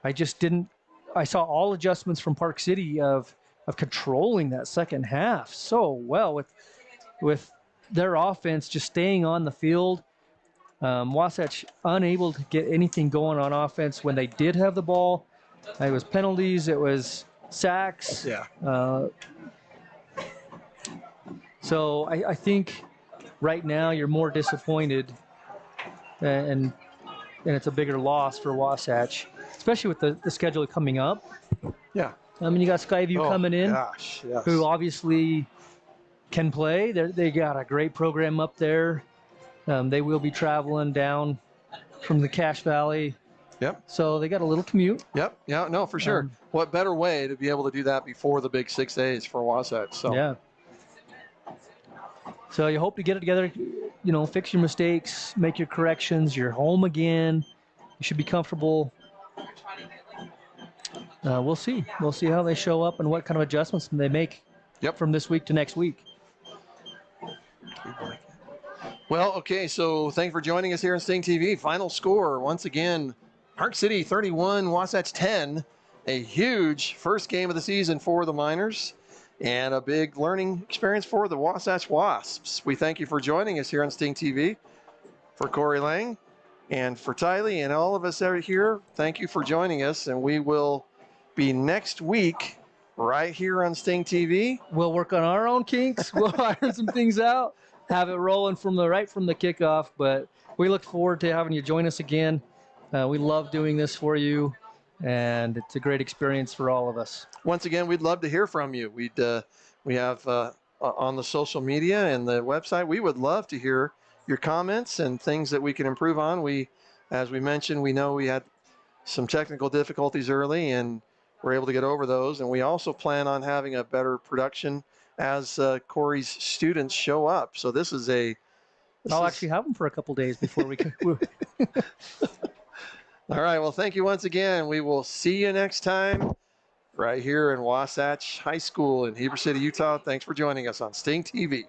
I just didn't. I saw all adjustments from Park City of controlling that second half so well with their offense just staying on the field. Wasatch unable to get anything going on offense when they did have the ball. It was penalties. It was sacks. So I think right now you're more disappointed, and it's a bigger loss for Wasatch, especially with the schedule coming up. I mean, you got Skyview coming in, who obviously can play. They got a great program up there. They will be traveling down from the Cache Valley. So they got a little commute.
No, for sure. What better way to be able to do that before the big 6 days for Wasatch? So
So you hope to get it together, fix your mistakes, make your corrections. You're home again. You should be comfortable. We'll see. We'll see how they show up and what kind of adjustments they make from this week to next week.
Well, okay, so thanks for joining us here on Sting TV. Final score, once again, Park City 31, Wasatch 10. A huge first game of the season for the Miners and a big learning experience for the Wasatch Wasps. We thank you for joining us here on Sting TV. For Corey Lang and for Tylee and all of us out here, thank you for joining us, and we will be next week right here on Sting TV.
We'll work on our own kinks. We'll iron some things out. Have it rolling from the kickoff, but we look forward to having you join us again. We love doing this for you, and it's a great experience for all of us.
Once again, we'd love to hear from you. We have on the social media and the website, we would love to hear your comments and things that we can improve on. As we mentioned, we know we had some technical difficulties early, and we're able to get over those. And we also plan on having a better production as Corey's students show up. So I'll
actually have them for a couple days before we can.
All right. Well, thank you once again. We will see you next time right here in Wasatch High School in Heber City, Utah. Thanks for joining us on Sting TV.